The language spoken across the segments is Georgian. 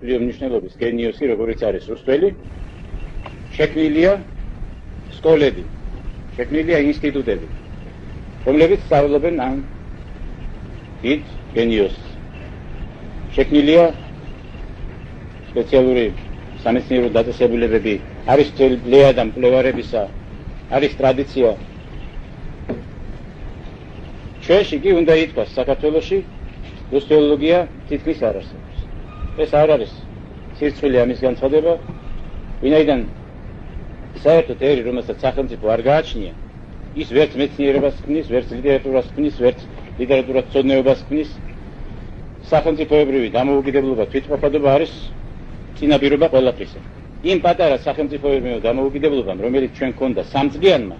მსოფლიო მნიშვნელობის გენიოსი, როგორიც არის რუსტველი, შექმნილია სკოლები, შექმნილია ინსტიტუტები, რომლებიც სწავლობენ ამ დიდ გენიოსს. შექმნილია სპეციალური სამეცნიერო დაწესებულებები, არის პლეიადა მკვლევარებისა, არის ტრადიცია. ჩვენში კი უნდა ითქვას, საქართველოში რუსთველოლოგია თითქმის არ არსებობს. ეს არ არის სირცხვილი ამის განცხადება, ვინაიდან საერთოდ ერი, რომელსაც სახელმწიფო არ გააჩნია, ის ვერც მეცნიერებას ქმნის, ვერც ლიტერატურას ქმნის, ვერც ლიტერატურათმცოდნეობას ქმნის. სახელმწიფოებრივი დამოუკიდებლობა, თვითყოფადობა არის წინაპირობა ყველაფრისა. იმ პატარა სახელმწიფოებრივ დამოუკიდებლობამ, რომელიც ჩვენ გქონდა სამწლიანმა,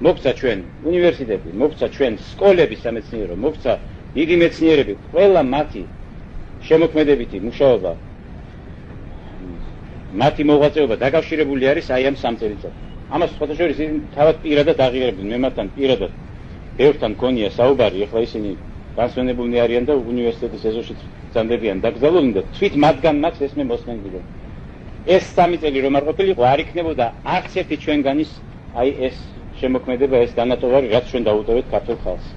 მოგცა ჩვენ უნივერსიტეტი, მოგცა ჩვენ სკოლები სამეცნიერო, მოგცა დიდი მეცნიერები, ყველა მათი შემოქმედებითი მუშაობა, მათი მოღვაწეობა დაკავშირებული არის აი ამ 3 წელიწადთან. ამას სხვათა შორის თავად პირადად აღიარებდნენ, მე მათთან პირადად ბევრთან გქონია საუბარი, ეხლა ისინი განსვენებულნი არიან და უნივერსიტეტის ეზოში ძანდებიან დაკრძალულნი და თვით მათგან მაქვს ეს მე მოსმენდილი. ეს 3 წელი რომ არ ყოფილიყო, არ იქნებოდა არც ერთი ჩვენგანის აი ეს შემოქმედება, ეს განატოვარი, რაც ჩვენ დაუტოვეთ ქართულ ხალხს.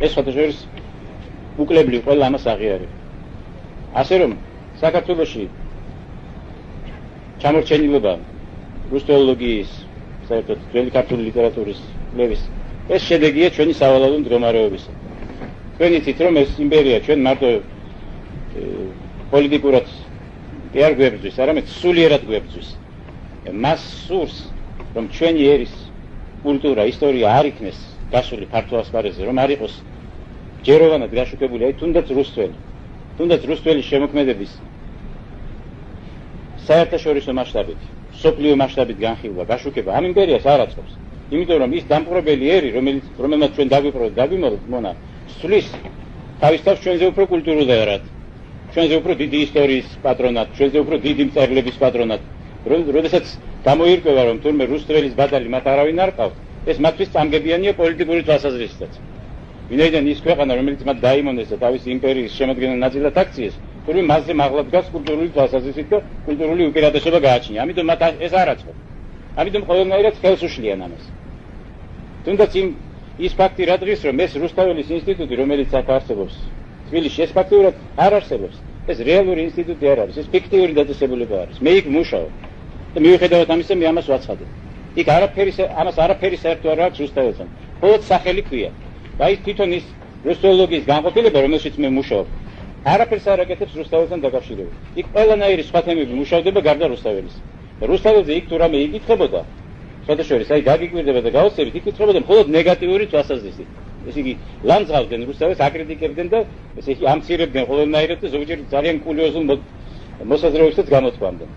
ეს სხვათა შორის უკლებლივ ყველა ამას აღიარებს. ასე რომ საქართველოში ჩამორჩენილობა რუსთველოლოგიის, საერთოდ ძველი ქართული ლიტერატურის კვლევის ეს შედეგია ჩვენი სავალალო მდგომარეობისა. თქვენ იცით რომ ეს იმპერია ჩვენ მარტო პოლიტიკურად არ გვებრძვის, არამედ სულიერად გვებრძვის. მას სურს რომ ჩვენი ერის კულტურა, ისტორია არ იქნეს გასული ფართო ასპარეზზე, რომ არ იყოს ჯეროვანად გაშუქებული, აი თუნდაც რუსთველი, თუნდაც რუსთველი შემოქმედების საერთაშორისო მასშტაბით, მსოფლიო მასშტაბით განხილვა, გაშუქება ამ იმპერიას არ აწყობს. იმიტომ რომ ის დამპყრობელი ერი, რომელმაც ჩვენ დაგვიპყროთ, მონა, სulis თავის თავს ჩვენზე უფრო კულტურულად, ჩვენზე უფრო დიდი ისტორიის პატრონად, ჩვენზე უფრო დიდი მწერლების პატრონად. როდესაც გამოირკვევა რომ თურმე რუსთველის ბადალი მათ არავინ არ ყავს, ეს მათთვის წამგებიანია პოლიტიკური თვალსაზრისითაც. ვინაიდან ის ქვეყანა, რომელიც მათ დაიმონეს და თავის იმპერიის შემადგენელ ნაწილად აქციეს, თურმე მასზე მაღლა დგას კულტურული თვალსაზრისით და კულტურული უპირატესობა გააჩნია. ამიტომ მათ ეს არ აწყობს. ამიტომ ყველანაირად ხელს უშლიან ამას. თუნდაც ის ფაქტი რა დღის რომ ეს რუსთაველის ინსტიტუტი, რომელიც აქ არსებობს, თბილისში ეს ფაქტიურად არ არსებობს. ეს რეალური ინსტიტუტი არ არის, ეს ფიქტიური დაწესებულება არის. მე იქ მუშაობ და მიუხედავად ამისა მე ამას ვაცხადებ. იქ ამას არაფერი საერთო არ აქვს რუსთაველთან. მხოლოდ სახელი ქვია. და ის თვითონ ის რუსთველოლოგიის განყოფილება, რომელშიც მე მუშაობ, არაფერს არ აკეთებს რუსთაველთან დაკავშირებით. იქ ყველანაირი სხვა თემები მუშავდება გარდა რუსთაველის. რუსთაველზე იქ თუ რამე იკითხებოდა, სხვათა შორის, აი გაგიკვირდება და გაოცებით, იკითხებოდა მხოლოდ ნეგატიური თვალსაზრისით. ესე იგი, ლანძღავდნენ რუსთაველს, აკრიტიკებდნენ და ესე იგი ამცირებდნენ ყველანაირად და ზოგჯერ ძალიან კურიოზულ მოსაზრებებსაც გამოთქვამდნენ.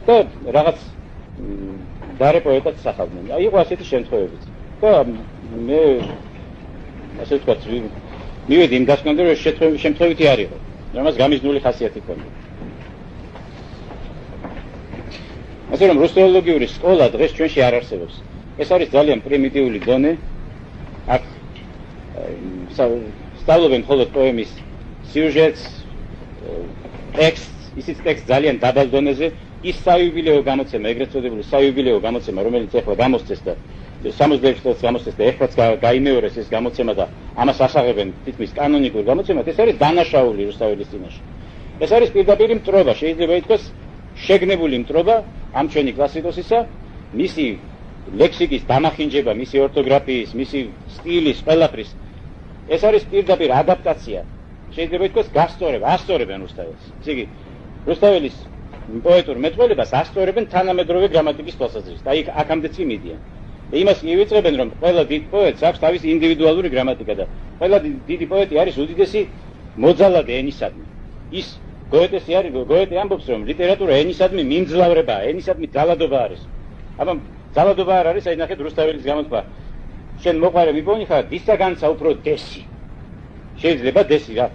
და რაღაც დარე პოეტად სახავდნენ. აი იყო ასეთი შემთხვევებიც. და მე ასე ვთქვათ, მივედი იმ დასკვნამდე, რომ შემთხვევითი არ იყო, რამაც გამიზნული ხასიათი ჰქონდა. ასე რომ რუსთველოლოგიური სკოლა დღეს ჩვენში არ არსებობს. ეს არის ძალიან პრიმიტიული დონე. აქ სწავლობენ მხოლოდ პოემის სიუჟეტს, ტექსტს, ისიც ტექსტ ძალიან დაბალ დონეზე. ის საიუბილეო გამოცემა, ეგრეთ წოდებული საიუბილეო გამოცემა, რომელიც ახლა გამოსცეს და 66 წელს გამოსცეს და ეხლაც გაიმეორეს ეს გამოცემა და ამას ასაღებენ თითქმის კანონიკურ გამოცემად, ეს არის დანაშაული რუსთაველის წინაშე. ეს არის პირდაპირი მტრობა, შეიძლება ითქვას შეგნებული მტრობა ამ ჩვენი კლასიკოსისა, მისი ლექსიკის დამახინჯება, მისი ორთოგრაფიის, მისი სტილის, ყველაფრის. ეს არის პირდაპირ ადაპტაცია. შეიძლება ითქვას გასწორება, ასწორებენ რუსთაველს. ესე იგი, რუსთაველის პოეტურ მეტყველებას ასწორებენ თანამედროვე გრამატიკის თვალსაზრისით. აი აქამდეც კი მიდიან. და იმას ივიწყებენ, რომ ყველა დიდ პოეტს აქვს თავისი ინდივიდუალური გრამატიკა და ყველა დიდი პოეტი არის უდიდესი მოძალადე ენისადმი. ის გოეთე ამბობს, რომ ლიტერატურა ენისადმი მიმძლავრებაა, ენისადმი ძალადობა არის. აბა ძალადობა არ არის, აი ნახეთ რუსთაველის გამოთქვა. შენ მოყარე მიპოვნი ხარ, დისაგანცა უფრო დესი. შეიძლება დესი რა,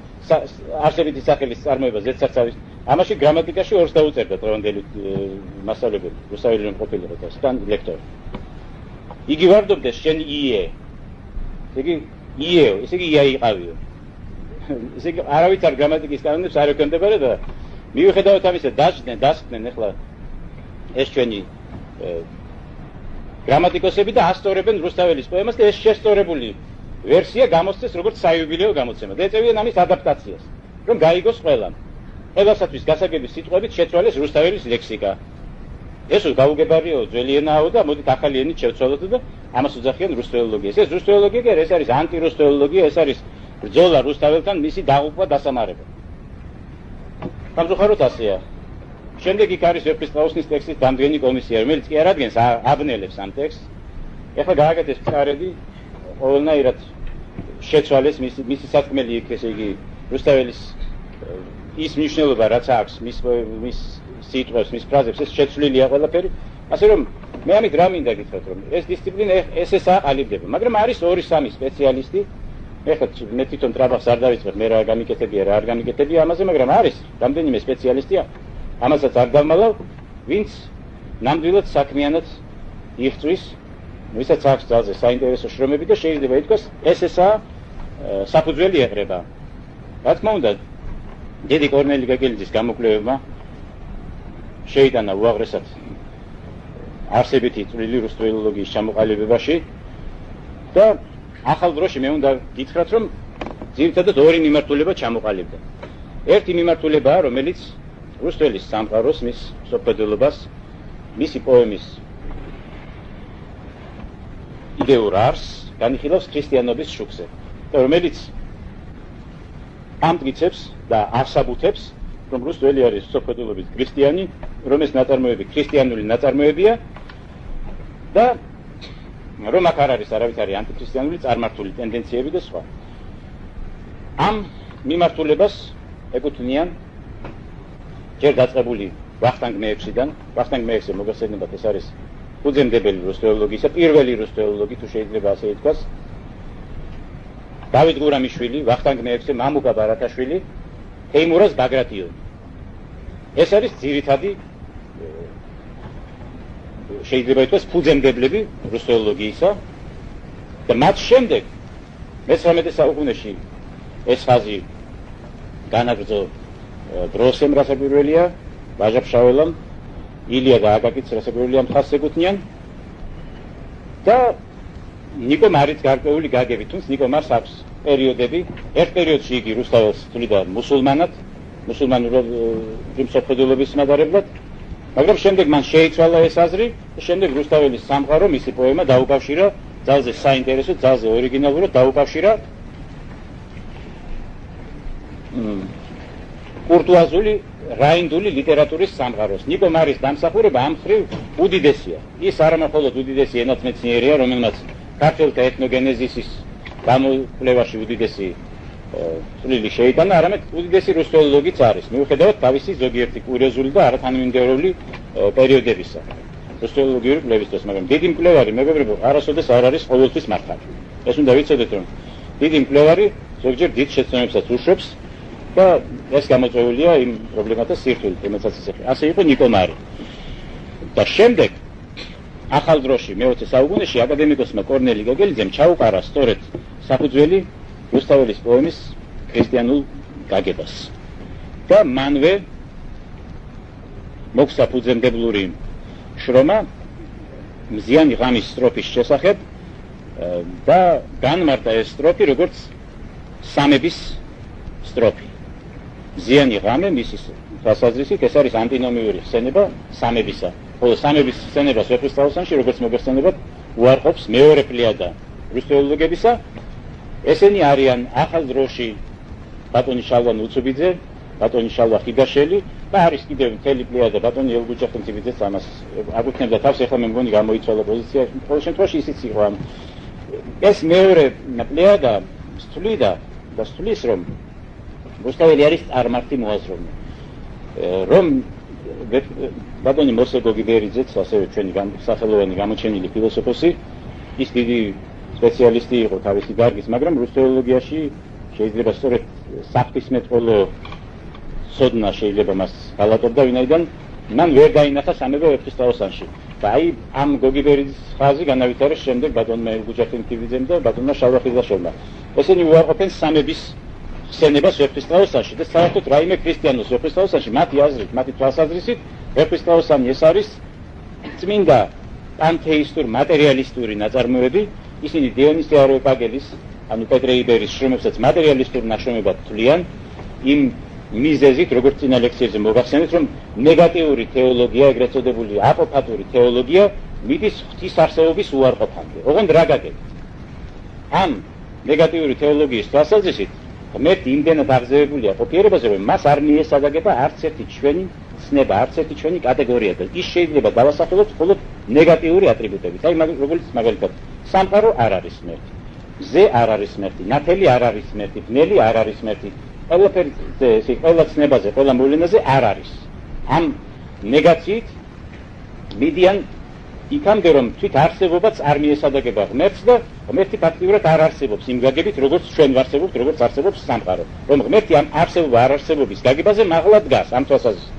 არსებითი სახელის წარმოება ზედსაცავის. ამაში გრამატიკაში ორს დაუწერდა დღევანდელი მასწავლებელი, რუსთაველი რომ ყოფილიყო და სთან ლექტორი. იგი ვარდობდეს შენ ие. ესე იგი ისე იგი ია იყავიო. ესე იგი არავით არ გრამატიკის კანონებს არ ექვემდებარა და მიუხედავად ამისა დასკდნენ ახლა ეს ჩვენი გრამატიკოსები და ასწორებენ რუსთაველის პოემას და ეს შესწორებული ვერსია გამოსცეს როგორც საიუბილეო გამოცემა და ეწევიან ამის ადაპტაციას, რომ გაიგოს ყველამ. ყველასათვის გასაგების სიტყვებით შეცვალეს რუსთაველის ლექსიკა. ეს გაუგებარიო ძველი ენაო და მოდით ახალი ენით შევცვალოთ და ამას უძახიან რუსთველოლოგიას. ეს რუსთველოლოგია კი არა, ეს არის ანტირუსთველოლოგია, ეს არის ბრძოლა რუსთაველთან, მისი დაღუპვა, დასამარება. სამწუხაროდ ასეა. შემდეგ იქ არის ვეფხისტყაოსნის ტექსტის დამდგენი კომისია, რომელიც კი არ ადგენს აბნელებს ამ ტექსტს. ეხლა გააკეთეს მწარები, ყოველნაირად შეცვალეს მისი სათქმელი იქ, ესე იგი რუსთაველის ის მნიშვნელობა რაც აქვს მის სიტყვებს, მის ფრაზებს, ეს შეცვლილია ყველაფერი. ასე რომ მე ამით რა მინდა გითხრათ, რომ ეს დისციპლინა ეს აყალიბდება, მაგრამ არის 2-3 სპეციალისტი. ეხლა მე თვითონ ტრაბახს არ დავიწყებ, მე რა გამიკეთებია, რა არ გამიკეთებია ამაზე, მაგრამ არის რამდენიმე სპეციალისტი, ამასაც არ დავმალავ, ვინც ნამდვილად საქმიანად იღწვის, ვისაც აქვს ძალზე საინტერესო შრომები და შეიძლება ითქვას, ესაა საფუძველი ეყრება. რა თქმა უნდა, დიდი კორნელი გეგელიძის გამოკვლევებმა შეიტანა უაღრესად არსებითი წვლილი რუსთველოლოგიის ჩამოყალიბებაში და ახალ დროში მე უნდა გითხრათ, რომ ძირითადად 2 მიმართულება ჩამოყალიბდა. ერთი მიმართულებაა, რომელიც რუსთველის სამყაროს, მის სოფლმხედველობას, მისი პოემის იდეურ არსს განიხილავს ქრისტიანობის შუქზე, რომელიც ამტკიცებს და არსაბუთებს, რომ რუსთველი არის სოფლმხედველობის ქრისტიანი, რომ ეს ნაწარმოები ქრისტიანული ნაწარმოებია და რომ აქ არ არის არავითარი ანტიქრისტიანული წარმართული ტენდენციები და სხვა. ამ მიმართულებას ეკუთვნიან ჯერ დაწყებული ვახტანგ მეექვსიდან, ვახტანგ მეექვსი მოგესალმებათ, ეს არის ფუძემდებელი რუსთველოლოგისა, პირველი რუსთველოლოგი თუ შეიძლება ასე ითქვას, დავით გურამიშვილი, ვახტანგ მეექვსი, მამუკა ბარათაშვილი, თეიმურაზ ბაგრატიონი. ეს არის ძირითადი შეიძლება ითქვას ფუძემდებლები რუსთველოლოგიისა და მათ შემდეგ მე-19 საუკუნეში ეს ხაზი განაგრძო დროსემ რასაკვირველია, ვაჟა-ფშაველამ, ილია და აკაკიც რასაკვირველია მხარს ეკუთვნიან და ნიკო მარიც გარკვეული გაგებით, თუმცა ნიკო მარს აქვს პერიოდები, ერთ პერიოდში იგი რუსთაველს თვლიდა მუსულმანად, მუსულმანურ სოფლმხედველობის მადარებლად, მაგრამ შემდეგ მან შეიცვალა ეს აზრი და შემდეგ რუსთაველის სამყარო, მისი პოემა დაუკავშირა ძალზე საინტერესო, ძალზე ორიგინალურად დაუკავშირა კურტუაზული რაინდული ლიტერატურის სამყაროს. ნიკო მარის დამსახურება ამ მხრივ უდიდესია. ის არამხოლოდ უდიდესი ენათმეცნიერია, რომელმაც ქართველთა ეთნოგენეზისის გამოკვლევაში უდიდესი წვლილი შეიტანა, არამედ უდიდესი რუსთველოლოგიც არის, მიუხედავად თავისი ზოგიერთი კურიოზული და არათანმიმდევრული პერიოდებისა. რუსთველოლოგიური კვლევისთვის, მაგრამ დიდი მკვლევარი, მეგობრებო, არასოდეს არ არის ყოველთვის მართალი. ეს უნდა ვიცოდეთ, რომ დიდი მკვლევარი ზოგჯერ დიდ შეცდომებსაც უშვებს და ეს გამოწვეულია იმ პრობლემათა სირთულით, რომელსაც ისახება. ასე იყო ნიკო მარი. და შემდეგ ახალ დროში მე-20 საუკუნეში აკადემიკოსმა კორნელი გეგელიძემ ჩაუყარა სწორედ საფუძველი რუსთაველის პოემის ქრისტიანულ გაგებას. და მანვე მოხსა ფუძემდებლური შრომა მზიანი ღამის სტროფის შესახებ და განმარტა ეს სტროფი როგორც სამების სტროფი. მზიანი ღამე მისის თვალსაზრისით ეს არის ანტინომიური ხსენება სამებისა. ხოლო სამების ხსენებას ვეფხისტყაოსანში, როგორც მოგეხსენებათ, უარყოფს მეორე პლიადა რუსთველოლოგებისა. ესენი არიან ახალ დროში ბატონი შალვა ნუცუბიძე, ბატონი შალვა ხიდაშელი და არის კიდევ მთელი პლიადა ბატონი ელგუჯა ხუნციბიძეც ამას აკუთვნებდა თავს, ეხლა მე მგონი გამოიცვალა პოზიცია, ყოველ შემთხვევაში ისიც იყო. ეს მეორე პლიადა სწვლიდა და სწვლის, რომ რუსთაველი არის წარმართი მოაზროვნე, რომ ბატონი მოსე გოგიბერიძეც, ასევე ჩვენი სახელოვანი გამოჩენილი ფილოსოფოსი, ის დიდი სპეციალისტი იყო თავისი დარგის, მაგრამ რუსთველოლოგიაში შეიძლება სწორედ საფრთხისმეტყველო ცოდნა შეიძლება მას გალატობდა, ვინაიდან მან ვერ დაინახა სამება ვეფხისტყაოსანში. და აი ამ გოგიბერიძის ხაზი განავითარეს შემდეგ ბატონმა ელგუჯა ხუნციბიძემ და ბატონმა შალვა ხიდაშელმა. ესენი უარყოფენ სამების ხსენებას ვეფხისტყაოსანში და საერთოდ რაიმე ქრისტიანულს ვეფხისტყაოსანში მათი აზრით, მათი თვალსაზრისით ვეფხისტყაოსანი ეს არის წმინდა პანთეისტურ მატერიალისტური ნაწარმოები, ისინი დიონისე არეოპაგელის, ანუ პეტრე იბერის შრომებსაც მატერიალისტურ ნაშრომებად თვლიან, იმ მიზეზით, როგორც წინა ლექციებზე მოგახსენეთ, რომ ნეგატიური თეოლოგია, ეგრეთ წოდებული აპოფატური თეოლოგია მიდის ღვთის არსებობის უარყოფამდე. ოღონდ რა გაგებთ? ამ ნეგატიური თეოლოგიის თვალსაზრისით ღმერთი იმდენად აღზევებულია ყოფიერებაზე, რომ მას არ მიესადაგება არც ერთი ჩვენი ცნება, არც ერთი ჩვენი კატეგორია და ის შეიძლება დავასახელოთ მხოლოდ ნეგატიური ატრიბუტებით. აი, როგორც მაგალითად, სამყარო არ არის ღმერთი, მზე არ არის ღმერთი, ნათელი არ არის ღმერთი, ბნელი არ არის ღმერთი. ყველაფერი ყველა ცნებაზე, ყველა მოვლენაზე არ არის. ამ ნეგაციით მიდიან იქამდე, რომ თვით არსებობაც არ მიესადაგება ღმერთს და ღმერთი ფაქტიურად არ არსებობს იმ გაგებით, როგორც ჩვენ ვარსებობთ, როგორც არსებობს სამყარო. რომ ღმერთი ამ არსებობა არ არსებობის გაგებაზე მაღლა დგას ამ თვალსაზრისით.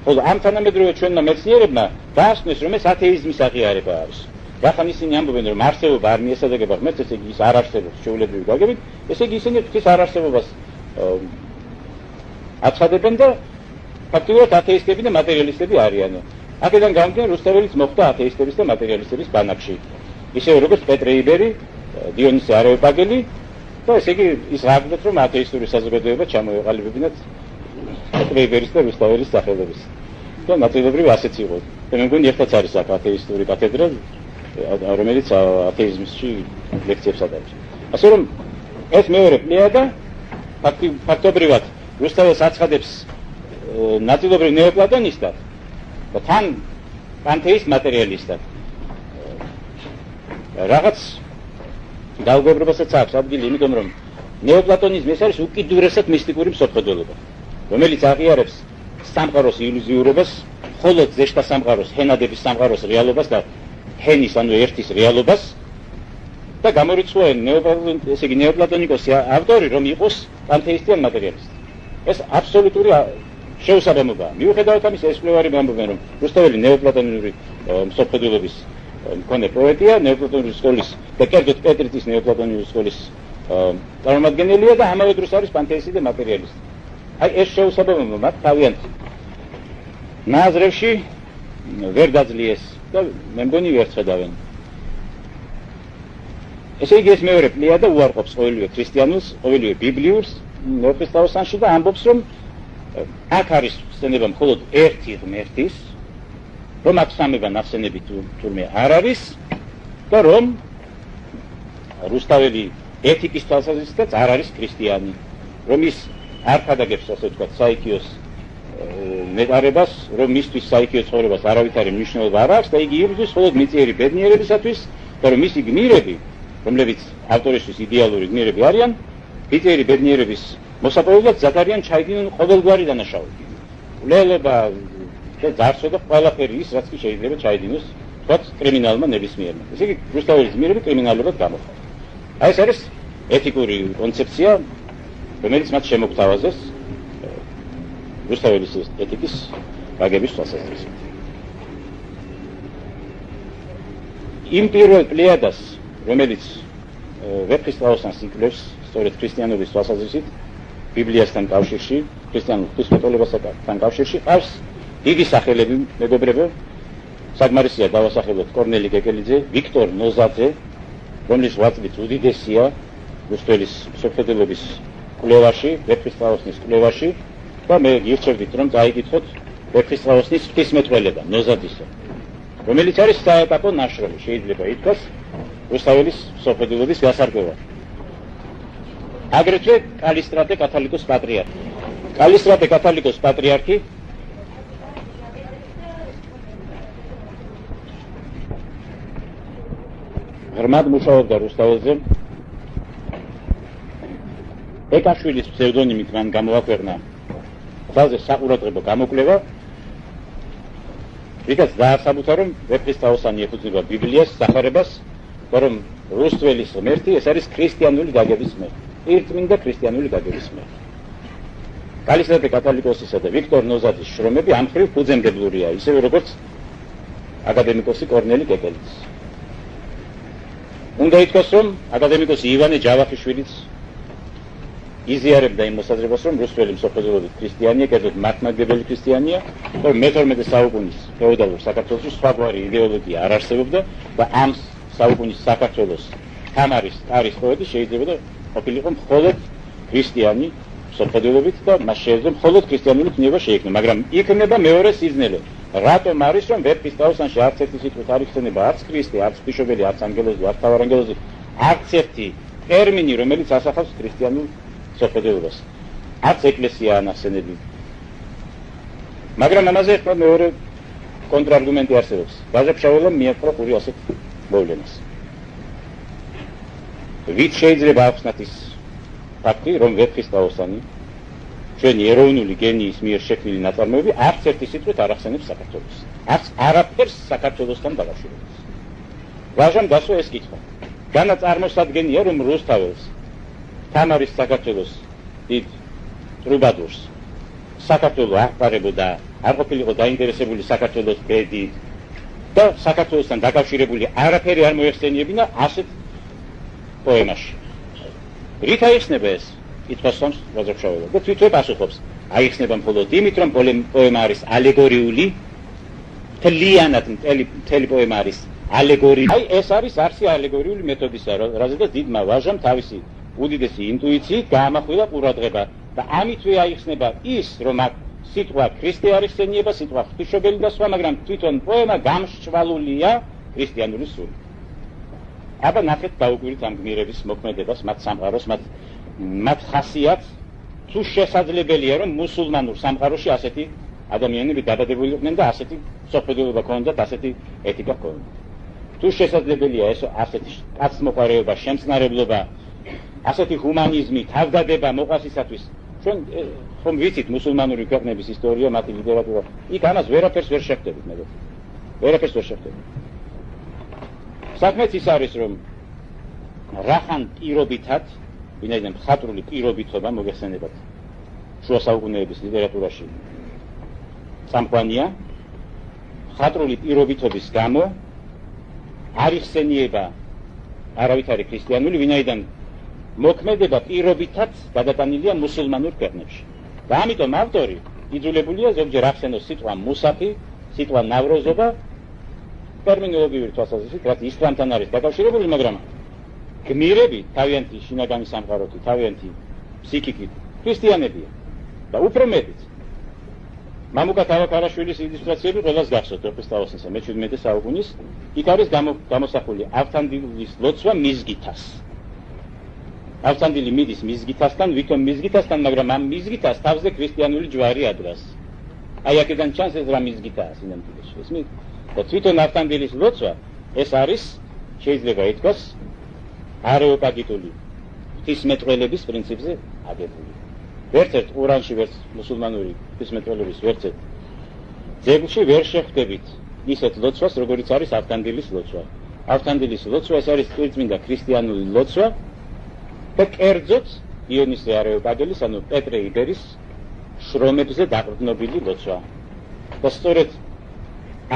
ხოლო ამ თანამედროვე ჩვენმა მეცნიერებმა დაასვენეს, რომ ეს ათეიზმის აღიარება არის. რახან ისინი ამბობენ, რომ არსებობა არ მიესადაგება ღმერთს, ესე იგი ის არ არსებობს ჩვეულებრივი გაგებით, ესე იგი ისინი ღვთის არ არსებობას აცხადებენ და ფაქტიურად ათეისტები და მატერიალისტები არიან. აქედან გამომდინარე, რუსთაველიც მოხვდა ათეისტების და მატერიალისტების ბანაკში. ისევე როგორც პეტრე იბერი, დიონისე არეოპაგელი და ესე იგი ის რაგდოთ, რომ ათეისტური საზოგადოება ჩამოეყალიბებინათ პეტრე იბერის და რუსთაველის სახელობის. და ნაწილობრივ ასეც იყო. და მე მგონი ერთად არის აქ ათეისტური კათედრა, რომელიც ათეიზმში ლექციებს ატარებს. ასე რომ ეს მეორე პლიადა ფაქტობრივად რუსთაველს აცხადებს ნაწილობრივ ნეოპლატონისტად და თან პანთეისტ მატერიალისტად. რაღაც დაუგებრობასაც აქვს ადგილი, იმიტომ რომ ნეოპლატონიზმი ეს არის უკიდურესად მისტიკური მსოფლმხედველობა, რომელიც აღიარებს სამყაროს ილუზიურობას, მხოლოდ ზეშთა სამყაროს, ჰენადების სამყაროს რეალობას და ჰენის, ანუ ერთის რეალობას და გამორიცხულია ესე იგი ნეოპლატონიკოსი ავტორი, რომ იყოს პანთეისტი ან მატერიალისტი. ეს აბსოლუტური შეუსაბამობაა. მიუხედავად ამისა, ეს მკვლევარები ამბობენ, რომ რუსთაველი ნეოპლატონური მსოფლმხედველობის მქონე პოეტია, ნეოპლატონური სკოლის და კერძოდ პეტრიტის ნეოპლატონური სკოლის წარმომადგენელია და ამავე დროს არის პანთეისტი და მატერიალისტი. აი ეს შეუსაბამობა მათ თავიანთ ნაზრებში ვერ გაძლიეს და მე მგონი ვერ ხედავენ. ესე იგი ეს მეორე პლიადა უარყოფს ყოველივე ქრისტიანულს, ყოველივე ბიბლიურს ვეფხისტყაოსანში და ამბობს, რომ აქ არის ხსენება მხოლოდ ერთი ღმერთის, რომ აქ სამება ნახსენები თურმე არ არის და რომ რუსთაველი ეთიკის თვალსაზრისითაც არ არის ქრისტიანი, რომ ის არ ხადაგებს, ასე ვთქვათ, საიქიოს ნეტარებას, რომ მისთვის საიქიო ცხოვრებას არავითარი მნიშვნელობა არ აქვს და იგი იბრძვის მხოლოდ მიწიერი ბედნიერებისათვის და რომ მისი გმირები, რომლებიც ავტორისთვის იდეალური გმირები არიან, მიწიერი ბედნიერების მოსაპოვებლად ზად არიან ჩაიდინონ ყოველგვარი დანაშაულები. ულელობა და ძარცვა და ყველაფერი ის, რაც კი შეიძლება ჩაიდინოს, თქვათ, კრიმინალმა ნებისმიერმა. ესე იგი, რუსთაველის გმირები კრიმინალებად გამოხატა. აი ეს არის ეთიკური კონცეფცია, რომელიც მათ შემოგთავაზეს რუსთაველის ეთიკის გაგების თვალსაზრისით. იმ პირველ პლიადას, რომელიც ვეფხისტყაოსანს იკვლევს, სწორედ ქრისტიანობის თვალსაზრისით, ბიბლიასთან კავშირში, ქრისტიანულ ღვთისმეტყველებასთან კავშირში, ყავს დიდი სახელები, მეგობრებო, საკმარისია დავასახელოთ კორნელი კეკელიძე, ვიქტორ ნოზაძე, რომლის ღვაწლიც უდიდესია რუსთაველის მსოფლმხედველობის კვლევაში, ვეფხისტყაოსნის კვლევაში და მე გირჩევდით, რომ წაიკითხოთ ვეფხისტყაოსნის ღვთისმეტყველება ნოზაძისა, რომელიც არის საეტაპო ნაშრომი, შეიძლება ითქვას, რუსთაველის მსოფლმხედველობის გასარკვევად. აგრეთვე კალისტრატე კათოლიკოს პატრიარქი. კალისტრატე კათოლიკოს პატრიარქი ღრმად მუშაობდა რუსთაველზე. ეკაშვილის ფსევდონიმით მან გამოაქვეყნა ყველაზე საყურადღებო გამოკვლევა, რითაც დაასაბუთა, რომ ვეფხისტყაოსანი ეფუძნება ბიბლიას, სახარებას, რომ რუსთაველის ღმერთი ეს არის ქრისტიანული გაგების ღმერთი. ერთმინდა ქრისტიანული გაგების ღმერთი. კალისტრატე კათოლიკოსისა და ვიქტორ ნოზაძის შრომები ამ მხრივ ფუძემდებელია, ისევე როგორც აკადემიკოსი კორნელი კეკელიძის. უნდა ითქვას, რომ აკადემიკოსი ივანე ჯავახიშვილიც იზიარებდა იმ მოსაზრებას, რომ რუსული მსოფლმხედველობით ქრისტიანია, კერძოდ მართლმადიდებელი ქრისტიანია, რომ მე-12 საუკუნის ფეოდალურ საქართველოში სხვაგვარი იდეოლოგია არ არსებობდა და ამ საუკუნის საქართველოს თამარის ტარის ყოვედი შეიძლება ყოფილიყო მხოლოდ ქრისტიანი მსოფლმხედველობით და მას შეეძლო მხოლოდ ქრისტიანული ქნება შეიქმნა, მაგრამ იქნება მეორე სიზნელე. რატომ არის რომ ვეფხისტყაოსანში არც ერთი სიტყვით არ იხსენება არც ქრისტე, არც ღვთისმშობელი, არც ანგელოზი, არც თავარანგელოზი, არც ერთი ტერმინი, რომელიც ასახავს ქრისტიანულ მსოფლმხედველობას. არც ეკლესია ანახსენები. მაგრამ ამაზე ახლა მეორე კონტრარგუმენტი არსებობს. ბაჟაფშაველამ მიაყრა ყური ასეთ მოვლენას. ვით შეიძლება ახსნათ ის ფაქტი, რომ ვეფხისტყაოსანი ჩვენი ეროვნული გენიის მიერ შექმნილი ნაწარმოები არც ერთი სიტყვით არ ახსენებს საქართველოს. არც არაფერს საქართველოსთან დაკავშირებას. ვაჟამ დასვა ეს კითხვა. განა წარმოსადგენია, რომ რუსთაველს თამარის საქართველოს დიდ ტრუბადურს საქართველო აღყარებოდა, არ ყოფილიყო დაინტერესებული საქართველოს ბედით და საქართველოსთან დაკავშირებული არაფერი არ მოეხსენიებინა ასეთ პოემაში. რით აიხსნება ეს? კითხვასთანს ვაჟაფშაველა და თვითონ პასუხობს. აიხსნება მხოლოდ იმით, რომ პოემა არის ალეგორიული, თლიანად მთელი პოემა არის ალეგორიული. აი ეს არის არსი ალეგორიული მეთოდისა, რაზედაც დიდმა ვაჟამ თავისი უდიდესი ინტუიციით გაამახვილა ყურადღება და ამითვე აიხსნება ის, რომ აქ სიტყვა ქრისტე არ იხსენიება, სიტყვა ღვთისმშობელი და სხვა, მაგრამ თვითონ პოემა გამსჭვალულია ქრისტიანული სულით. აბა ნახეთ დაუკვირდით ამ გმირების მოქმედებას, მათ სამყაროს, მათ ხასიათს, თუ შესაძლებელია, რომ მუსულმანურ სამყაროში ასეთი ადამიანები დაბადებულიყვნენ და ასეთი მსოფლმხედველობა ქონდათ, ასეთი ეთიკა ქონდათ. თუ შესაძლებელია ეს ასეთი კაცმოყვარეობა, შემწყნარებლობა, ასეთი ჰუმანიზმი, თავდადება მოყვასისათვის, ჩვენ ხომ ვიცით მუსულმანური ქვეყნების ისტორია, მათი ლიტერატურა, იქ ამას ვერაფერს ვერ შეხვდებით, მეგობრებო. ვერაფერს ვერ შეხვდებით. საქმეც ის არის, რომ რახან პირობითად, ვინაიდან მხატვრული პირობითობა მოგეხსენებათ შუა საუკუნეების ლიტერატურაში წამყვანია, მხატვრული პირობითობის გამო არ იხსენიება არავითარი ქრისტიანული, ვინაიდან მოქმედება პირობითად გადატანილია მუსულმანურ ქვეყნებში. და ამიტომ ავტორი იძულებულია ზოგჯერ ახსენოს სიტყვა მუსაფი, სიტყვა ნავროზობა, ტერმინოლოგიური თვალსაზრისით, რაც ისლამთან არის დაკავშირებული, მაგრამ გმირები თავიანთი შინაგანი სამყაროთი, თავიანთი ფსიქიკით ქრისტიანებია და უფრო მეტიც. მამუკა თავაქარაშვილის ილუსტრაციები ყველას გახსოვთ ვეფხისტყაოსანსა მე-17 საუკუნის, იქ არის გამოსახული ავთანდილის ლოცვა მიზგითას. ავთანდილი მიდის მიზგითასთან, ვითომ მიზგითასთან, მაგრამ ამ მიზგითას თავზე ქრისტიანული ჯვარი ადგას. აი აქედან ჩანს ეს რა მიზგითაა სინამდვილეში, ესმით? და თვითონ ავთანდილის ლოცვა ეს არის, შეიძლება ითქვას, არეოპაგიტული ღვთისმეტყველების პრინციპზე აგებული. ვერცერთ ყურანში, ვერც მუსულმანური ღვთისმეტყველების ვერცერთ ძეგლში ვერ შეხვდებით ისეთ ლოცვას, როგორიც არის ავთანდილის ლოცვა. ავთანდილის ლოცვა ეს არის წმინდა ქრისტიანული ლოცვა და კერძოდ იონისე არეოპაგელის, ანუ პეტრე იბერის შრომებზე დაყრდნობილი ლოცვა. და სწორედ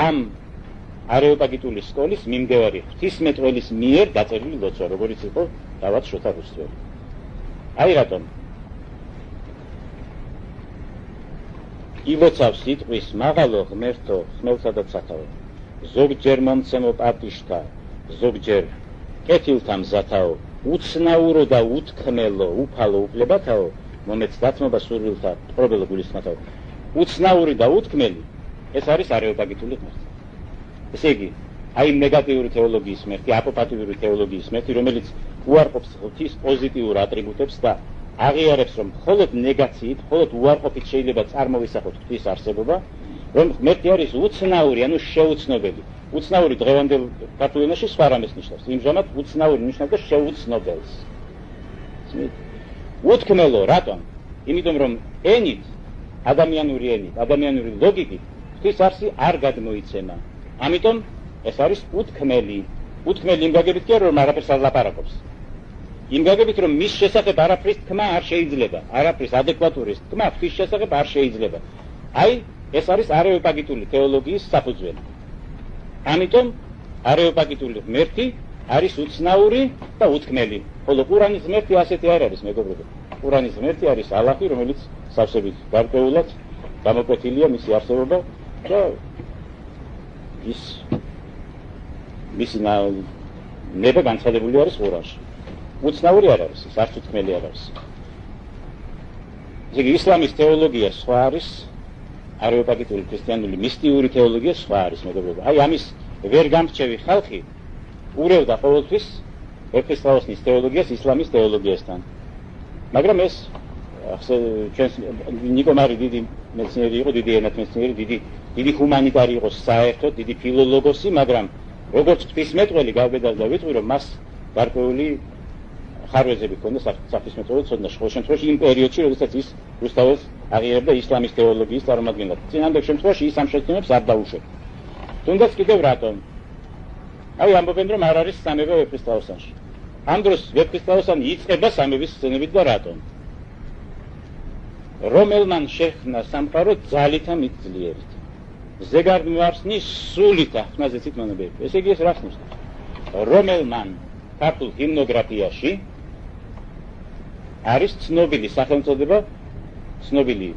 ამ არეოპაგიტული სკოლის მიმდევარი ღვთისმეტყველის მიერ დაწერილი ლოცვა, როგორიც იყო დავით შოთა რუსთველი. აი რატომ ილოცავს სიტყვის მაღალო ღმერთო ხმელსა და ცათაო, ზოგჯერ მომცემო პატიშთა, ზოგჯერ კეთილთა მზათაო, უცნაურო და უთქმელო, უფალო უფლებათაო, მომეც დათმობა სურვილთა პრობელო გულისხმათაო. უცნაური და უთქმელი ეს არის არეოპაგიტული ღმერთი. ესე იგი, აი ნეგატიური თეოლოგიის ღმერთი, აპოპატიური თეოლოგიის ღმერთი, რომელიც უარყოფს ღვთის პოზიტიურ ატრიბუტებს და აღიარებს, რომ მხოლოდ ნეგაციით, მხოლოდ უარყოფით შეიძლება წარმოვისახოთ ღვთის არსებობა, რომ ღმერთი არის უცნაური, ანუ შეუცნობელი. უცნაური დღევანდელ ქართულ ენაში სხვა რამეს ნიშნავს. იმჟამად უცნაური ნიშნავს და შეუცნობელს. უთქმელო, რატომ? იმიტომ რომ ენით, ადამიანური ენით, ადამიანური ლოგიკით ღვთის არსი არ გადმოიცემა. ამიტომ ეს არის უთქმელი. უთქმელი იმ გაგებით კი არა, რომ არაფერს არ ლაპარაკობს. იმ გაგებით, რომ მის შესახებ არაფრის თქმა არ შეიძლება, არაფრის ადეკვატური თქმა ღვთის შესახებ არ შეიძლება. აი, ეს არის არეოპაგიტული თეოლოგიის საფუძველი. ამიტომ არეოპაგიტული ღმერთი არის უცნაური და უთქმელი. ხოლო ყურანის ღმერთი ასეთი არ არის, მეგობრებო. ყურანის ღმერთი არის ალაჰი, რომელიც სავსებით გარკვეულად გამოკვეთილია მისი არსებობა და მისი ნება განცხადებული არის ყურანში. უცნაური არ არის, არც უთქმელი არ არის. ისე იგი ისლამის თეოლოგია სხვა არის, არეოპაგიტური ქრისტიანული მისტიური თეოლოგია სხვა არის, მეგობრებო. აი ამის ვერ გამრჩევი ხალხი ურევდა ყოველთვის ეფესტაოსნის თეოლოგიას ისლამის თეოლოგიასთან. მაგრამ ეს ჩვენს ნიკო მარი დიდი მეცნიერი იყო, დიდი ენათმეცნიერი, დიდი ჰუმანიტარი იყო საერთოდ, დიდი ფილოლოგოსი, მაგრამ როგორც ღვთისმეტყველი გავბედავ და ვიტყვი, რომ მას გარკვეული ხარვეზები ჰქონდა საფრთხისმეტყველო ცოდნაში. ყოველ შემთხვევაში იმ პერიოდში, როდესაც ის რუსთაველს აღიარებდა ისლამის თეოლოგიის წარმომადგენლად. წინანდელ შემთხვევაში ის ამ შეცდომებს არ დაუშვებდა. თუნდაც კიდევ რატომ? აი ამბობენ, რომ არ არის სამება ვეფხისტყაოსანში. ამ დროს ვეფხისტყაოსანი იწყება სამების სცენებით და რატომ? რომელმან შექმნა სამყარო ძალით და მიწძლიერით. ზეგარდმოარსნის სულით ახმაზე ციტმანები. ესე იგი ეს რას ნიშნავს? რომელმან ქართულ ჰიმნოგრაფიაში არის ცნობილი სახელწოდება, ცნობილი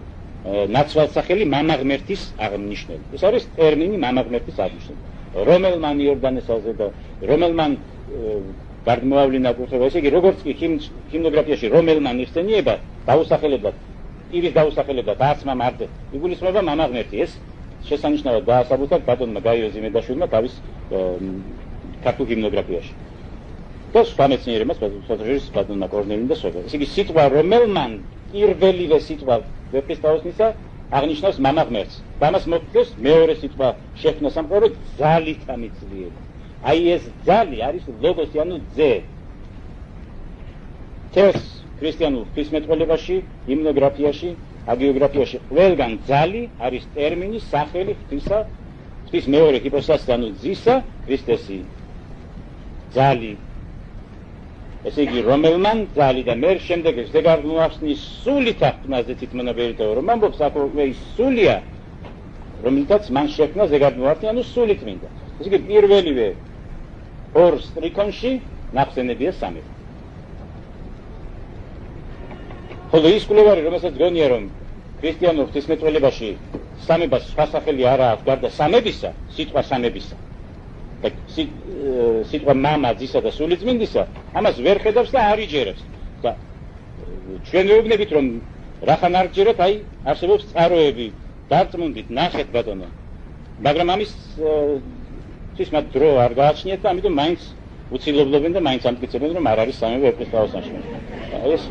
ნაცვალსახელი მამაღმერთის აღნიშნული. ეს არის ტერმინი მამაღმერთის აღნიშნული. რომელმან იორდანესაზე და რომელმან გარდმოავლინა კურთხევა, ესე იგი როგორც კი ჰიმნოგრაფიაში რომელმან იხსენიება, დაუსახელებად, ირის დაუსახელებად აცმა მარდე, იგულისხმება მამაღმერთი. ეს შესანიშნავად დაასაბუთა ბატონმა გაიო ზიმედაშვილმა თავის ქართულ ჰიმნოგრაფიაში. და სხვა მეცნიერებმა, ბატონმა კორნელიმ და სხვა. ესე იგი სიტყვა რომელმან პირველივე სიტყვა ვეფხისტყაოსნისა აღნიშნავს მამაღმერთს. და ამას მოგვიყვეს მეორე სიტყვა შექმნა სამყარო ძალით ამიწლიერი. აი ეს ძალი არის ლოგოსი, ანუ ძე. თეს ქრისტიანულ ღვთისმეტყველებაში, ჰიმნოგრაფიაში, აგიოგრაფიაში ყველგან ძალი არის ტერმინი, სახელი ღვთისა, ღვთის მეორე ჰიპოსტასის, ანუ ძისა, ქრისტესი. ძალი. ესე იგი რომელმან ძალი და მერ შემდეგ ზეგარდმოარსნის სულით ახმაზე თითმონაბერი თეო რომ ამბობს აქ ის სულია, რომელთაც მან შექმნა ზეგარდმოარსნი, ანუ სულით მინდა. ესე იგი პირველივე ორ სტრიქონში ნახსენებია სამება. ხოლო ის კვლევარი, რომელსაც გონია, რომ ქრისტიანულ ღვთისმეტყველებაში სამებას სხვა სახელი არ აქვს გარდა სამებისა, სიტყვა სამებისა. სიტყვა მამა, ძისა და სულიწმინდისა, ამას ვერ ხედავს და არ იჯერებს. და ჩვენ ვეუბნებით, რომ რახან არ ჯერათ, აი არსებობს წყაროები, დარწმუნდით, ნახეთ ბატონო. მაგრამ ამის მათ დრო არ გააჩნიათ და ამიტომ მაინც უცილობლობენ და მაინც ამტკიცებენ, რომ არ არის სამება ვეფხისტყაოსანში. ეს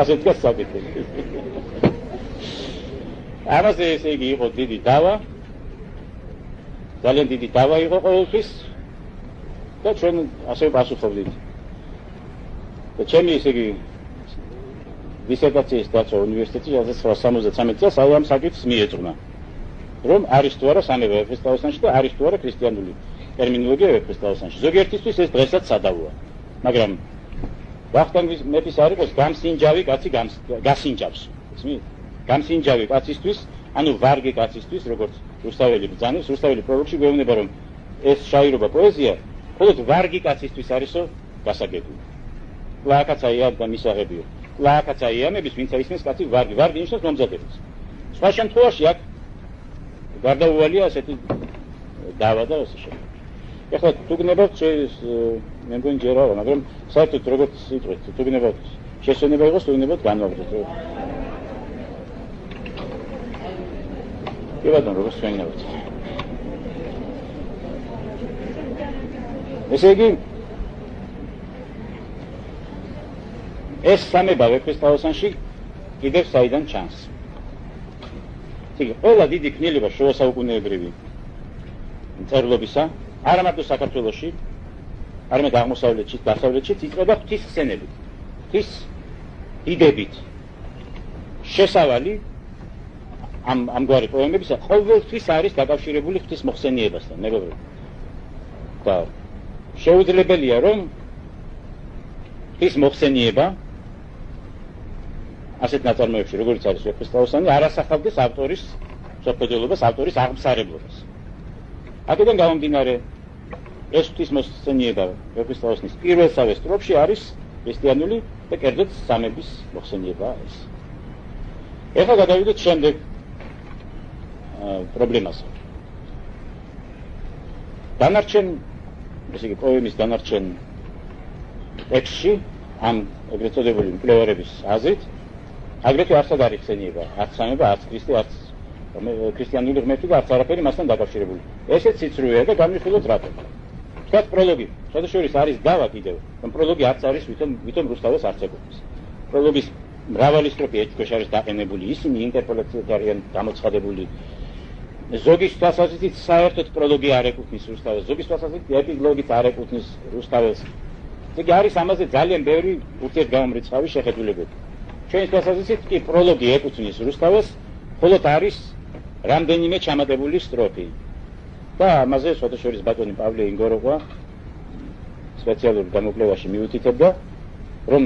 ასეთ დგას საკითხი. ამაზე ესე იგი იყო დიდი დავა. ძალიან დიდი დავა იყო ყოველთვის და ჩვენ ასე პასუხობდით. და ჩემი ესე იგი დისერტაციის დაცვა უნივერსიტეტში 1973 წელს აი ამ საკითხს მიეძღვნა. რომ არის თუ არა სამება ვეფხისტყაოსანში და არის თუ არა ქრისტიანული ტერმინოლოგია ვეფხისტყაოსანში. ზოგიერთისთვის ეს დღესაც სადავოა. მაგრამ ვახტანგის მეფის არ იყოს გამსინჯავი კაცი გასინჯავს. ისმით? გამსინჯავი კაცისთვის, ანუ ვარგი კაცისთვის, როგორც რუსთაველი ბრძანებს, რუსთაველი პროლოგში გვეუბნება, რომ ეს შაირობა პოეზია, მხოლოდ ვარგი კაცისთვის არისო გასაგებული. ლააკაცაია და მისაღებიო. ლააკაცაიამების, ვინც აისმის კაცი ვარგი, ვარგი ნიშნავს მომზადებას. სხვა შემთხვევაში აქ გარდაუვალია ასეთი დავა და ასე შემდეგ. ეხლა თუ გნებავთ მე მგონი ჯერ არა, მაგრამ საერთოდ როგორც იტყვით, თუ გნებავთ შესვენება იყოს, თუ გნებავთ განვაგრძოთ. კი ბატონო, როგორც შეგნებავთ. ესე იგი ეს სამება ვეფხისტყაოსანში კიდევ საიდან ჩანს. ყველა დიდი ქნილება შუა საუკუნეებრივი მწერლობისა, არა მარტო საქართველოში, არამედ აღმოსავლეთში, დასავლეთში იწყება ღვთის ხსენებით, ღვთის დიდებით. შესავალი ამგვარი პოემებისა ყოველთვის არის დაკავშირებული ღვთის მოხსენიებასთან, მეგობრებო. და შეუძლებელია, რომ ღვთის მოხსენიება ასეთ ნაწარმოებში, როგორც არის ვეფხისტყაოსანი, არ ასახავდეს ავტორის სოფლდელობას, ავტორის აღმსარებლობას. აქედან გამომდინარე, ეს ღვთის მოხსენიება ვეფხისტყაოსნის პირველსავე სტროფში არის ქრისტიანული და კერძოდ სამების მოხსენიებაა ეს. ეხლა გადავიდეთ შემდეგ პრობლემაზე. დანარჩენ, ესე იგი პოემის დანარჩენ ტექსტში ამ ეგრეთ წოდებული მკვლევარების აზრით აგრეთვე არცად არ იხსენიება არც სამება, არც ქრისტე, არც ქრისტიანული ღმერთი და არც არაფერი მასთან დაკავშირებული. ესეც სიცრუეა და განვიხილოთ რატომ. თქვათ პროლოგი, შესაძლოა არის დავა კიდევ, რომ პროლოგი არც არის ვითომ რუსთაველს არც ეკუთვნის. პროლოგის მრავალი სტროფი ეჭქვეშ არის დაყენებული, ისინი ინტერპოლაციით არიან გამოცხადებული. ზოგის თვალსაზრისით საერთოდ პროლოგი არ ეკუთვნის რუსთაველს, ზოგის თვალსაზრისით ეპილოგიც არ ეკუთვნის რუსთაველს. იგი არის ამაზე ძალიან ბევრი ურთიერთგამომრიცხავი შეხედულებები. ჩვენი თვალსაზრისით კი პროლოგი ეკუთვნის რუსთაველს, ხოლოდ არის რამდენიმე ჩამატებული სტროფი. და ამაზე შესაძლოა ბატონი პავლე ინგოროვა სპეციალურ გამოკვლევაში მიუთითებდა, რომ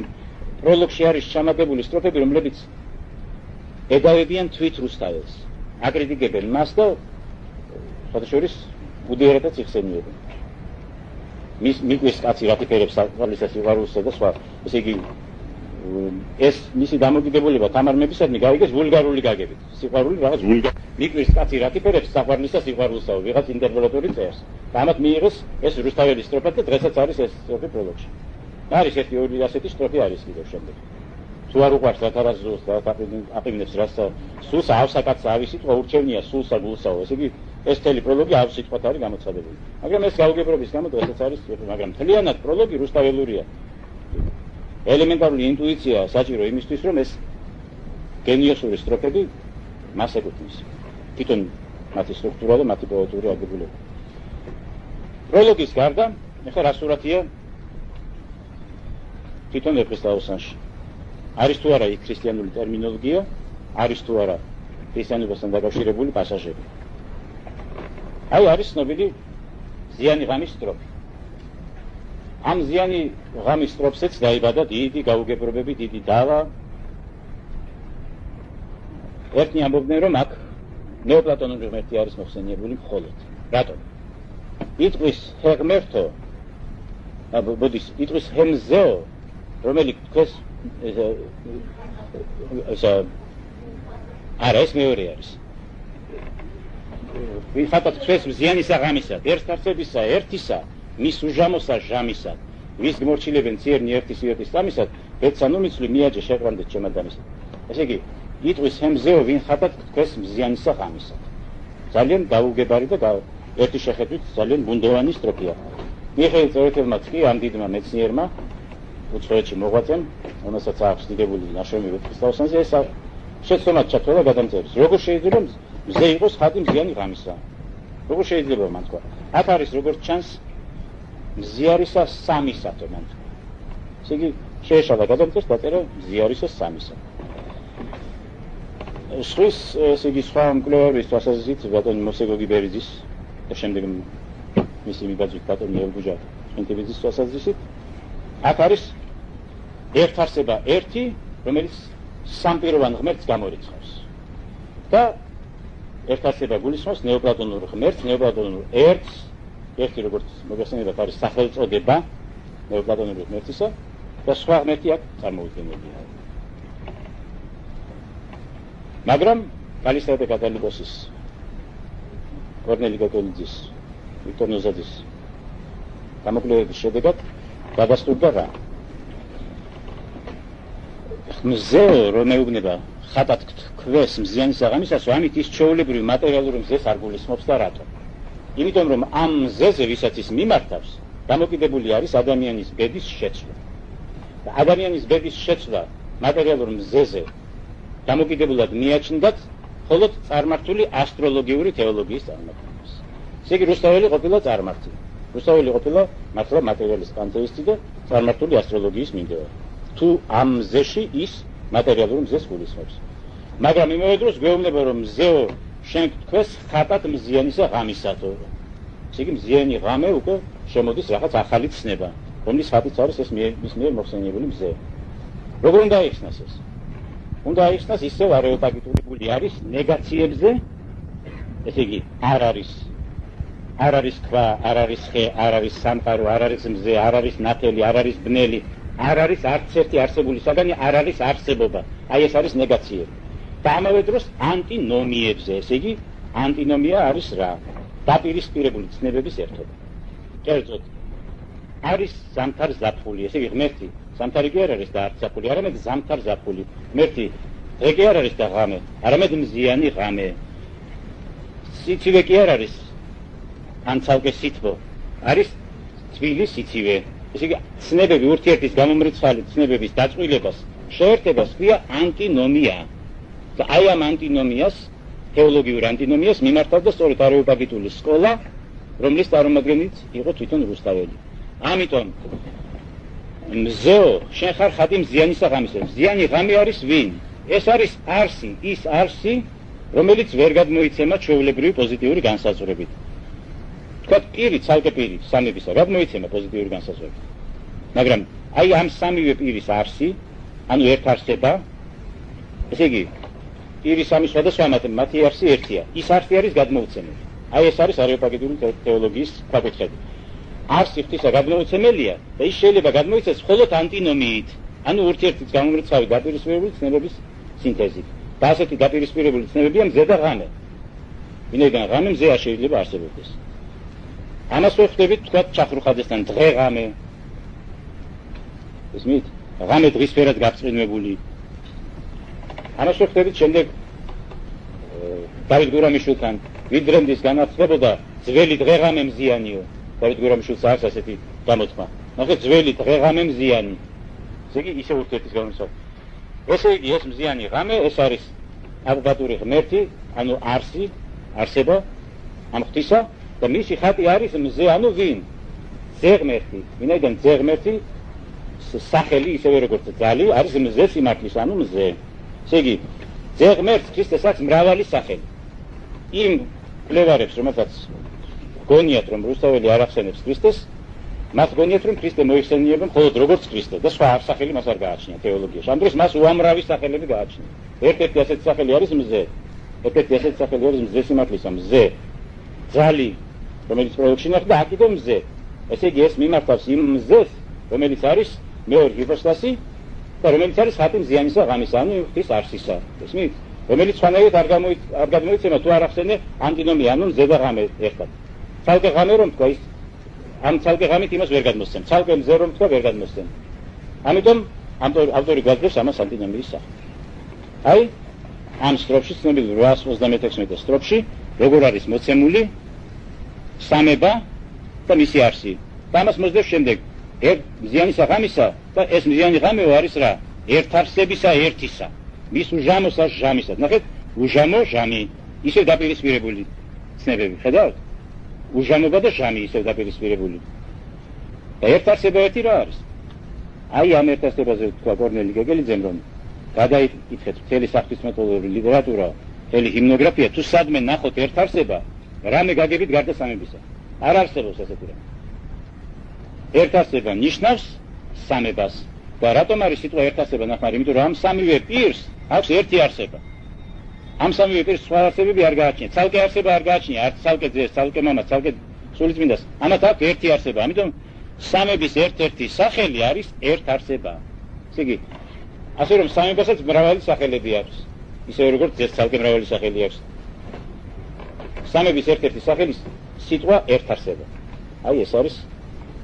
პროლოგში არის ჩამატებული სტროფები, რომლებიც ედავებიან თვით რუსთაველს. აკრიტიკებენ მას და შესაძლოა უდიერადაც იხსენიებენ. მიგვის კაცი რატიფერებს საყვარლისა სიყვარულსა და სხვა. ესე იგი ეს მისი დამოკიდებულება თამარმებისადმი გაიგეს ვულგარული გაგებით. სიყვარული რაღაც ვულგარი. მიგვის კაცი რატიფერებს საყვარლისა სიყვარულსაო, ვიღაც ინტერპოლატორი წერს. და ამათ მიიღეს ეს რუსთაველის სტროფა და დღესაც არის ეს სტროფი პროლოგში. არის ერთი ორი ასეთი სტროფი არის კიდევ შემდეგ. თუ არ უყვარს რა თარაზულს და აპირნებს რას სულსა ავსაკაცსა ავის სიტყვა ურჩევნია სულსა გულსაო. ესე იგი ეს მთელი პროლოგი ავის სიტყვათ არის გამოცხადებული. მაგრამ ეს გაუგებრობის გამო დღესაც არის სტროფი, მაგრამ მთლიანად პროლოგი რუსთაველურია. ელემენტარული ინტუიცია საჭირო იმისთვის, რომ ეს გენიოსური სტროფები მას ეკუთვნის. თვითონ მათი სტრუქტურა და მათი პოეტური აგებულება. პროლოგის გარდა, ეხლა რა სურათია თვითონ ეპისტოლაში. არის თუ არა იქ ქრისტიანული ტერმინოლოგია, არის თუ არა ქრისტიანობასთან დაკავშირებული პასაჟები. აი არის ცნობილი ზიანი ღამის სტროფი. ამ ზიანი ღამის სტროფშიც დაიბადა დიდი გაუგებრობები, დიდი დავა. ერთნი ამბობდნენ, რომ აქ ნეოპლატონური ღმერთი არის მოხსენიებული მხოლოდ. რატომ? იტყვის ღმერთო, ბუდის, იტყვის ჰემზეო, რომელიც თქვენს არა ეს მეორე არის. ვიხატოთ თქვენს ზიანისა ღამისა, ერთარცებისა, ერთისა, მის უჟამოსა ჟამისა, ვის გმორჩილებენ ციერნი ერთის იოტის სამისად, ბეცანუმიცლი მიაჯე შეყვანდეთ ჩემადამისად. ესე იგი, იტყვის ჰემზეო, ვინ ხატათ თქვენს ზიანისა ღამისა. ძალიან გაუგებარი და ერთი შეხედვით ძალიან ბუნდოვანი სტროფია. მიხეილ წერეთელმაც კი ამ დიდმა მეცნიერმა უცხოეთში მოღვაწემ, რომელსაც აქვს დიდებული ნაშრომი ვეფხისტყაოსანზე, ეს შეცდომად ჩათვალა გადამწერის. როგორ შეიძლება მზე იყოს ხატი მზიანი ღამისა? როგორ შეიძლება მან თქვა? აქ არის როგორც ჩანს მზიარისა სამისათო მან თქვა. ესე იგი შეეშალა გადამწერს დაწერა მზიარისა სამისა. სხვის ესე იგი სხვა მკვლევარების თვალსაზრისით ბატონი მოსეგოგი ბერიძის და შემდეგ მისი მიბაძვით ბატონი ელგუჯა შენტიბიძის თვალსაზრისით აქ არის ერთარსება ერთი, რომელიც სამპიროვან ღმერთს გამორიცხავს. და ერთარსება გულისხმობს ნეოპლატონურ ღმერთს, ნეოპლატონურ ერთს, ერთი როგორც მოგეხსენებათ არის სახელწოდება ნეოპლატონური ღმერთისა და სხვა ღმერთი აქ წარმოუდგენელია. მაგრამ კალისტრატე კათოლიკოსის, კორნელი კაკოლიძის, ვიქტორ ნოზაძის გამოკვლევების შედეგად დადასტურდა რა? მზე რომ მეუბნება ხატად თქვეს მზიანის აღამისას, ამით ის ჩვეულებრივი მატერიალური მზეს არ გულისხმობს და რატო? იმიტომ რომ ამ მზეზე ვისაც ის მიმართავს, დამოკიდებული არის ადამიანის ბედის შეცვლა. და ადამიანის ბედის შეცვლა მატერიალურ მზეზე დამოკიდებულად მიაჩნდათ მხოლოდ წარმართული ასტროლოგიური თეოლოგიის წარმართებას. ესე იგი რუსთაველი ყოფილა წარმართული. რუსთაველი ყოფილა მართლა მატერიალის პანთეისტი და წარმართული ასტროლოგიის მიმდევარი. თუ ამ მზეში ის მატერიალურ მზეს გულისხმობს. მაგრამ იმავე დროს გვეუბნება რომ მზეო შენ თქვენს ხატად მზიანისა ღამისათო. ესე იგი მზიანი ღამე უკვე შემოდის რაღაც ახალი ცნება, რომლის ხატიც არის ეს მის მიერ მოხსენიებული მზე. როგორ უნდა აიხსნას ეს? უნდა აიხსნას ისევ არეოპაგიტურებული არის ნეგაციებზე, ესე იგი არ არის ქვა, არ არის ხე, არ არის სამყარო, არ არის მზე, არ არის ნათელი, არ არის ბნელი, არ არის არც ერთი არსებული საგანი, არ არის არსებობა. აი ეს არის ნეგაციები. და ამავე დროს ანტინომიებზე, ესე იგი ანტინომია არის რა? დაპირისპირებული ცნებების ერთობა. კერძოდ არის ზამთარ ზაფხული, ესე იგი ღმერთი ზამთარი კი არ არის და არც ზაფხული, არამედ ზამთარ ზაფხული. ღმერთი დღე კი არ არის და ღამე, არამედ მზიანი ღამე. სიცივე კი არ არის, ან ცალკე სითბო, არის თბილი სიცივე. ესე იგი ცნებები ურთიერთის გამომრიცხველი ცნებების დაწყვილებას, შეერთებას ქვია ანტინომია. და აი ამ ანტინომიას, თეოლოგიურ ანტინომიას მიმართავდა სწორედ არეოპაგიტული სკოლა, რომლის წარმომადგენლიც იყო თვითონ რუსთაველი. ამიტომ მზეო, შენ ხარ ხატი მზიანისა ღამისა. მზიანი ღამე არის ვინ? ეს არის არსი, ის არსი, რომელიც ვერ გადმოიცემა ჩვეულებრივი პოზიტიური განსაზღვრებით. თქვათ პირი, ცალკე პირი, სამებისა, რა მოიცემა პოზიტიური განსაზღვრებით. მაგრამ აი ამ სამივე პირის არსი, ანუ ერთ არსება, ესე იგი, პირის სამი სხვადასხვა მათი არსი ერთია. ის არსი არის გადმოუცემელი. აი ეს არის არეოპაგიტური თეოლოგიის ქვაკუთხედი. არსი ღვთისა გადმოუცემელია და ის შეიძლება გადმოიცეს მხოლოდ ანტინომიით, ანუ ურთიერთის გამომრიცხავი დაპირისპირებული ცნებების სინთეზით. და ასეთი დაპირისპირებული ცნებებია მზე და ღამე. ვინაიდან ღამე მზე არ შეიძლება არსებობდეს. ამას ვხვდებით თქვათ ჩახრუხაძესთან დღე ღამე. ისმით, ღამე დღისფერად გაფრინვებული. ამას ვხვდებით შემდეგ დავით გურამიშვილთან, ვიდრემდის განაცხადებოდა ძველი დღე ღამე მზიანიო. დავით გურამიშვილს აქვს ასეთი გამოთქმა. ნახეთ, ძველი დღე ღამე მზიანი. ესე იგი ისე ურთიერთის გამომრიცხავი. ესე იგი ეს მზიანი ღამე, ეს არის აბსოლუტური ღმერთი, ანუ არსი, არსება ამ ღვთისა და მისი ხატი არის მზე, ანუ ვინ? ძე ღმერთი. ვინაიდან ძე ღმერთი სახელი ისევე როგორც ძალი არის მზე სიმართლის, ანუ მზე. ესე იგი ძე ღმერთს ქრისტეს აქვს მრავალი სახელი. იმ კვლევარებს, რომელთაც გონიათ რომ რუსთაველი არ ახსენებს ქრისტეს, მას გონიათ რომ ქრისტე მოიხსენიება მხოლოდ როგორც ქრისტე და სხვა სახელი მას არ გააჩნია თეოლოგიაში. ამ დროს მას უამრავი სახელები გააჩნია. ერთ-ერთი ასეთი სახელი არის მზე. ერთ-ერთი ასეთი სახელი არის მზე სიმართლისა, მზე. ძალი, რომელიც პროლოგში ნახდა, აქ კიდევ მზე. ესე იგი ეს მიმართავს იმ მზეს, რომელიც არის მეორე ჰიპოსტასი და რომელიც არის ხატი მზიანისა ღამისა, ანუ ღვთის არსისა. ესმით? რომელიც სხვანაირად არ გადმოიცემა თუ არ ახსენე ანტინომია, ანუ მზე და ღამე ერთად. ცალკე ღამე რომ თქვა ის ამ ცალკე ღამით იმას ვერ გადმოსცემ. ცალკე მზე რომ თქვა ვერ გადმოსცემ. ამიტომ ავტორი გვაძლევს ამას ანტინომიის სახით. აი ამ სტროფში, ცნობილ 836 სტროფში, როგორ არის მოცემული სამება და მისი არსი. და ამას მოსდევს შემდეგ. მზიანისა ღამისა და ეს მზიანი ღამეო არის რა? ერთარსებისა ერთისა. მის უჟამოსა ჟამისა. ნახეთ, უჟამო ჟამი, ისევ დაპირისპირებული ცნებები, ხედავთ? უჟამობა და ჟამი ისევ დაპირისპირებული. და ერთარსება ერთი რა არის? აი ამ ერთარსებაზე თქვა კორნელი გეგელიძემ რომ გადაიკითხეთ მთელი საღვთისმეტყველური ლიტერატურა, მთელი ჰიმნოგრაფია, თუ სადმე ნახოთ ერთარსება, რამე გაგებით გარდა სამებისა. არ არსებობს ასეთი რამე. ერთარსება ნიშნავს სამებას. და რატომ არის სიტყვა ერთარსება ნახმარი? იმიტომ რომ ამ სამივე პირს აქვს ერთი არსება. ამ სამივე პირს სხვა არსებები არ გააჩნია. ცალკე არსება არ გააჩნია, არც ცალკე ძეს, ცალკე მამას, ცალკე სულიწმინდას. ამათ აქვს ერთი არსება. ამიტომ სამების ერთ-ერთი სახელი არის ერთარსება. ესე იგი, ასე რომ სამებასაც მრავალი სახელები აქვს. ისევე როგორც ძეს ცალკე მრავალი სახელი აქვს. სამების ერთ-ერთი სახელის სიტყვა ერთარსება. აი ეს არის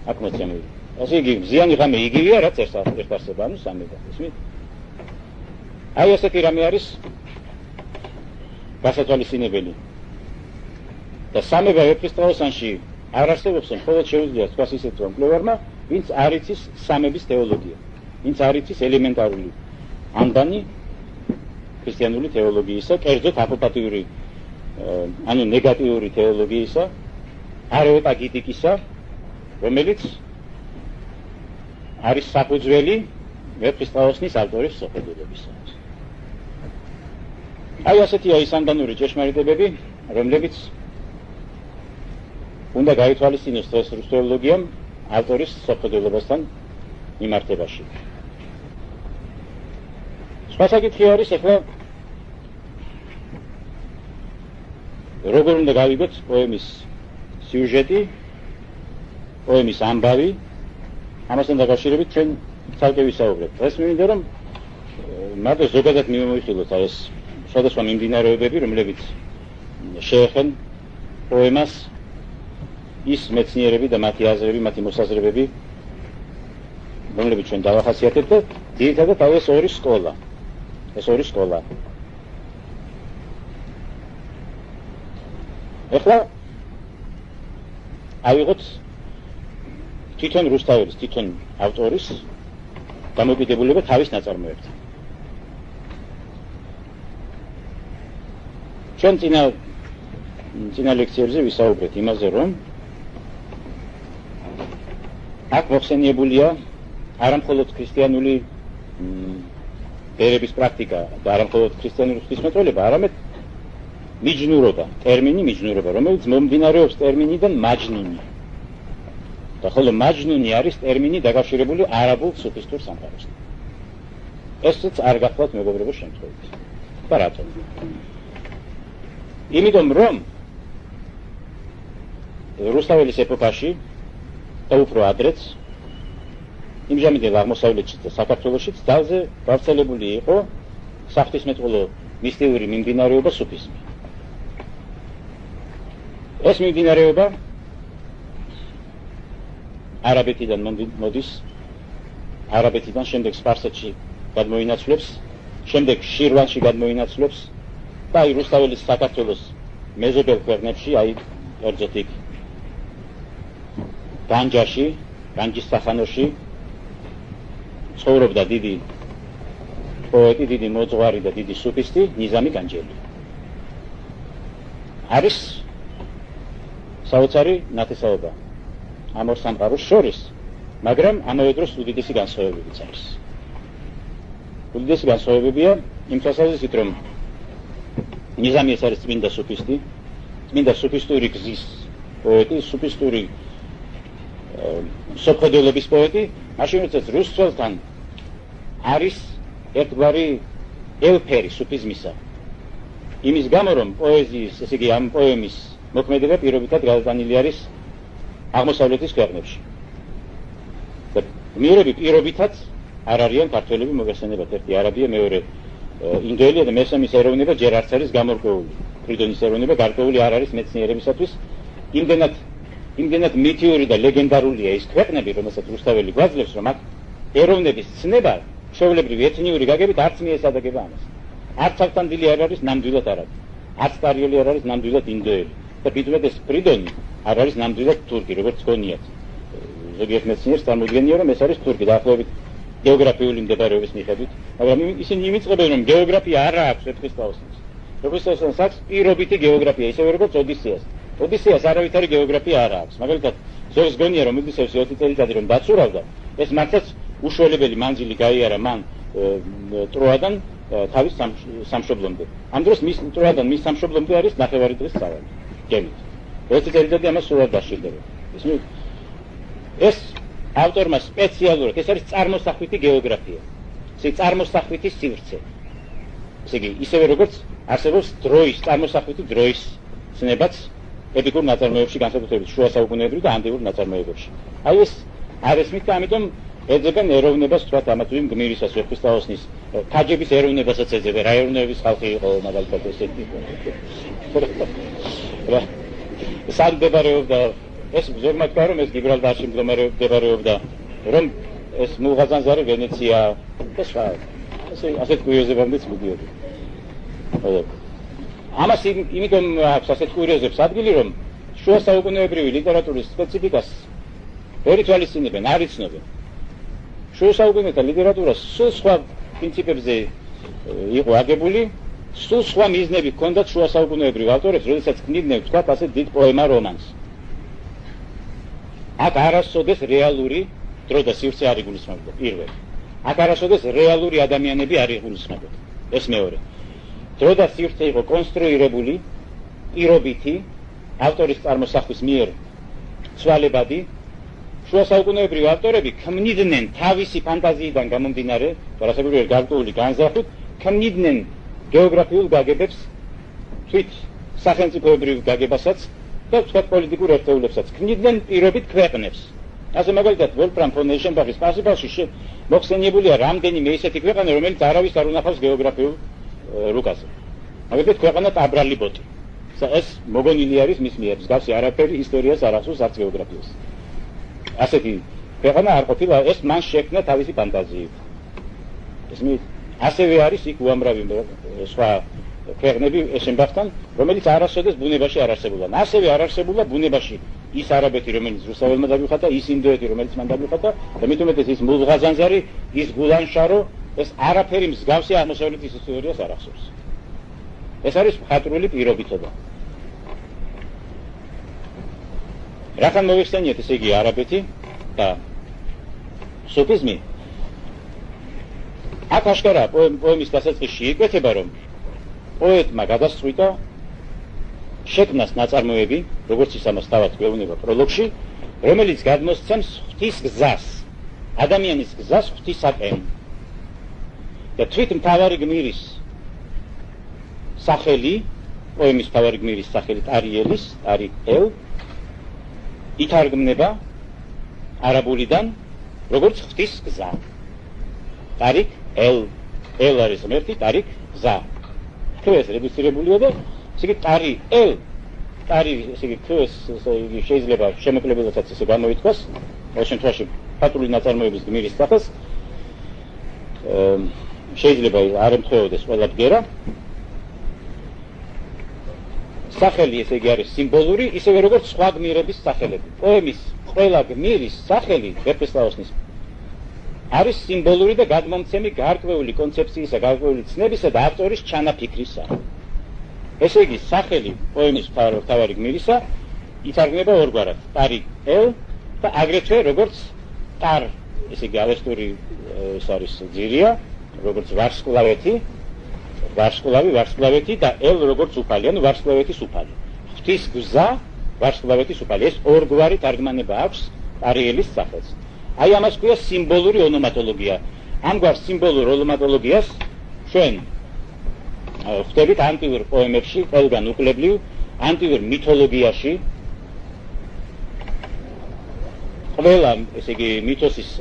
აქ მოცემული. ასე იგი მზიანი ღამე იგივეა, რაც ერთარსება, ანუ სამება. ისმით? აი ასეთი რამე არის გასათვალისწინებელი. და სამება ვეფხისტყაოსანში არ არსებობს, მხოლოდ შეუძლია თქვას ისეთ რომ მკვლევარმა, ვინც არ იცის სამების თეოლოგია, ვინც არ იცის ელემენტარული ამდანი ქრისტიანული თეოლოგიისა, კერძოდ აპოპატიური, ანუ ნეგატიური თეოლოგიისა, არეოპაგიტიკისა, რომელიც არის საფუძველი ვეფხისტყაოსნის ავტორის სოხებულებისა. აი ასეთია ის ამდანური ჭეშმარიტებები, რომლებიც უნდა გაითვალისწინოს დღეს რუსთეოლოგიამ ავტორის სოხებულებასთან მიმართებაში. სხვა საკითხი არის ახლა როგორ უნდა გავიგოთ პოემის სიუჟეტი, პოემის ამბავი, ამასთან დაკავშირებით ჩვენ ცალკე ვისაუბრებთ. ეს მინდა რომ მარტო ზოგადად მიმოიხილოთ ეს სხვადასხვა მიმდინარეობები, რომლებიც შეეხენ პოემას ის მეცნიერები და მათი აზრები, მათი მოსაზრებები, რომლებიც ჩვენ დავახასიათებთ და ძირითადად ეს ორი სკოლა. ეს ორი სკოლა. ეხლა ავიღოთ თვითონ რუსთაველის, თვითონ ავტორის დამოკიდებულება თავის ნაწარმოებთან. ჩვენ წინა ლექციებზე ვისაუბრეთ იმაზე, რომ აქ მოხსენიებულია არა მხოლოდ ქრისტიანული ბერების პრაქტიკა და არა მხოლოდ ქრისტიანული ღვთისმეტყველება, არამედ მიჯნურობა, ტერმინი მიჯნურობა, რომელიც მომდინარეობს ტერმინიდან მაჯნუნი. და ხოლო მაჯნუნი არის ტერმინი დაკავშირებული არაბულ სუფისტურ სამყაროსთან. ესეც არ გახლავთ მეგობრებო შემთხვევით. და რატომ? იმიტომ რომ რუსთაველის ეპოქაში და უფრო ადრეც იმჟამინდელ აღმოსავლეთში და საქართველოშიც ძალზე გავრცელებული იყო საღვთისმეტყველო მისტიური მიმდინარეობა სუფიზმი. ეს მიმდინარეობა არაბეთიდან მოდის, არაბეთიდან შემდეგ სპარსეთში გადმოინაცვლებს, შემდეგ შირვანში გადმოინაცვლებს და აი რუსთაველის საქართველოს მეზობელ ქვეყნებში, აი კერძოდ იქ განჯაში, განჯის სახანოში ცხოვრობდა დიდი პოეტი, დიდი მოძღვარი და დიდი სუფისტი ნიზამი განჯელი. არის საოცარი ნათესაობა ამ ორ სამყაროს შორის, მაგრამ ამავე დროს უდიდესი განსხვავებებიც არის. უდიდესი განსხვავებებია იმ თვალსაზრისით, რომ ნიზამი ეს არის წმინდა სუფისტი, წმინდა სუფისტური გზის პოეტი, სუფისტური სოფხედელობის პოეტი, მაშინ როდესაც რუსთავთან არის ერთგვარი ელფერი სუფიზმისა. იმის გამო, რომ პოეზიის, ესე იგი ამ პოემის მოქმედება პირობითად გადატანილი არის აღმოსავლეთის ქვეყნებში. და მიერები პირობითად არ არიან ქართველები მოგეხსენებათ, ერთი არაბია, მეორე ინდოელია და მესამე ეროვნება ჯერ არც არის გამორკვეული. ფრიდონის ეროვნება გარკვეული არ არის მეცნიერებისათვის. იმდენად მითიური და ლეგენდარულია ის ქვეყნები, რომელსაც რუსთაველი გვაძლევს, რომ აქ ეროვნების ცნება ჩვეულებრივი ეთნიური გაგებით არც მიესადაგება ამას. არც ავთანდილი არ არის ნამდვილად არაბი, არც ტარიელი არ არის ნამდვილად ინდოელი და მithumetes ფრიდონი არ არის ნამდვილად თურქი, როგორც გონიათ. ზოგიერთ მეცნიერს წარმოუდგენია, რომ ეს არის თურქი დაახლოებით გეოგრაფიული მდებარეობის მიხედვით, მაგრამ ისინი იმიწყებენ, რომ გეოგრაფია არ აქვს ეფხისტაოსნის. ეფხისტაოსნის აქვს პირობითი გეოგრაფია, ისევე როგორც ოდისეას. ოდისეას არავითარი გეოგრაფია არ აქვს. მაგალითად, ზოგს გონია, რომ ოდისეუსი 20 წელიწადი რომ დაცურავდა, ეს მართლაც უშუალებელი მანძილი გაიარა მან ტროადან თავის სამშობლომდე. ამ დროს მის ტროადან მის სამშობლომდე არის ნახევარი დღის სავალი. გემით. 20 წელიწადი ამას სულად დასჭირდება. ეს ავტორმა სპეციალურად, ეს არის წარმოსახვითი გეოგრაფია. ესე წარმოსახვითი სივრცე. ესე იგი, ისევე როგორც არსებობს დროის, წარმოსახვითი დროის ცნებაც ეპიკურ ნაწარმოებებში, განსაკუთრებით შუა საუკუნეებრივ და ანდიურ ნაწარმოებებში. აი ეს არესმით და ამიტომ ეძებენ ეროვნებას, თქვათ ამათვიმ გმირისას, ეფხისტაოსნის, თაჯების ეროვნებასაც ეძებენ, რა ეროვნების ხალხი იყო მაგალითად ესეთი. სად მდებარეობდა ეს ზოგმა თქვა, რომ ეს გიბრალტარში მდებარეობდა, რომ ეს მუღაზანზარი ვენეცია და სხვა. ასეთ კურიოზებამდეც მიდიოდი. ამას იმიტომ აქვს ასეთ კურიოზებს ადგილი, რომ შუა საუკუნეებრივი ლიტერატურის სპეციფიკას ვერ ითვალისწინებენ, არ იცნობენ. შუა საუკუნეთა ლიტერატურა სულ სხვა პრინციპებზე იყო აგებული, სულ სხვა მიზნები ჰქონდათ შუა საუკუნეებრივ ავტორებს, როდესაც ქმნიდნენ, თქვათ, ასე დიდ პოემა რომანს. აქ არასოდეს რეალური დრო და სივრცე არ იგულისხმებოდა, პირველი. აქ არასოდეს რეალური ადამიანები არ იგულისხმებოდა. ეს მეორე. დრო და სივრცე იყო კონსტრუირებული, პირობითი, ავტორის წარმოსახვის მიერ ცვალებადი. შუა საუკუნეებრივი ავტორები ქმნიდნენ თავისი ფანტაზიიდან გამომდინარე, რასაკვირველია გარკვეული განზრახვით, ქმნიდნენ გეოგრაფიულ გაგებებს, თვით სახელმწიფოებრივ გაგებასაც და თქვათ პოლიტიკურ ერთეულებსაც, ქმნიდნენ პირობით ქვეყნებს. ასე მაგალითად ვოლფრამ ფონ ეშენბახის პარსიფალში მოხსენიებულია რამდენიმე ისეთი ქვეყანა, რომელიც არავის არ უნახავს გეოგრაფიულ რუკაზე. მაგალითად ქვეყანა ტაბრალიბოტი. ეს მოგონილი არის მის მიერ, მსგავსი არაფერი ისტორიას არ ახსოვს არც გეოგრაფიას. ასეთი ქვეყანა არ ყოფილა, ეს მან შექმნა თავისი ფანტაზიით. ესმით, ასევე არის იქ უამრავი სხვა ქვეყნები ეშენბახთან, რომელიც არასოდეს ბუნებაში არ არსებულან. ასევე არ არსებულა ბუნებაში ის არაბეთი, რომელიც რუსაველმა დაგვიხატა, ის ინდოეთი, რომელიც მან დაგვიხატა, და მით უმეტეს ის მულღაზანზარი, ის გულანშარო, ეს არაფერი მსგავსი აღმოსავლეთის ისტორიას არ ახსოვს. ეს არის მხატვრული პირობითობა. რახან მოვიხსენიეთ ესე იგი არაბეთი და სუფიზმი. აქ აშკარა პოემის დასაწყისში იკვეთება, რომ პოეტმა გადასწყვიტა შექმნას ნაწარმოები, როგორც ის ამას თავად გვეუბნება პროლოგში, რომელიც გადმოსცემს ღვთის გზას, ადამიანის გზას ღვთისაკენ. და თვით მთავარი გმირის სახელი, პოემის მთავარი გმირის სახელი ტარიელის, ტარიკ-ელ, ითარგმნება არაბულიდან როგორც ღვთის გზა. ტარიკ-ელ, ელ არის ღმერთი, ტარიკ გზა. თუ ეს რედუცირებულია და ესე იგი ტარი-ელ, ტარი ესე იგი თუ ეს შეიძლება შემოკლებელადაც ესე გამოითქვას, ყოველ შემთხვევაში მხატვრული ნაწარმოების გმირის სახელს შეიძლება არ ემთხვეოდეს ყველა ბგერა. სახელი ესე იგი არის სიმბოლური, ისევე როგორც სხვა გმირების სახელები. პოემის ყველა გმირის სახელი ვეფესლაოსნის არის სიმბოლური და გადმომცემი გარკვეული კონცეფციისა, გარკვეული ცნებისა და ავტორის ჩანაფიქრისა. ესე იგი, სახელი პოემის მთავარი გმირისა ითარგმნება ორგვარად, ტარი-ელ და აგრეთვე როგორც ტარ, ესე იგი ავესტური ეს არის ძირია, როგორც ვარსკვლავეთი და ელ როგორც უფალი, ანუ ვარსკვლავეთის უფალი. ღვთის გზა, ვარსკვლავეთის უფალი. ეს ორგვარი თარგმანება აქვს ტარიელის სახელს. აი ამას ქვია სიმბოლური ონომატოლოგია. ამგვარ სიმბოლურ ონომატოლოგიას ჩვენ ხვდებით ანტიურ პოემებში, ყველგან უკლებლივ, ანტიურ მითოლოგიაში. ყველა, ესე იგი,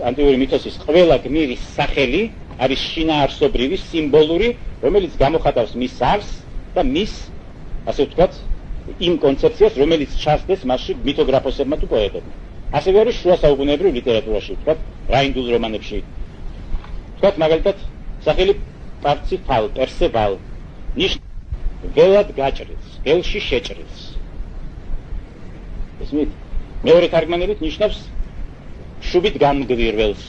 ანტიური მითოსის ყველა გმირის სახელი არის შინაარსობრივი, სიმბოლური, რომელიც გამოხატავს მის არსს და მის, ასე ვთქვათ, იმ კონცეფციას, რომელიც ჩასდეს მასში მითოგრაფოსებმა თუ პოეტებმა. ასევე არის შუა საუკუნეებრივ ლიტერატურაში, ვთქვათ, რაინდულ რომანებში. ვთქვათ, მაგალითად, სახელი პარციფალ, პერსევალ, ველად გაჭრილს, ველში შეჭრილს. ესმით, მეორე თარგმანებით ნიშნავს შუბით გამგვირველს.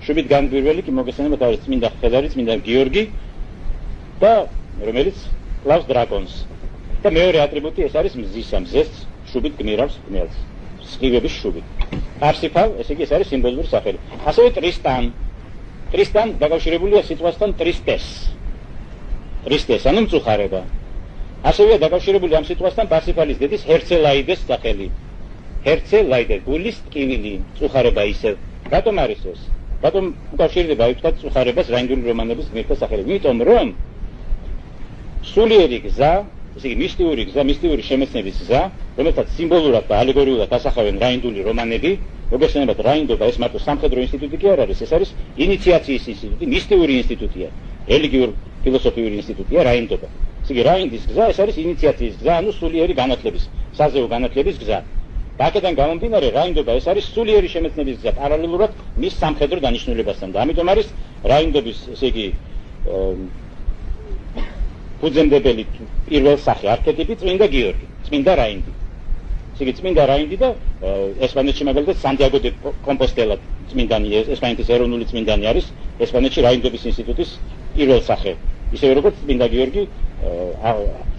შუბით გამგვირველი კი მოგესალმებით არის წმინდა ხედარი, წმინდა გიორგი და რომელიც კლავს დრაკონს. და მეორე ატრიბუტი ეს არის მზისა, მზეს შუბით გმირავს გმელს. სხივების შუბით. პარსიფალ, ესე იგი ეს არის სიმბოლური სახელი. ასევე ტრისტან. ტრისტან დაკავშირებულია სიტყვასთან ტრისტეს. ტრისტეს, ანუ მწუხარება. ასევე დაკავშირებული ამ სიტყვასთან პარსიფალის დედის ჰერცელაიდეს სახელი. ჰერცელაიდე, გულის ტკივილი, მწუხარება ისევ. რატომ არის ეს? რატომ უკავშირდება ვთქვათ მწუხარებას რაინდული რომანების გმირთა სახელები? იმიტომ რომ სულიერი გზა, ესე იგი მისტიური გზა, მისტიური შემეცნების გზა, რომელსაც სიმბოლურად და ალეგორიულად ასახავენ რაინდული რომანები, მოგესალმებით რაინდობა ეს მარტო სამხედრო ინსტიტუტი კი არ არის, ეს არის ინიციაციის ინსტიტუტი, მისტიური ინსტიტუტია, რელიგიურ ფილოსოფიური ინსტიტუტია რაინდობა. ესე იგი რაინდის გზა ეს არის ინიციაციის გზა, ანუ სულიერი განათლების, საზეო განათლების გზა. და აქედან გამომდინარე რაინდობა ეს არის სულიერი შემეცნების გზა პარალელურად მის სამხედრო დანიშნულებასთან და ამიტომ არის რაინდობის, ესე იგი ფუძემდებელი პირველ სახე არქეტიპი წმინდა გიორგი, წმინდა რაინდი. ესე იგი წმინდა რაინდი და ესპანეთში მაგალითად სანტიაგო დე კომპოსტელა წმინდანი, ესპანეთის ეროვნული წმინდანი არის ესპანეთში რაინდობის ინსტიტუტის პირველ სახე. ისევე როგორც წმინდა გიორგი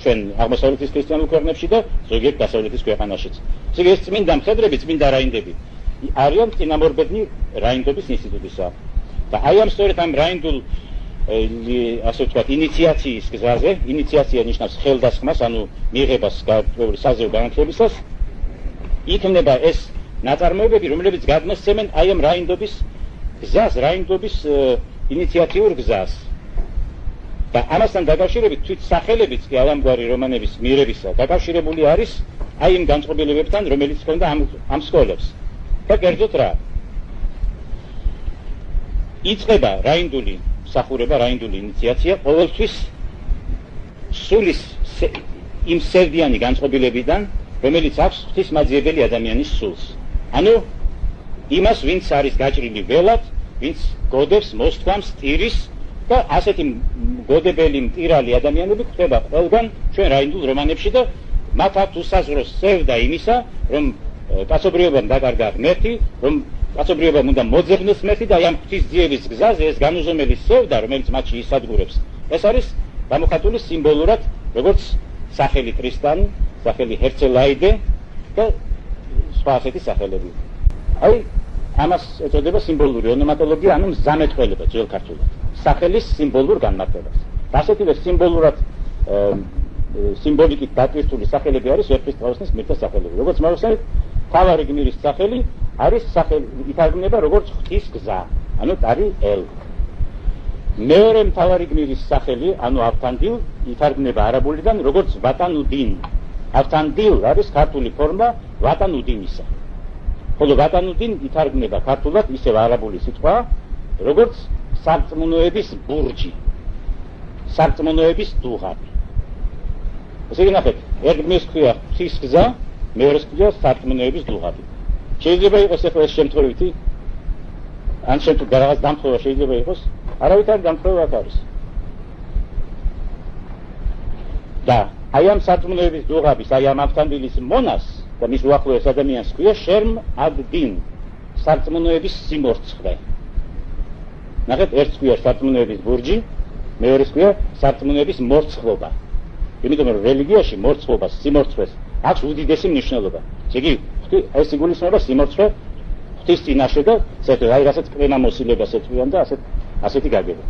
ჩვენ აღმოსავლეთის ქრისტიანულ ქვეყნებში და ზოგიერთ დასავლეთის ქვეყანაშიც. ესე იგი ეს წმინდა მხედრები, წმინდა რაინდები არიან წინამორბედნი რაინდობის ინსტიტუტისა. და აი ამ სწორედ ამ რაინდულ ასე ვთქვათ ინიციაციის გზაზე, ინიციაცია ნიშნავს ხელდასხმას, ანუ მიღებას გარკვეული საზეო განათლებისას, იქნება ეს ნაწარმოებები, რომლებიც გადმოსცემენ აი ამ რაინდობის გზას, რაინდობის ინიციატიურ გზას. და ამასთან დაკავშირებით თვით სახელებიც კი ამგვარი რომანების მიღებისა დაკავშირებული არის აი იმ განწყობილებებთან, რომელიც ჰქონდა ამ სკოლებს. და კერძოდ რა იწყება რაინდული მსახურება, რაინდული ინიციაცია ყოველთვის სულის იმ სევდიანი განწყობილებიდან, რომელიც აქვს ღვთისმაძიებელი ადამიანის სულს. ანუ იმას, ვინც არის გაჭრილი ველად, ვინც გოდებს, მოსთქვამს, ტირის და ასეთი გოდებელი მტირალი ადამიანები ხდება ყველგან ჩვენ რაინდულ რომანებში და მათ აქვს უსაზღვრო სევდა იმისა, რომ კაცობრიობამ დაკარგა ღმერთი, რომ კაცობრიობამ უნდა მოძებნოს ღმერთი და ამ ღვთისძიების გზაზე ეს განუზომელი სევდა, რომელიც მათში ისადგურებს, ეს არის გამოხატული სიმბოლურად, როგორც სახელი ტრისტანი, სახელი ჰერცელაიდე და სხვა ასეთი სახელები. აი, ამას ეწოდება სიმბოლური ონომატოლოგია, ანუ მზამეთყველება ძველ ქართულად. სახელის სიმბოლურ განმარტებას. ასეთივე სიმბოლურად სიმბოლიკით დატვირთული სახელები არის ვერცხლისწყალოსნის გმირთა სახელები. როგორც მოვხსენეთ, მთავარი გმირის სახელი არის სახელი ითარგმნება როგორც ღვთის გზა, ანუ ტარი ელ. მეორე მთავარი გმირის სახელი, ანუ ავთანდილ, ითარგმნება არაბულიდან როგორც ვატანუდინ. ავთანდილ არის ქართული ფორმა ვატანუდინისა. ხოლო ვატანუდინ ითარგმნება ქართულად ისევ არაბული სიტყვა, როგორც სარწმუნოების ბურჯი, სარწმუნოების დუღაბი. ესე იგი ნახეთ, ერთ გმირს ქვია ღვთის გზა, მეორეს ქვია სარწმუნოების დუღაბი. შეიძლება იყოს ახლა ეს შემთხვევითი, ან შემთხვევით რაღაც დამხობა შეიძლება იყოს, არავითარი დამხობა არ არის. და აი ამ სარწმუნოების დუღაბის, აი ამ ავთანდილის მონას და მის უახლოეს ადამიანს ქვია შერმ ად-딘, სარწმუნოების სიმორცხვე. ნახეთ, ერთს ქვია სარწმუნოების ბურჯი, მეორეს ქვია სარწმუნოების მორცხვობა. იმიტომ რომ რელიგიაში მორცხვობას, სიმორცხვეს აქვს უდიდესი მნიშვნელობა. იგი ეს იგულისხმება სიმორცხვე ღვთის წინაშე და აი რასაც პრემამოსილებას ეწვიან და ასეთი გაგება.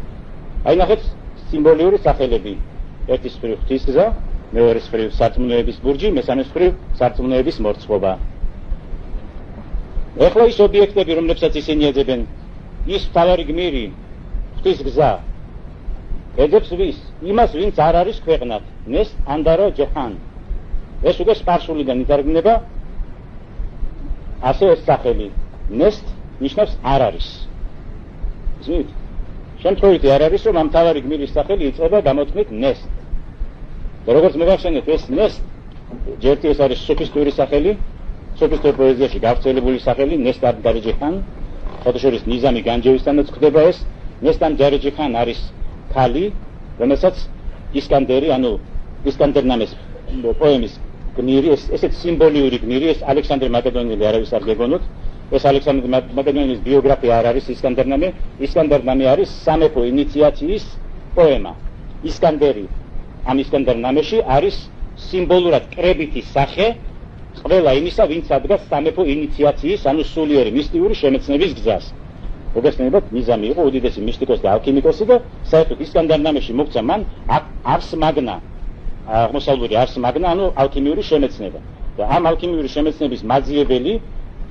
აი ნახეთ, სიმბოლიური სახელები. ერთის მხრივ ღვთის გზა, მეორეს მხრივ სარწმუნოების ბურჯი, მესამეს მხრივ სარწმუნოების მორცხვობა. ეხლა ის ობიექტები, რომლებსაც ისინი ეძებენ, ის მთავარი გმირი, ღვთის გზა, ეძებს ვის? იმას, ვინც არ არის ქვეყნად, ნეს ანდარა ჯეჰან. ეს უკვე სპარსულიდან ითარგმნება ასე ეს სახელი, ნესტ ნიშნავს არ არის. ისმით? შემთხვევითი არ არის, რომ ამ მთავარი გმირის სახელი იწყება გამოთქმით ნესტ. და როგორც მოგახსენეთ, ეს ნესტ, ჯერტი ეს არის სოფისტური სახელი, სოფისტურ პოეზიაში გავრცელებული სახელი, ნესტ ანდარა ჯეჰან. ფოტოშორის ნიზამი განჯევისთანაც ხდება ეს, ნესტ ანდარა ჯეჰან არის ქალი, რომელსაც ისკანდერი, ანუ ისკანდერნამეს პოემის გმირი, ესეც სიმბოლიური გმირი, ეს ალექსანდრე მაკედონელი არავის არ გეგონოთ, ეს ალექსანდრე მაკედონელის ბიოგრაფია არ არის ისკანდერნამე, ისკანდერნამე არის სამეფო ინიციაციის პოემა. ისკანდერი ამ ისკანდერნამეში არის სიმბოლურად კრებითი სახე ყველა იმისა, ვინც ადგას სამეფო ინიციაციის, ანუ სულიერი მისტიური შემეცნების გზას. მოგესწრებათ, ნიზამი იყო უდიდესი მისტიკოსი და ალქიმიკოსი და საერთოდ ისკანდერნამეში მოგვცა მან არს მაგნა, აღმოსავლური არს მაგნა, ანუ ალქიმიური შემეცნება. და ამ ალქიმიური შემეცნების მაძიებელი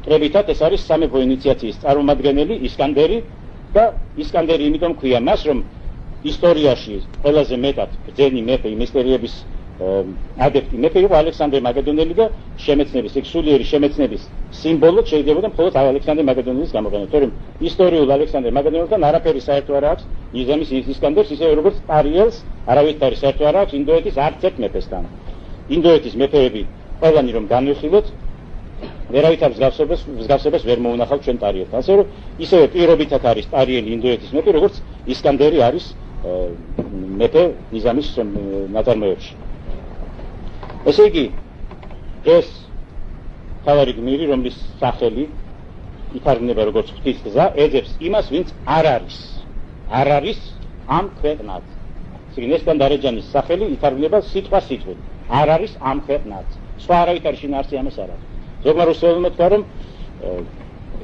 კრებითად ეს არის სამეფო ინიციაციის წარმომადგენელი ისკანდერი და ისკანდერი იმიტომ ქვია მას, რომ ისტორიაში ყველაზე მეტად ბრძენი მეფე, მისტერიების ადეპტი მეფე იყო ალექსანდრე მაკედონელი და შემეცნების, სულიერი შემეცნების სიმბოლოდ შეიძლება მხოლოდ ალექსანდრე მაკედონელის გამოყენება. თორემ ისტორიულ ალექსანდრე მაკედონელთან არაფერი საერთო არ აქვს ნიზამის ისკანდერს, ისე როგორც ტარიელს არავითარი საერთო არ აქვს ინდოეთის არც ერთ მეფესთან. ინდოეთის მეფეები ყველანი რომ განვიხილოთ, ვერავითარ მსგავსებას ვერ მოუნახავთ ჩვენ ტარიელთან. ასე რომ ისევე პირობითად არის ტარიელი ინდოეთის მეფე, როგორც ისკანდერი არის მეფე ნიზამის ნაწარმოებში. ესე იგი, ეს მთავარი გმირი, რომლის სახელი ითარგმნება როგორც ღვთის გზა, ეძებს იმას, ვინც არ არის ამ ქვეყნად. ესე იგი, ნესტ ანდარა ჯეჰანის სახელი ითარგმნება სიტყვა-სიტყვით. არ არის ამ ქვეყნად. სხვა არავითარი შინაარსი ამას არ აქვს. ზოგმა რუსულმა თქვა, რომ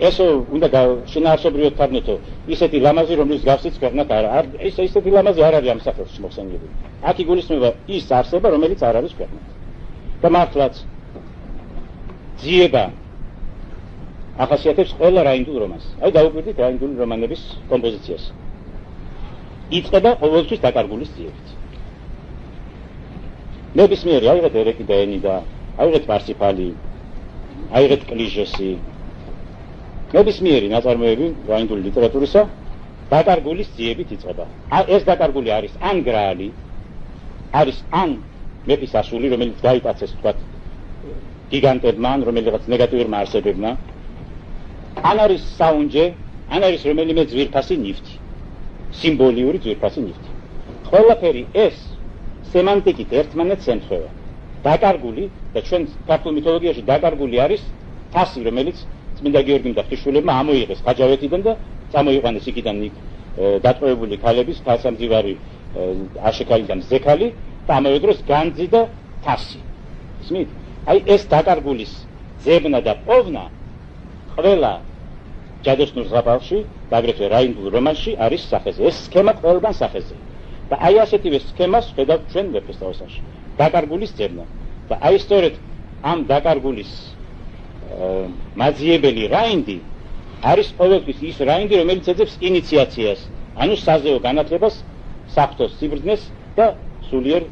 ესო უნდა შინაარსობრივად თარგმნეთო ისეთი ლამაზი, რომლის გავსიც ქვეყნად არ არის. ისეთი ლამაზი არ არის ამ სახელში მოხსენიებული. აქ იგულისხმება ის არსება, რომელიც არ არის ქვეყნად. და მართლაც ძიება ახასიათებს ყველა რაინდულ რომანს. აი დავუკვირდით რაინდული რომანების კომპოზიციას. იწყება ყოველთვის დაკარგული ძიებით. ნებისმიერი აიღეთ ერეკი და ენიდა, აიღეთ პარსიფალი, აიღეთ კლიჟესი, ნებისმიერი ნაწარმოები რაინდული ლიტერატურისა დაკარგულის ძიებით იწყება. ეს დაკარგული არის ან გრაალი, არის ან მეფის ასული, რომელიც გაიტაცეს თქვათ გიგანტებმა, ან რომელიღაც ნეგატიურმა არსებებმა, ან არის საუნჯე, ან არის რომელიმე ძვირფასი ნივთი, სიმბოლიური ძვირფასი ნივთი. ყველაფერი ეს სემანტიკით ერთმანეთს ემთხვევა. დაკარგული და ჩვენ ქართულ მითოლოგიაში დაკარგული არის თასი, რომელიც წმინდა გიორგიმ და ღვთისმშობლებმა ამოიღეს ხაჯავეთიდან და წამოიყვანეს იქიდან დატყვევებული ქალების თასამძივარი აშექალი და მზექალი და ამავე დროს განძი და თასი. ისმით? აი ეს დაკარგულის ძებნა და პოვნა ყველა ჯადოსნურ ზღაპარში და აგრეთვე რაინდულ რომანში არის სახეზე. ეს სქემა ყველგან სახეზე. და აი ასეთივე სქემას ხედავთ ჩვენ ვეფხისტყაოსანში. დაკარგულის ძებნა. და აი სწორედ ამ დაკარგულის მაძიებელი რაინდი არის ყოველთვის ის რაინდი, რომელიც ეძებს ინიციაციას, ანუ საზეო განათლებას, საფრთხოს სიბრძნეს და სულიერ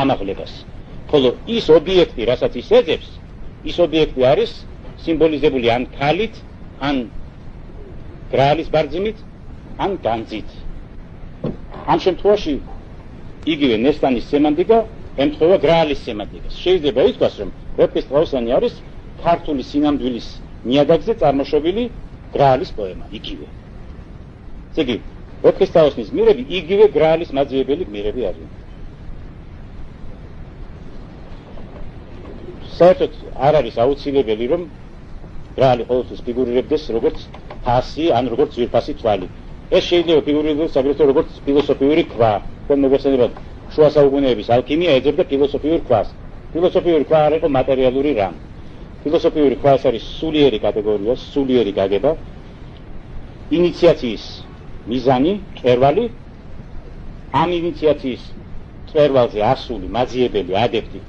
ამაღლებას. ხოლო ის ობიექტი, რასაც ის ეძებს, ის ობიექტი არის სიმბოლიზებული ან ქალით, ან გრაალის ბარძიმით, ან განძით. ამ შემთხვევაში იგივე ნესტანის სემანტიკა ემთხვევა გრაალის სემანტიკას. შეიძლება ითქვას, რომ ვეფხისტყაოსანი არის ქართული სინამდვილის ნიადაგზე წარმოშობილი გრაალის პოემა, იგივე. ესე იგი, ვეფხისტყაოსნის გმირები იგივე გრაალის მაძიებელი გმირები არიან. საერთოდ არ არის აუცილებელი, რომ გრაალი ყოველთვის ფიგურირებდეს როგორც თასი, ან როგორც ძვირფასი თვალი. ეს შეიძლება ფიგურირდეს აგრეთვე როგორც ფილოსოფიური ქვა. თქვენ მოგეხსენებათ, შუა საუკუნეების ალქიმია ეძებდა ფილოსოფიურ ქვას. ფილოსოფიური ქვა არ იყო მატერიალური რამ. ფილოსოფიური ქვა არის სულიერი კატეგორია, სულიერი გაგება, ინიციაციის მიზანი, მწვერვალი, ამ ინიციაციის მწვერვალზე ასული, მაძიებელი, ადეპტი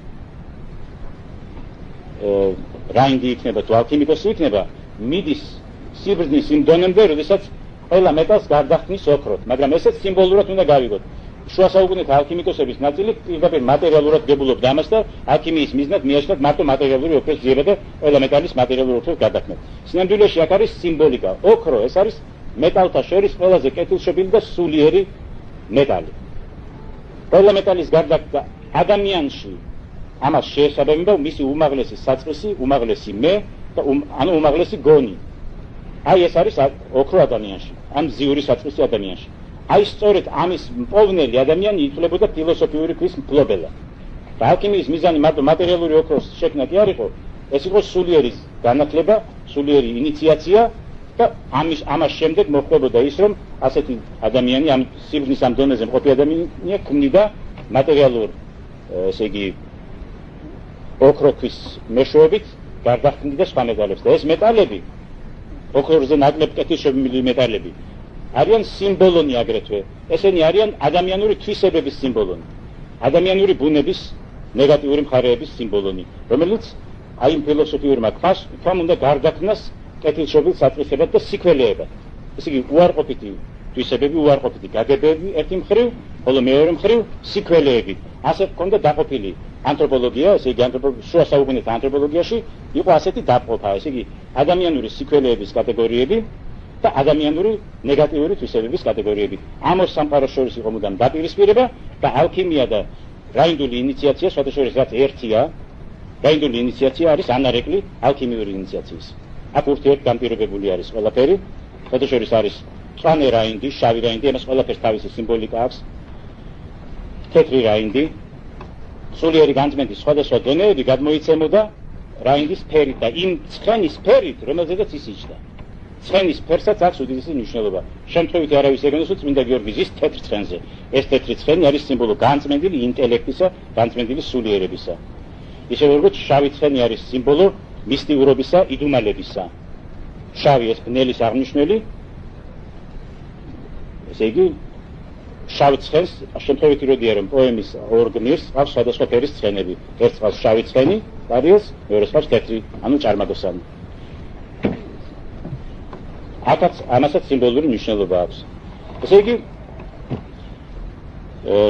რაინდი იქნება თუ ალქიმიკოსი იქნება, მიდის სიბრძნის იმ დონემდე, როდესაც ყველა მეტალს გარდახნის ოქროთ, მაგრამ ესეც სიმბოლურად უნდა გავიგოთ. შუა საუკუნეთა ალქიმიკოსების ნაწილი პირდაპირ მატერიალურად გებულობდა ამას და ალქიმიის მიზნად მიაჩნდათ მარტო მატერიალური ოქროს ძიება და ყველა მეტალის მატერიალური ოქროს გადაქმნა. სინამდვილეში აქ არის სიმბოლიკა. ოქრო ეს არის მეტალთა შორის ყველაზე კეთილშობილი და სულიერი მეტალი. ყველა მეტალის გარდა ადამიანში ამას შეესაბამება მისი უმაღლესი საწყისი, უმაღლესი მე და ანუ უმაღლესი გონი. აი ეს არის ოქრო ადამიანში, ამ ზიური საწყისი ადამიანში. აი სწორედ ამის მპოვნელი ადამიანი ითვლებოდა ფილოსოფიური ქვის მფლობელად. და ალქიმიის მიზანი მარტო მატერიალური ოქროს შექმნა კი არ იყო, ეს იყო სულიერი განათლება, სულიერი ინიციაცია და ამას შემდეგ მოხდებოდა ის, რომ ასეთი ადამიანი ამ სიბრძნის ამ დონეზე მყოფი ადამიანი ქმნიდა მატერიალურ, ესე იგი ოქროქვის მეშვეობით გარდაქმნიდა სხვა მეტალებს და ეს მეტალები, ოქროზე ნაკლებ კეთილშობილი მეტალები არიან სიმბოლონი აგრეთვე. ესენი არიან ადამიანური თვისებების სიმბოლონი, ადამიანური ბუნების ნეგატიური მხარეების სიმბოლონი, რომელიც აი იმ ფილოსოფიურმა ქვამ უნდა გარდაქმნას კეთილშობილ საწყისებად და სიკველებად. ესე იგი უარყოფითი თვისებები, უარყოფითი გაგებები ერთი მხრივ, ხოლო მეორე მხრივ სიკველებები. ასე ჰქონდა დაყოფილი ანთროპოლოგია, ესე იგი შუა საუკუნეთა ანთროპოლოგიაში იყო ასეთი დაყოფა, ესე იგი ადამიანური სიკველებების კატეგორიები და ადამიანური ნეგატიური თვისებების კატეგორიები. ამ ორ სამყაროს შორის იყო მუდამ დაპირისპირება და ალქიმია და რაინდული ინიციაცია სხვადასხვა რაც ერთია. რაინდული ინიციაცია არის ანარეკლი ალქიმიური ინიციაციის. აქ ურთიერთგამპირობებული არის ყველაფერი, სხვადასხვა არის მწვანე რაინდი, შავი რაინდი, ამას ყველაფერს თავისი სიმბოლიკა აქვს. თეთრი რაინდი, სულიერი განწმენდის სხვადასხვა დონეები გადმოიცემოდა რაინდის ფერით და იმ ცხენის ფერით, რომელზედაც ის იჯდა. ცხენის ფერსაც აქვს უდიდესი მნიშვნელობა. შემთხვევით არავის ეგონოს წმინდა გიორგი ზის თეთრ ცხენზე. ეს თეთრი ცხენი არის სიმბოლო განწმენდილი ინტელექტისა, განწმენდილი სულიერებისა. ისევე როგორც შავი ცხენი არის სიმბოლო მისტიურობისა, იდუმალებისა. შავი ეს ბნელის აღნიშნული. ესე იგი შავ ცხენს შემთხვევით როდია რომ პოემის ორ გმირს ყავს სხვადასხვა ფერის ცხენები. ერთ ყავს შავი ცხენი, დარიელს, მეორე ყავს თეთრი, ანუ ჭარმადოსანი. აქაც ამასაც სიმბოლური მნიშვნელობა აქვს. ესე იგი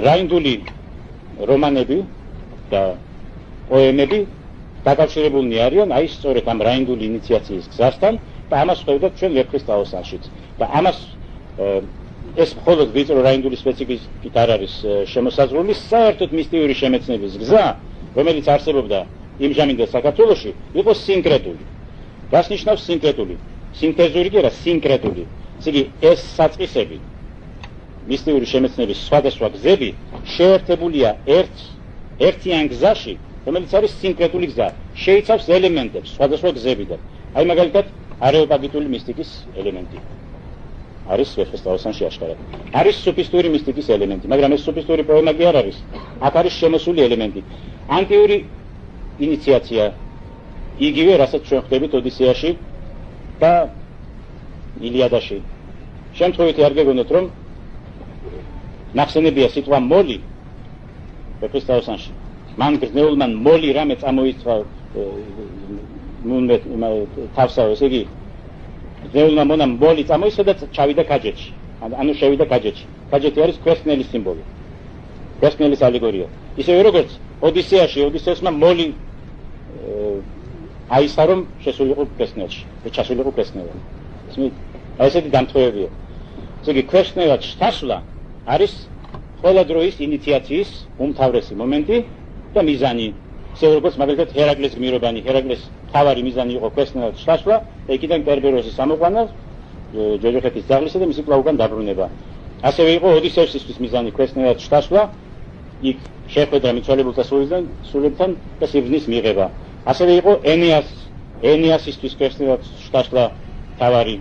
რაინდული რომანები და პოემები დაკავშირებულნი არიან აი სწორედ ამ რაინდული ინიციაციის გზასთან და ამას ხვევდათ ჩვენ ვეფხისტყაოსანშიც. და ამას ეს მხოლოდ ვიწრო რაინდული სპეციფიკით არ არის შემოსაზღვრული, საერთოდ მისტიური შემეცნების გზა, რომელიც არსებობდა იმჟამინდელ საქართველოში, იყო სინკრეტული. რას ნიშნავს სინკრეტული? სინთეზური კი არა, სინკრეტული. იგი ეს საწყისები, მისტიური შემეცნების სხვადასხვა გზები შეერთებულია ერთიან გზაში, რომელიც არის სინკრეტული გზა. შეიცავს ელემენტებს სხვადასხვა გზებიდან. აი მაგალითად, არეოპაგიტული მისტიკის ელემენტი. არის ვეფხისტყაოსანში აშკარად. არის სუფისტური მისტიკის ელემენტი, მაგრამ ეს სუფისტური პოემა კი არ არის. აქ არის შემოსული ელემენტი. ანტიური ინიციაცია, იგივე, რასაც ჩვენ ხვდებით ოდისეაში და ილიადაში. შემთხვევითი არ გეგონოთ, რომ ნახსენებია სიტყვა მოლი ვეფხისტყაოსანში. მან გრძნეულმა მოლი რამე წამოიწყა თავსავე, ესე იგი გრძნეულმა მონამ მოლი წამოიწყა და ჩავიდა კაჯეთში. ანუ შევიდა კაჯეთში. კაჯეთი არის ქვესკნელის სიმბოლო. ქვესკნელის ალეგორია. ისევე როგორც ოდისეაში ოდისეუსმა მოლი აისხა რომ შესულიყო ქვესკნელში, ჩასულიყო ქვესკნელში. ისმით, აი ესეთი დამთხოვებია. ესე იგი ქვესკნელად შესვლა არის ყველა დროის ინიციაციის უმთავრესი მომენტი და მიზანი. ისე როგორც მაგალითად ჰერაკლეს გმირობანი, ჰერაკლეს თავარი მიზანი იყო ქვესკნელად შესვლა და იქიდან კერბეროსის ამოყვანა, ჯოჯოხეთის ძაღლისა და მისი კვლავ უკან დაბრუნება. ასევე იყო ოდისევსისთვის მიზანი ქვესკნელად შესვლა, იქ შეხვედრა მიცვალებულთა სულებთან და სიბრძნის მიღება. ასევე იყო ენეასისთვის ქვესკნელად შესვლა თავარი.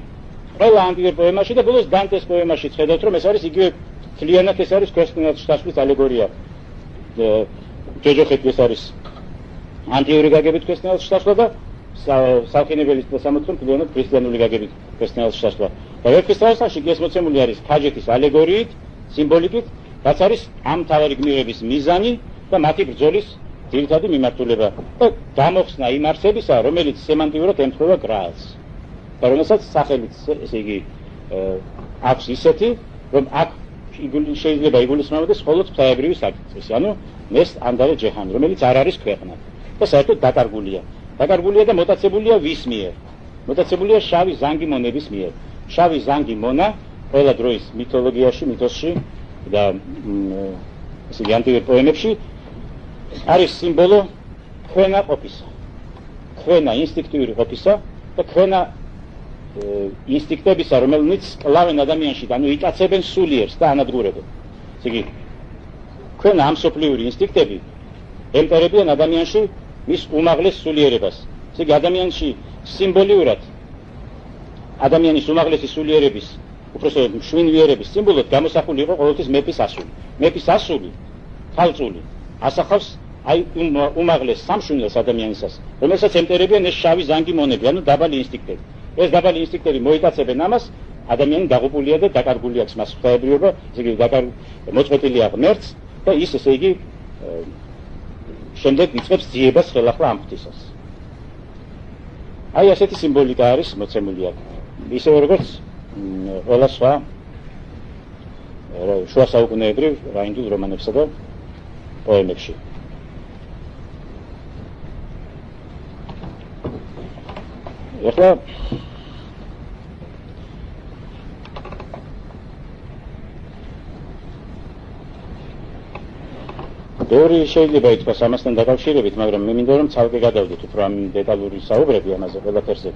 ყველა ანტიურ პოემაში და ბოლოს დანტეს პოემაში ხედავთ, რომ ეს არის იგივე მთლიანად ეს არის ქვესკნელად შესვლის ალეგორია. ჯოჯოხეთი ეს არის ანტიური გაგებით ქვესკნელად შესვლა და სალხინებელის და სამოთხე მთლიანად ქრისტიანული გაგებით ქვესკნელად შესვლა. და ვეფხისტყაოსანში ეს მოცემული არის კაჯეთის ალეგორიით, სიმბოლიკით, რაც არის ამ მთავარი გმირების მიზანი და მათი ბრძოლის ძირითადი მიმართულება და გამოხსნა იმ არსებისა, რომელიც სემანტიურად ემთხვევა გრაალს. და რომელსაც სახელიც, ესე იგი, აქვს ისეთი, რომ აქ შეიძლება იგულისხმებოდეს მხოლოდ ღვთაებრივი საკითხი, ანუ ნეს ანდარე ჯეჰანი, რომელიც არ არის ქვეყნა და საერთოდ დაკარგულია. დაკარგულია და მოტაცებულია ვის მიერ? მოტაცებულია შავი ზანგი მონების მიერ. შავი ზანგი მონა ყველა დროის მითოლოგიაში, მითოსში და ესე იგი ანტიურ პოემებში არის სიმბოლო ქვენა ყოფისა. ქვენა ინსტინქტიური ყოფისა და ქვენა ინსტინქტებისა, რომელიც კლავენ ადამიანში, ანუ იტაცებენ სულიერს და ანადგურებენ. ესე იგი ქვენა ამსოფლიური ინსტინქტები ემტერებიან ადამიანში მის უმაღლეს სულიერებას. ესე იგი ადამიანში სიმბოლიურად ადამიანის უმაღლესი სულიერების, უпроსოდ მშვენიერების სიმბოლოდ გამოსახული იყო ყოველთვის მეფის ასული. მეფის ასული, თალწული, ასახავს აი უმაღლეს სამშვენიერს ადამიანისას, რომელსაც ემტერებიან ეს შავი ზანგი მონები, ანუ დაბალი ინსტინქტები. ეს დაბალი ინსტინქტები მოიტაცებენ ამას, ადამიანი დაღუპულია და დაკარგული აქვს მას ღვთაებრიობა, ესე იგი მოწყვეტილია ღმერთს და ის ესე იგი შემდეგ იწყებს ძიებას ხელახლა ამ ღვთისას. აი ასეთი სიმბოლიკა არის მოცემული აქ. ისევე როგორც ყველა სხვა შუა საუკუნეებრივ რაინდულ რომანებსა და პოემებში. ეხლა ბევრი შეიძლება ითქვას ამასთან დაკავშირებით, მაგრამ მე მინდა რომ ცალკე გადავდეთ უფრო ამ დეტალური საუბრები ამაზე ყველაფერზე.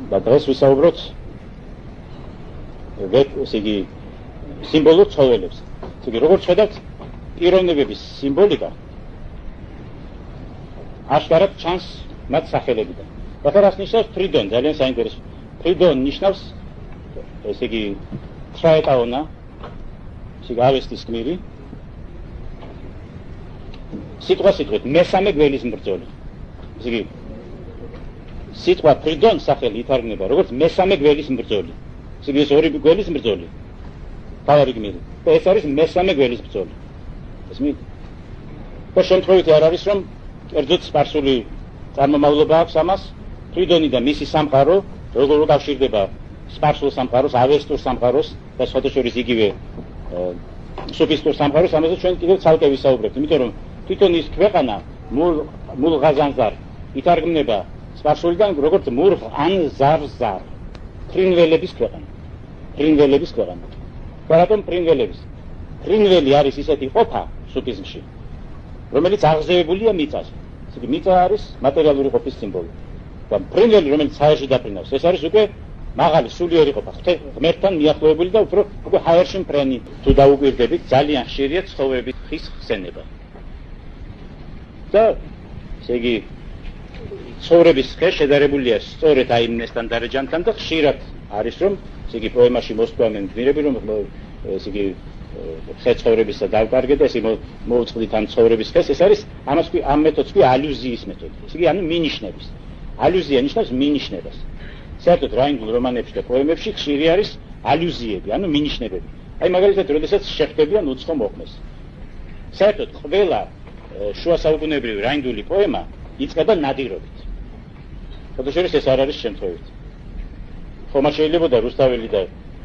და დღეს ვისაუბროთ ესე იგი სიმბოლურ ცხოველებს. ესე იგი როგორც ხედავთ, პიროვნებების სიმბოლიკა აშკარად ჩანს მათ სახელებიდან. და რას ნიშნავს ფრიდონ? ძალიან საინტერესო. ფრიდონ ნიშნავს ესე იგი თრაეტაონა, ესე იგი ავესტის გმირი. სიტყვასიტყვით მესამე გველის მბრძოლი. ესე იგი სიტყვა ფრიდონ სახელი ითარგმნება როგორც მესამე გველის მბრძოლი. ესე იგი ეს ორი გველის მბრძოლი. თავარი გმირი. და ეს არის მესამე გველის მბრძოლი. ესმით? და შემთხვევითი არ არის რომ კერძოდ სპარსული წარმომავლობა აქვს ამას. ფრიდონი და მისი სამყარო როგორ უკავშირდება სპარსულ სამყაროს, ავესტურ სამყაროს და სხვადასხვა იგივე სუფისტურ სამყაროს, ამაზე ჩვენ კიდევ ცალკე ვისაუბრებთ. იმიტომ რომ თვითონ ის ქვეყანა მულღაზანზარ ითარგმნება სპარსულიდან როგორც მურღ ან ზარზარ. ფრინველების ქვეყანა. ფრინველების ქვეყანა. რატომ ფრინველების? ფრინველი არის ისეთი ყოფა სუფიზმში, რომელიც აღზევებულია მიწაზე. ისეთი მიწა არის მატერიალური ყოფის სიმბოლო. და ფრინველი, რომელიც ჰაერში დაფრინავს, ეს არის უკვე მაღალი სულიერი ყოფა, ღმერთთან მიახლოებული და უფრო უკვე ჰაერში მფრენი. თუ დაუკვირდებით, ძალიან ხშირია ცხოველების ხის ხსენება. და ესე იგი ცხოვრების ხე შედარებულია სწორედ აი იმასთან დარეჯანთან და ხშირად არის რომ ესე იგი პოემაში მოსწვამენ გმირები რომ ესე იგი ხე ცხოვრებისა დავკარგეთ ესე მოუწყდით ამ ცხოვრების ხეს ეს არის ამას კი ამ მეთოდს კი ალუზიის მეთოდი ესე იგი ანუ მინიშნების ალუზია ნიშნავს მინიშნებას საერთოდ რაინდულ რომანებში და პოემებში ხშირი არის ალუზიები ანუ მინიშნებები აი მაგალითად როდესაც შეხვდებიან უცხო მოხმეს საერთოდ ყველა შუა საუკუნეებრივი რაინდული პოემა იწყება ნადირობით ფოტოშორის ეს არ არის შემთხვევით ხომ შეიძლება და რუსთაველი და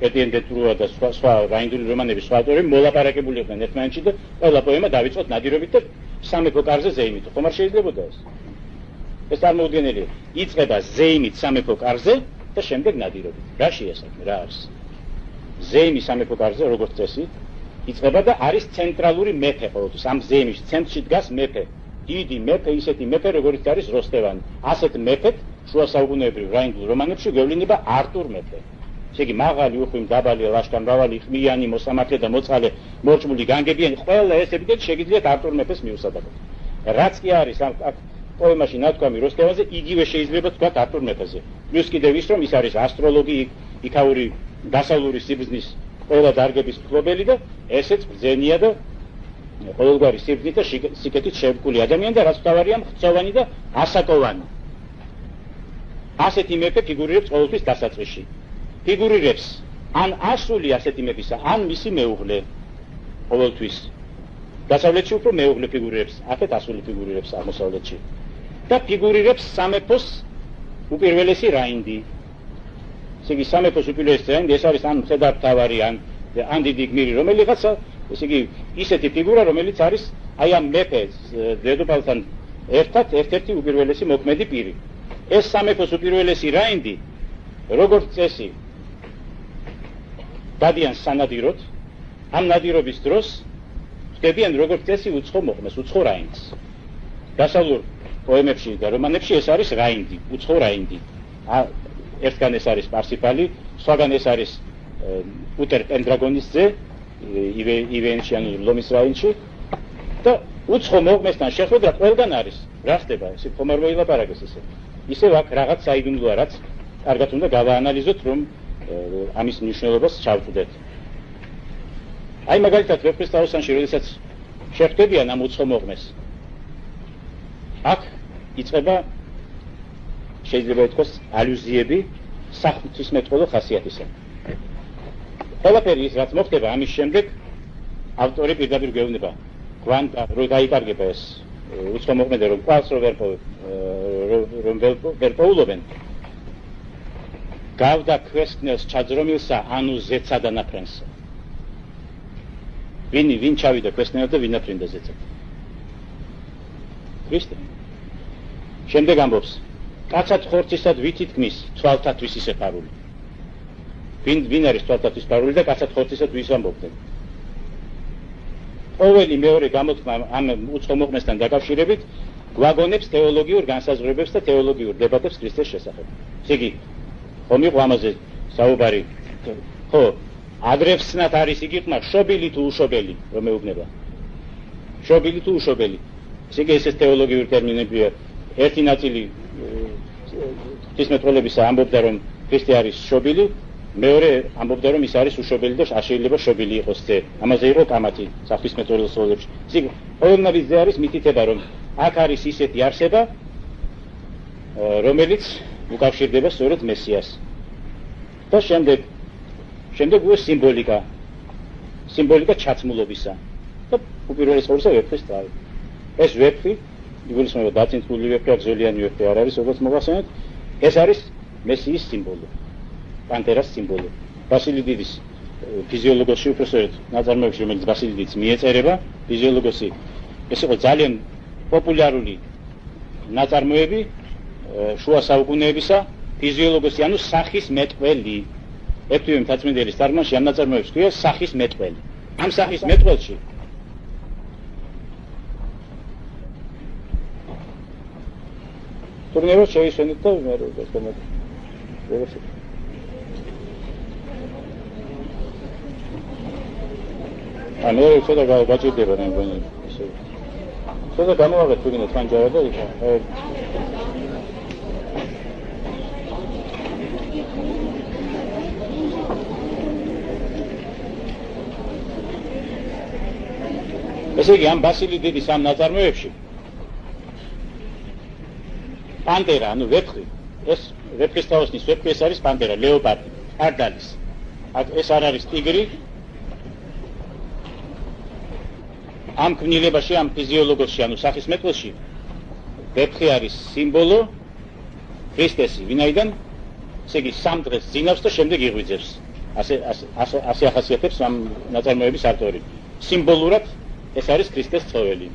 ეტიენ დე ტრუა და სხვა რაინდული რომანების სხვა ავტორები მოლაპარაკებული იყვნენ ერთმანეთში და ყველა პოემა დავიწყოთ ნადირობით და სამეფო კარზე ზეიმით ხომ არ შეიძლება ეს წარმოუდგენელია იწყება ზეიმით სამეფო კარზე და შემდეგ ნადირობით რა შეესაბამება რა არის ზეიმი სამეფო კარზე როგორც წესი იწყება და არის ცენტრალური მეფე ყოველთვის ამ ზეიმის ცენტრში დგას მეფე დიდი მეფე ისეთი მეფე როგორც არის როსტევანი ასეთ მეფეთ შუა საუკუნეებრივ რაინდულ რომანებში გვევლინება არტურ მეფე ესე იგი მაღალი უხვი დაბალი ლაშქარ-მრავალი ხმიანი მოსამართლე და მოწყალე მორჭმული განგებიანი ყველა ეს եպითეტი შეგიძლიათ არტურ მეფეს მიუსადაგოთ რაც კი არის აქ პოემაში ნათქვამი როსტევანზე იგივე შეიძლება თქვათ არტურ მეფეზე პლუს კიდევ ის რომ ის არის ასტროლოგი იქაური დასავლური სიბრძნის ყველა დარგების მფლობელი და ესეც ბრძენია და ყოველგვარი სიბრძნით და სიკეთით შევკული ადამიანი და რაც თავარია მხცოვანი და ასაკოვანი ასეთი მეფე ფიგურირებს ყოველთვის დასაწყისში ფიგურირებს ან ასული ასეთი მეფისა ან მისი მეუღლე ყოველთვის დასავლეთში უფრო მეუღლე ფიგურირებს აქეთ ასული ფიგურირებს აღმოსავლეთში და ფიგურირებს სამეფოს უპირველესი რაინდი ესე იგი სამეფოს უპირველესი რაინდი ეს არის ან მხედართმთავარი ან დიდი გმირი რომელიღაცა ესე იგი ისეთი ფიგურა რომელიც არის აი ამ მეფეს დედოფალთან ერთად ერთ-ერთი უპირველესი მოქმედი პირი ეს სამეფოს უპირველესი რაინდი როგორც წესი დადიან სანადიროდ ამ ნადირობის დროს ხდებიან როგორც წესი უცხო მოხმეს უცხო რაინდს დასავლურ პოემებში და რომანებში ეს არის რაინდი უცხო რაინდი ერთგან ეს არის პარსიფალი სხვაგან ეს არის უტერ პენდრაგონის ძე ივენში ანუ ლომის რაინდში და უცხო მოხმესთან შეხვედრა ყველგან არის რა ხდება ესე ხომ არ მოილაპარაკეს ისე აქ რაღაც საიდუმლოა რაც კარგად უნდა გავაანალიზოთ რომ ამის მნიშვნელობას ჩავწვდეთ აი მაგალითად ვეფხისტყაოსანში როდესაც შეხვდებიან ამ უცხო მოხმეს აქ იწყება შეიძლება ითქვას ალუზიები საღვთისმეტყველო ხასიათისა ყველაფერი ის რაც მოხდება ამის შემდეგ ავტორი პირდაპირ გვევნება გვანდა რომ დაიკარგება ეს უცხო მოხმედა რომ ყავს რომ ვერ პოულობენ გავდა ქვესკნელს ჩაძრომილსა ანუ ზეცა და ნაფრენსა ვინ ჩავიდა ქვესკნელს და ვინ ნაფრენდა ზეცად ქრისტე შემდეგ ამბობს კაცად ხორცისად ვითით გმის თვალთათვის ისე ფარული ვინ არის თვალთათვის ფარული და კაცად ხორცისად ვის ამბობდნენ ყოველი მეორე გამოთქმა ამ უცხო მოხმესთან დაკავშირებით გვაგონებს თეოლოგიურ განსაზღვრებებს და თეოლოგიურ დებატებს ქრისტეს შესახებ ესე იგი ხომ იყო ამაზე საუბარი ხო ადრევსნად არის იგი ხმა შობილი თუ უშობელი რომ მეუბნება შობილი თუ უშობელი ესე იგი ეს თეოლოგიური ტერმინებია ერთი ნაწილი ღვთისმეტყველებისა ამბობდა რომ ქრისტე არის შობილი მეორე ამბობდა რომ ის არის უშობელი და შეიძლება შობილი იყოს ძე ამაზე იყო კამათი საღვთისმეტყველო სროლებში ესე იგი ყოველნაირი ძე არის მითითება რომ აქ არის ისეთი არსება რომელიც უკავშირდება სწორედ მესიას და შემდეგ უკვე სიმბოლიკა ჩაცმულობისა და უპირველეს ყოვლისა ვეფხის თავი ეს ვეფხი იგულისხმება დაწინწული ვეფხი აქ ზოლიანი ვეფხი არ არის როგორც მოგახსენეთ ეს არის მესიის სიმბოლო პანტერას სიმბოლო ბასილი დიდის ფიზიოლოგიაში უფრო სწორედ ნაწარმოებში რომელიც ბასილი დიდს მიეწერება ფიზიოლოგოსი ეს იყო ძალიან პოპულარული ნაწარმოები შუა საუკუნეებისა ფიზიოლოგოსი, ანუ სახის მეტყველი. ექვთიმე მთაწმინდელის თარგმანში ამ ნაწარმოებს ქვია სახის მეტყველი. ამ სახის მეტყველში თურმერო შეისვენეთ და მე როგორ ანუ ცოტა გაჭირდება მე მგონი ისე ცოტა გამოვაღეთ თუგინე თან ჯარა და ესე იგი ამ ბასილი დიდის ამ ნაწარმოებში პანტერა, ანუ ვეფხვი, ეს ვეფხის თავოსნის ვეფხვი, ეს არის პანტერა, ლეოპარდი, არდალის. ეს არ არის ტიგრი. ამ ქმნილებაში, ამ ფიზიოლოგიაში, ანუ სახის მეტყველში ვეფხვი არის სიმბოლო ქრისტესი, ვინაიდან ესე იგი სამ დღეს ძინავს და შემდეგ იღვიძებს. ასე ახასიათებს ამ ნაწარმოების ავტორი. სიმბოლურად ეს არის ქრისტეს ცხოველი.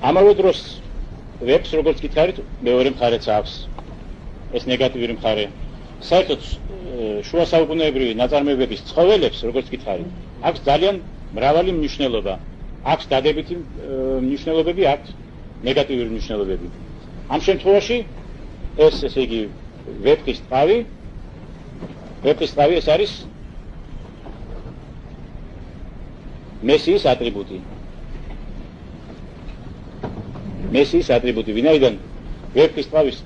ამავე დროს ვებს როგორც გითხარით მეორე მხარეც აქვს. ეს ნეგატიური მხარე. საერთოდ შუა საუკუნეებრივი ნაწარმოებების ცხოველებს როგორც გითხარით აქვს ძალიან მრავალი მნიშვნელობა. აქვს დადებითი მნიშვნელობები, აქვს ნეგატიური მნიშვნელობები. ამ შემთხვევაში ესე იგი ვეფხის ტყავი ეს არის მესიის ატრიბუტი. მესიის ატრიბუტი, ვინაიდან ვეფხის ტყავის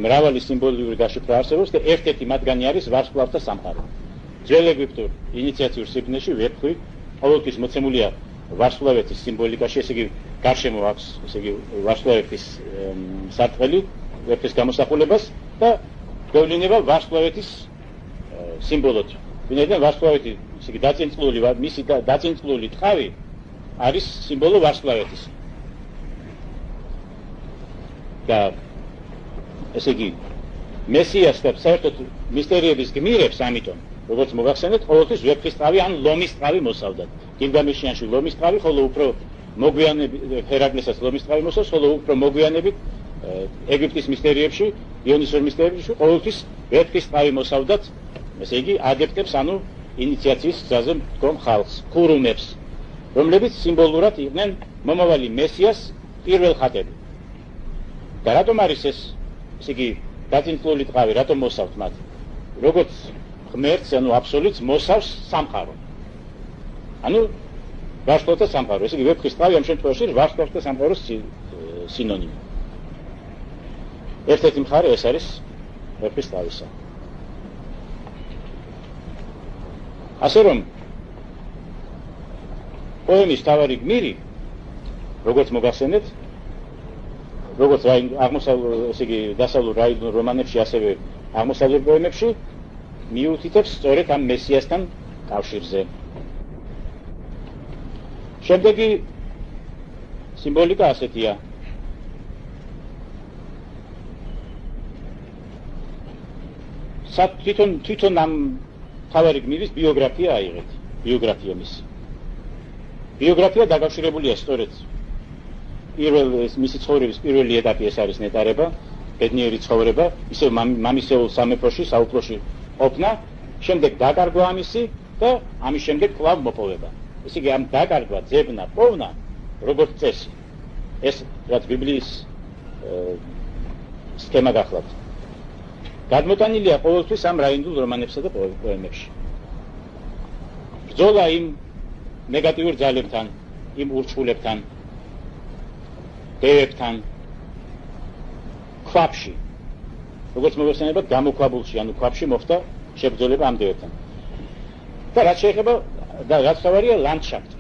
მრავალი სიმბოლური გაშიფრვა არსებობს და ერთ-ერთი მათგანი არის ვარსკვლავთა სამყარო. ძველ ეგვიპტურ ინიციაციურ სიბნეში ვეფხვი ყოველთვის მოცემულია ვარსკვლავეთის სიმბოლიკაში, ესე იგი გარშემო აქვს, ესე იგი ვარსკვლავეთის სარტყელი, ვეფხის გამოსახულებას და გვევლინება ვარსკვლავეთის სიმბოლოდ. ვინაიდან ვარსკვლავეთი, ესე იგი დაწინწკლული, მისი დაწინწკლული ტყავი არის სიმბოლო ვარსკვლავეთის. და ესე იგი მესიას და საერთოდ მისტერიების გმირებს ამიტომ როგორც მოგახსენეთ ყოველთვის ვეფხის ტყავი ან ლომის ტყავი მოსავდათ. გილგამეშიანში ლომის ტყავი, ხოლო უფრო მოგვიანებით ჰერაკლესაც ლომის ტყავი მოსავს, ხოლო უფრო მოგვიანებით ეგვიპტის მისტერიებში, იონისურ მისტერიებში ყოველთვის ვეფხის ტყავი მოსავდათ, ესე იგი ადეპტებს, ანუ ინიციაციის გზაზე მდგომ ხალხს, ქურუმებს, რომლებიც სიმბოლურად იყვნენ მომავალი მესიას პირველ ხატები. და რატომ არის ესე იგი დაწინწკლული ტყავი, რატომ მოსავთ მათ? როგორც ღმერთს, ანუ აბსოლუტს მოსავს სამყარო. ანუ ვარსკვლავთა სამყარო. ესე იგი ვეფხის ტყავი ამ შემთხვევაში ვარსკვლავთა სამყაროს სინონიმი. ერთ-ერთი მხარე ეს არის ვეფხის ტყავისა. ასე რომ პოემის თავარი გმირი, როგორც მოგახსენეთ, როგორც ესე იგი დასავლურ რაინდულ რომანებში, ასევე აღმოსავლურ პოემებში მიუთითებს სწორედ ამ მესიასთან კავშირზე. შემდეგი სიმბოლიკა ასეთია. თვითონ ამ თავარი გმირის ბიოგრაფია აიღეთ, ბიოგრაფია მისი. ბიოგრაფია დაკავშირებულია სწორედ მისი ცხოვრების პირველი ეტაპი ეს არის ნეტარება, ბედნიერი ცხოვრება, ისევ მამისეულ სამეფოში, საუფლოში ყოფნა, შემდეგ დაკარგვა ამისი და ამის შემდეგ კვლავ მოპოვება. ესე იგი ამ დაკარგვა, ძებნა, პოვნა, როგორც წესი, ეს რაც ბიბლიის სქემა გახლავთ. გადმოტანილია ყოველთვის ამ რაინდულ რომანებსა და პოემებში. ბრძოლა იმ ნეგატიურ ძალებთან, იმ ურჩხულებთან, დევებთან, ქვაბში, როგორც მოგეხსენებათ, გამოქვაბულში, ანუ ქვაბში მოხდა შებრძოლება ამ დევებთან. და რაც შეეხება და რაც თავარია ლანდშაფტი.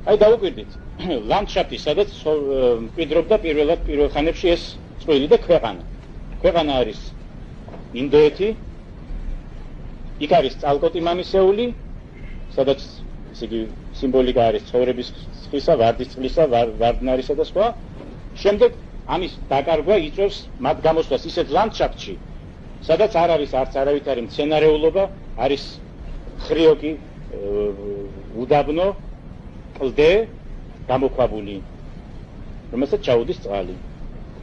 აი დავუკვირდით, ლანდშაფტი, სადაც მკვიდრობდა პირველ ხანებში ეს წყვილი და ქვეყანა. ქვეყანა არის ინდოეთი, იქ არის წალკოტი მამისეული, სადაც ესე იგი სიმბოლიკა არის ცხოვრების ცხისა, ვარდის წყლისა, ვარდნარისა და სხვა. შემდეგ ამის დაკარგვა იწვევს მათ გამოსვლას ისეთ ლანდშაფტში, სადაც არ არის არც არავითარი მცენარეულობა, არის ხრიოკი, უდაბნო, კლდე გამოქვაბული, რომელსაც ჩაუდის წყალი.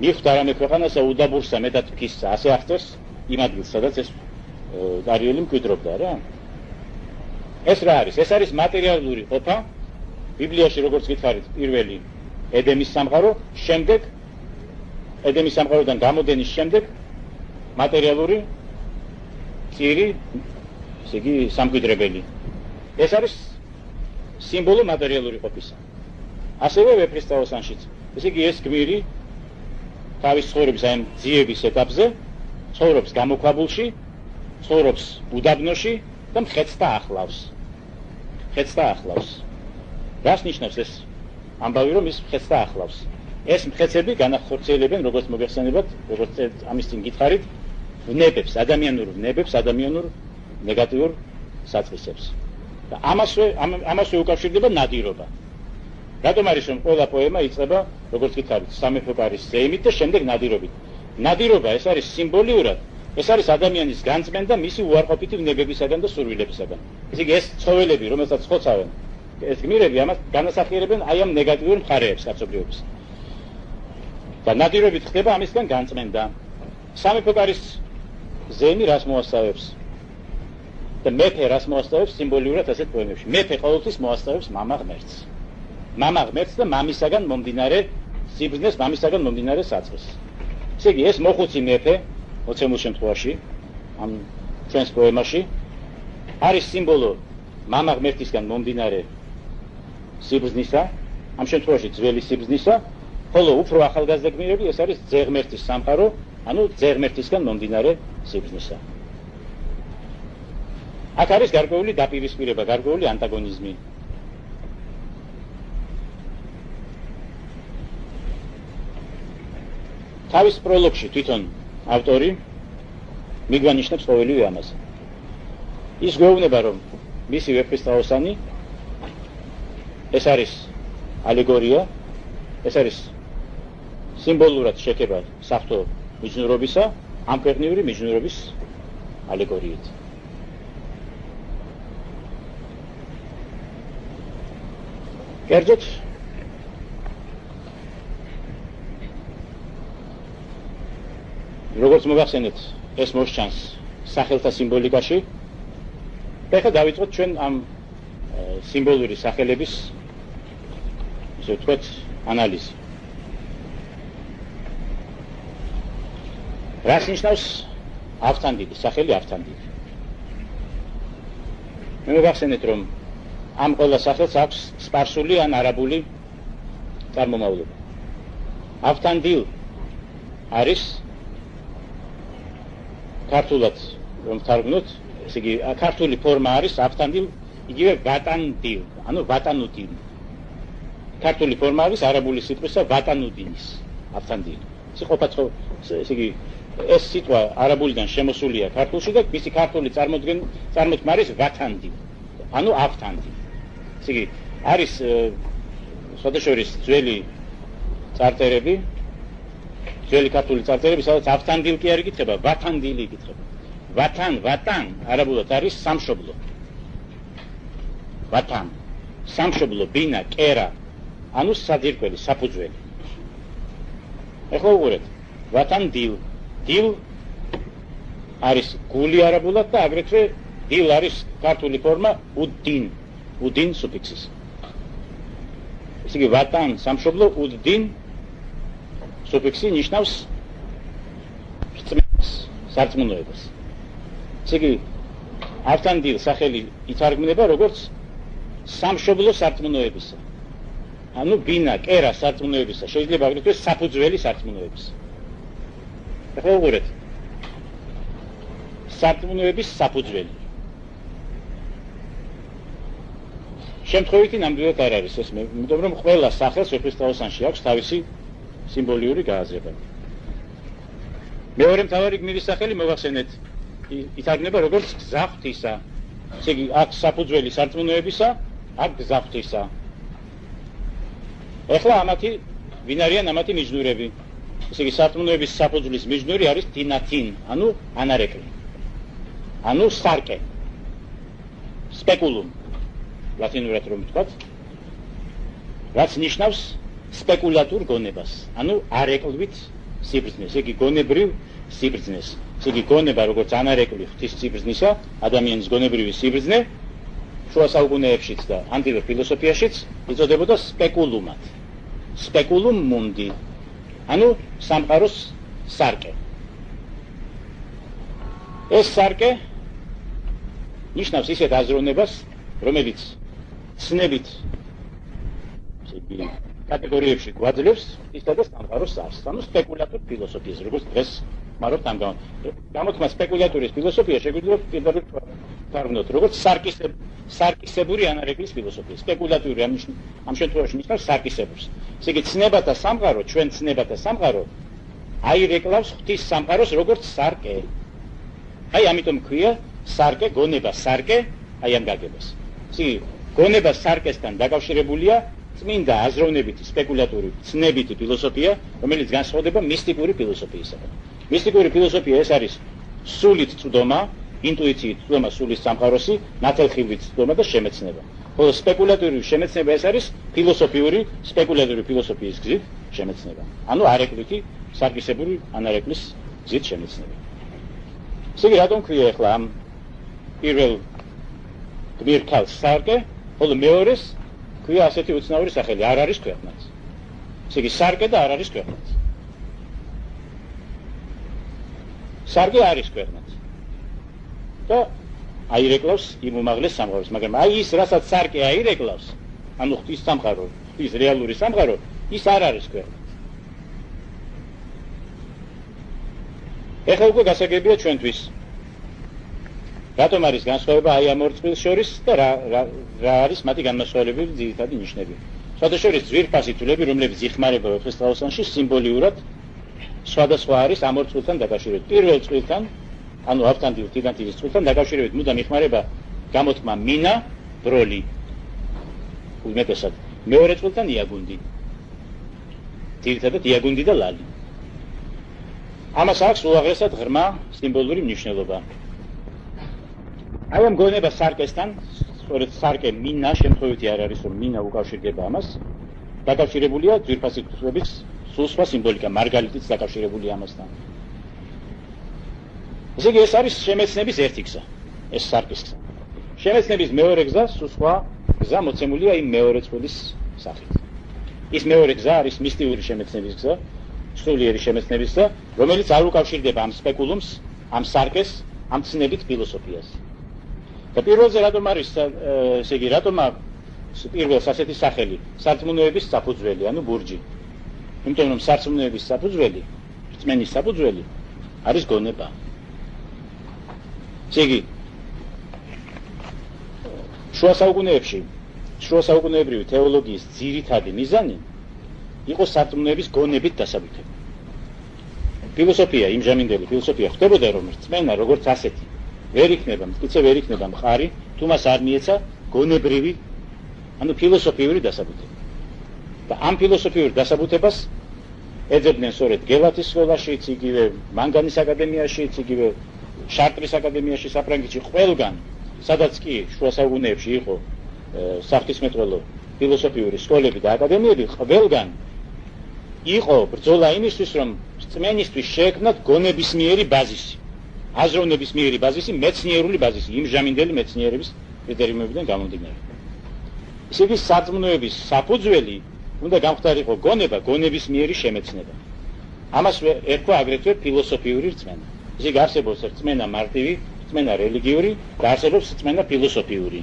მიხვდა რამე ქვეყანასა უდაბურსა მეტად ფქისსა, ასე აღწერს იმ ადგილს, სადაც ეს დარიელი მკვიდრობდა რა. ეს რა არის? ეს არის მატერიალური ყოფა, ბიბლიაში როგორც გითხარით, პირველი ედემის სამყარო, შემდეგ ედემის სამყაროდან გამოდენის შემდეგ მატერიალური წირი, ესე იგი სამკვიდრებელი. ეს არის სიმბოლო მატერიალური ყოფისა. ასევე ვეფხისტყაოსანშიც. ესე იგი ეს გმირი თავის ცხოვრების აი ძიების ეტაპზე ცხოვრობს გამოქვაბულში, ცხოვრობს უდაბნოში და მხეცს დაახლავს. მხეცს დაახლავს. რას ნიშნავს ეს ამბავი, რომ ის მხეცს დაახლავს? ეს მხეცები განახორციელებენ, როგორც მოგეხსენებათ, როგორც ამის წინ გითხარით, ვნებებს, ადამიანურ ვნებებს, ადამიანურ ნეგატიურ საწყისებს. და ამასვე უკავშირდება ნადირობა. რატომ არის რომ ყველა პოემა იწყება, როგორც გითხარით, სამეფო კარის ზეიმით და შემდეგ ნადირობით. ნადირობა ეს არის სიმბოლიურად, ეს არის ადამიანის განწმენდა მისი უარყოფითი ვნებებისაგან და სურვილებისაგან. ესე იგი ეს ცხოველები, რომელსაც ხოცავენ, ეს გმირები ამას განასახიერებენ აი ამ ნეგატიურ მხარეებს კაცობრიობის. და ნადირობით ხდება ამისგან განწმენდა. სამეფო კარის ზეიმი რას მოასწავებს? და მეფე რას მოასწავებს სიმბოლიურად ასეთ პოემებში? მეფე ყოველთვის მოასწავებს მამა ღმერთს. მამა ღმერთს და მამისაგან მომდინარე სიბრძნეს, მამისაგან მომდინარე საწყისს. ესე იგი ეს მოხუცი მეფე მოცემულ შემთხვევაში ამ ჩვენს პოემაში არის სიმბოლო მამა ღმერთისგან მომდინარე სიბრძნისა, ამ შემთხვევაში ძველი სიბრძნისა, ხოლო უფრო ახალგაზრდა გმირები ეს არის ძე ღმერთის სამყარო, ანუ ძე ღმერთისგან მომდინარე სიბრძნისა. აქ არის გარკვეული დაპირისპირება, გარკვეული ანტაგონიზმი. თავის პროლოგში თვითონ ავტორი მიგვანიშნებს ყოველივე ამას. ის გვეუბნება, რომ მისი ვეფხისტყაოსანი ეს არის ალეგორია, ეს არის სიმბოლურად შექება საფრთხო მიჯნურობისა, ამ ქვეყნიური მიჯნურობის ალეგორიით. კერძოდ როგორც მოგახსენეთ, ეს მოსჩანს სახელთა სიმბოლიკაში. ეხლა დავიწყოთ ჩვენ ამ სიმბოლური სახელების, ისე ვთქვათ, ანალიზი. რას ნიშნავს ავთანდილი, სახელი ავთანდილი? მე მოგახსენეთ, რომ ამ ყველა სახელს აქვს სპარსული ან არაბული წარმომავლობა. ავთანდილ არის ქართულად რომ თარგმნოთ, ესე იგი ქართული ფორმა არის ავთანდილ, იგივე ვატანდილ, ანუ ვატანუდილ. ქართული ფორმა არის არაბული სიტყვისა ვატანუდილის, ავთანდილ. ესე იგი ეს სიტყვა არაბულიდან შემოსულია ქართულში და მისი ქართული წარმოთქმა არის ვათანდილ, ანუ ავთანდილ. ესე იგი არის სხვადასხვა ძველი წარწერები, ძველი ქართული წარწერები, სადაც ავთანდილ კი არ იკითხება, ვათანდილი იკითხება. ვატან არაბულად არის სამშობლო. ვატან, სამშობლო, ბინა, კერა, ანუ საძირკველი, საფუძველი. ეხლა უყურეთ, ვატანდილ, დილ არის გული არაბულად და აგრეთვე დილ არის ქართული ფორმა უდინ სუფიქსის. ესე იგი ვატან, სამშობლო, უდინ სუფიქსი ნიშნავს რწმენას, სარწმუნოებას. ესე იგი ავთანდილ სახელი ითარგმნება როგორც სამშობლო სარწმუნოებისა. ანუ ბინა, კერა სარწმუნოებისა, შეიძლება აგრეთვე საფუძველი სარწმუნოებისა. ეხლა უყურეთ. სარწმუნოების საფუძველი. შემთხვევითი ნამდვილად არ არის ეს, იმიტომ რომ ყველა სახელს ვეფხისტყაოსანში აქვს თავისი სიმბოლიური გააზრება. მეორე მთავარი გმირის სახელი მოგახსენეთ, ითარგმნება როგორც გზა ღვთისა. ესე იგი აქ საფუძველი სარწმუნოებისა, აქ გზა ღვთისა. ეხლა ამათი ვინ არიან ამათი მიჯნურები? ესე იგი სარწმუნოების საფუძვლის მიჯნური არის დინათინ, ანუ ანარეკლი. ანუ სარკე. სპეკულუმ. ლათინურად რომ ვთქვათ. რაც ნიშნავს სპეკულატურ გონებას. ანუ არ ეკლვით სიბრძნეს, იგი გონებრივ სიბრძნეს. იგი გონება როგორც ანარეკლი ღვთის სიბრძნისა, ადამიანის გონებრივი სიბრძნე შუა საუკუნეებშიც და ანტიკურ ფილოსოფიაშიც იწოდებოდა სპეკულუმად. სპეკულუმ მუნდი. ანუ სამყაროს სარკე. ეს სარკე ნიშნავს ისეთ აზროვნებას, რომელიც ცნებით კატეგორიებში გვაძლევს ისა და სამყაროს არსს. ანუ სპეკულატურ ფილოსოფიას, როგორც დღეს მაროთ ამ გამოთქმა სპეკულატურის ფილოსოფია შეგვიძლია პირდაპირ დავვნოთ, როგორც სარკისებური ანარეკლის ფილოსოფია. სპეკულატური ამ შემთხვევაში ნიშნავს სარკისებურს. ესე იგი ცნებათა სამყარო, ჩვენ ცნებათა სამყარო აირეკლავს ღვთის სამყაროს როგორც სარკე. აი ამიტომ ქვია სარკე, გონება სარკე, აი ამ გაგებას. ესე იგი გონება სარკესთან დაკავშირებულია წმინდა აზროვნებითი სპეკულატური ცნებითი ფილოსოფია, რომელიც განსხვავდება მისტიკური ფილოსოფიისაგან. მისტიკური ფილოსოფია ეს არის სულით წვდომა, ინტუიციით წვდომა სულის სამყაროსი, ნათელხილვით წვდომა და შემეცნება. ხოლო სპეკულატური შემეცნება ეს არის ფილოსოფიური, სპეკულატური ფილოსოფიის გზით შემეცნება. ანუ არეკლიthi სარკისებური ანარეკლის გზით შემეცნება. ესე იგი რატომ ქვია ახლა ამ პირველ გმირ ქალს სარკე, ხოლო მეორეს ქვია ასეთი უცნაური სახელი, არ არის ქვეყნაც. ესე იგი სარკე და არ არის ქვეყნაც. სარკე არის ქვეყნაც. და აირეკლავს იმ უმაღლეს სამყაროს, მაგრამ აი ის, რასაც სარკე აირეკლავს, ანუ ღვთის სამყარო, ღვთის რეალური სამყარო, ის არ არის ქვეყნაც. ეხლა უკვე გასაგებია ჩვენთვის. რატომ არის განსხვავება აი ამ ორ წყვილს შორის და რა არის მათი განმასხვავებელი ძირითადი ნიშნები. სხვადასხვა ძვირფასი თვლები, რომლებიც იხმარება ვეფხისტყაოსანში სიმბოლიურად სხვადასხვა არის ამ ორ წყვილთან დაკავშირებით. პირველ წყვილთან, ანუ ავთანდილ თიგანთილის წყვილთან დაკავშირებით მუდამ იხმარება გამოთქმა მინა, ბროლი. უმეტესად მეორე წყვილთან იაგუნდი. ძირითადად იაგუნდი და ლალი. ამას აქვს უაღრესად ღრმა სიმბოლური მნიშვნელობა. აი ამ გონება სარკესთან, სწორედ სარკე მინა, შემთხვევითი არ არის რომ მინა უკავშირდება ამას, დაკავშირებულია ძვირფასი თვლების სულ სხვა სიმბოლიკა, მარგალიტიც დაკავშირებულია ამასთან. ესე იგი ეს არის შემეცნების ერთი გზა, ეს სარკის გზა. შემეცნების მეორე გზა, სულ სხვა გზა მოცემულია იმ მეორე წყვილის სახით. ის მეორე გზა არის მისტიური შემეცნების გზა, სულიერი შემეცნების გზა, რომელიც არ უკავშირდება ამ სპეკულუმს, ამ სარკეს, ამ ცნებით ფილოსოფიას. და პირველზე რატომ არის, ესე იგი, რატომ აქვს პირველს ასეთი სახელი, სარწმუნოების საფუძველი, ანუ ბურჯი. იმიტომ რომ სარწმუნოების საფუძველი, რწმენის საფუძველი არის გონება. ესე იგი, შუა საუკუნეებრივი თეოლოგიის ძირითადი მიზანი იყო სარწმუნოების გონებით დასაბუთება. ფილოსოფია, იმჟამინდელი ფილოსოფია ხდებოდა რომ რწმენა როგორც ასეთი ვერ იქნება, მტკიცე ვერ იქნება მხარი, თუ მას არ მიეცა გონებრივი, ანუ ფილოსოფიური დასაბუთება. და ამ ფილოსოფიურ დასაბუთებას ეძებდნენ სწორედ გელათის სკოლაშიც, იგივე მანგანის აკადემიაშიც, იგივე შარტრის აკადემიაში საფრანგეთში, ყველგან, სადაც კი შუა საუკუნეებში იყო საღვთისმეტყველო ფილოსოფიური სკოლები და აკადემიები, ყველგან იყო ბრძოლა იმისთვის, რომ რწმენისთვის შეექმნათ გონებისმიერი ბაზისი, აზროვნებისმიერი ბაზისი, მეცნიერული ბაზისი, იმჟამინდელი მეცნიერების კრიტერიუმებიდან გამომდინარე. ესე იგი, სარწმუნოების საფუძველი უნდა გამختارიყო გონება, გონებისმიერი შემეცნება. ამას ერქვა აგრეთვე ფილოსოფიური რწმენა. ესე იგი, არსებობს რწმენა მარტივი, რწმენა რელიგიური და არსებობს რწმენა ფილოსოფიური.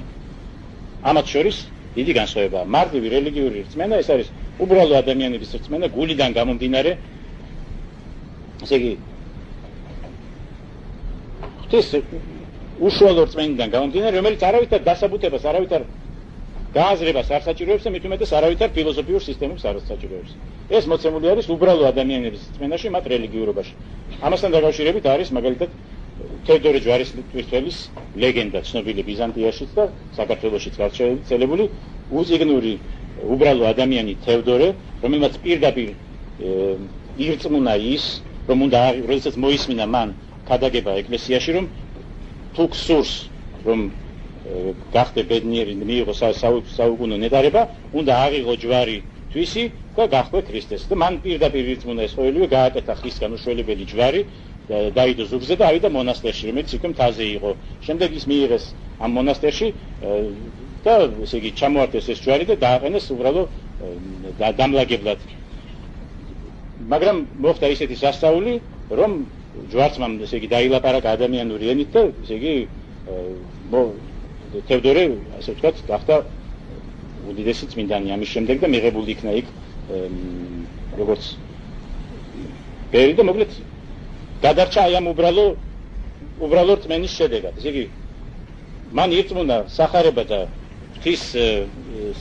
ამათ შორის დიდი განსხვავებაა. მარტივი რელიგიური რწმენა ეს არის უბრალო ადამიანების რწმენა, გულიდან გამომდინარე. ესე იგი, ღვთის უშუალო რწმენიდან გამომდინარე, რომელიც არავითარ დასაბუთებას, არავითარ გააზრებას არ საჭიროებს და მით უმეტეს არავითარ ფილოსოფიურ სისტემებს არ საჭიროებს. ეს მოცემული არის უბრალო ადამიანების რწმენაში, მათ რელიგიურობაში. ამასთან დაკავშირებით არის მაგალითად თევდორე ჯვარისმტკიცელის ლეგენდა, ცნობილი ბიზანტიაშიც და საქართველოშიც გავრცელებული უზიგნური უბრალო ადამიანი თევდორე, რომელმაც პირდაპირ ირწმუნა ის, რომ უნდა როდესაც მოისმინა მან ქადაგება ეკლესიაში, რომ თუ გსურს, რომ გახდე ბედნიერი, მიიღო საუკუნო ნეტარება, უნდა აღიღო ჯვარი თვისი და გახვე ქრისტეს. და მან პირდაპირ ირწმუნა ეს ყოველივე, გააკეთა ღვთისგან უშველებელი ჯვარი, დაიდო ზურგზე და ავიდა მონასტერში, რომელიც იქვე მთაზე იყო. შემდეგ ის მიიღეს ამ მონასტერში და ესე იგი ჩამოართვეს ეს ჯვარი და დააყენეს უბრალოდ დამლაგებლად. მაგრამ მოხდა ისეთი სასწაული, რომ ჯვარცმამ ესე იგი დაილაპარაკა ადამიანური ენით და ესე იგი თევდორე, ასე ვთქვათ, გახდა უდიდესი წმინდანი ამის შემდეგ და მიღებული იქნა იქ როგორც ბერი და მოკლედ გადარჩა აი ამ უბრალო რწმენის შედეგად. ესე იგი მან ირწმუნა სახარება და ღვთის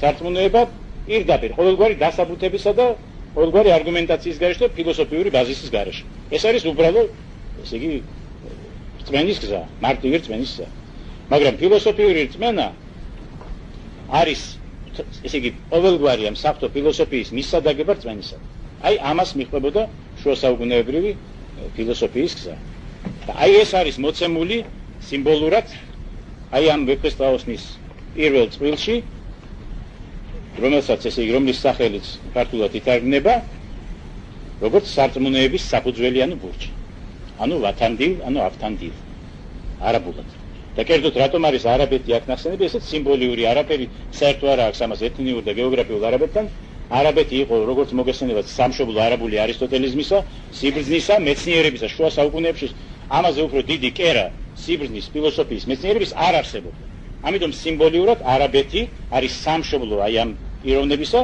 სარწმუნოება პირდაპირ ყოველგვარი დასაბუთებისა და ყოველგვარი არგუმენტაციის გარეშე და ფილოსოფიური ბაზისის გარეშე. ეს არის უბრალო ესე იგი რწმენის გზა, მარტივი რწმენის გზა. მაგრამ ფილოსოფიური რწმენა არის ესე იგი ყოველგვარი ამ საფრთხო ფილოსოფიის მისადაგება რწმენისა. აი ამას მიხვდებოდა შუა საუკუნეებრივი ფილოსოფიის გზა. და აი ეს არის მოცემული სიმბოლურად აი ამ ვეფხისტყაოსნის პირველ წყვილში, რომელსაც ესე იგი რომლის სახელიც ქართულად ითარგმნება როგორც სარწმუნოების საფუძველი ანუ ბურჯი. ანუ ვათანდილ, ანუ ავთანდილ არაბულად. და კერძოდ რატომ არის არაბეთი აქ ნახსენები, ესეც სიმბოლიური არაფერი საერთო არ აქვს ამას ეთნიურ და გეოგრაფიულ არაბეთთან. არაბეთი იყო როგორც მოგესწრებათ სამშობლო არაბული არისტოტელიზმისა, სიბრძნისა, მეცნიერებისა შუა საუკუნეებში. ამაზე უფრო დიდი კერა სიბრძნის, ფილოსოფიის, მეცნიერების არ არსებობდა. ამიტომ სიმბოლურად არაბეთი არის სამშობლო აი ამ პიროვნებისა,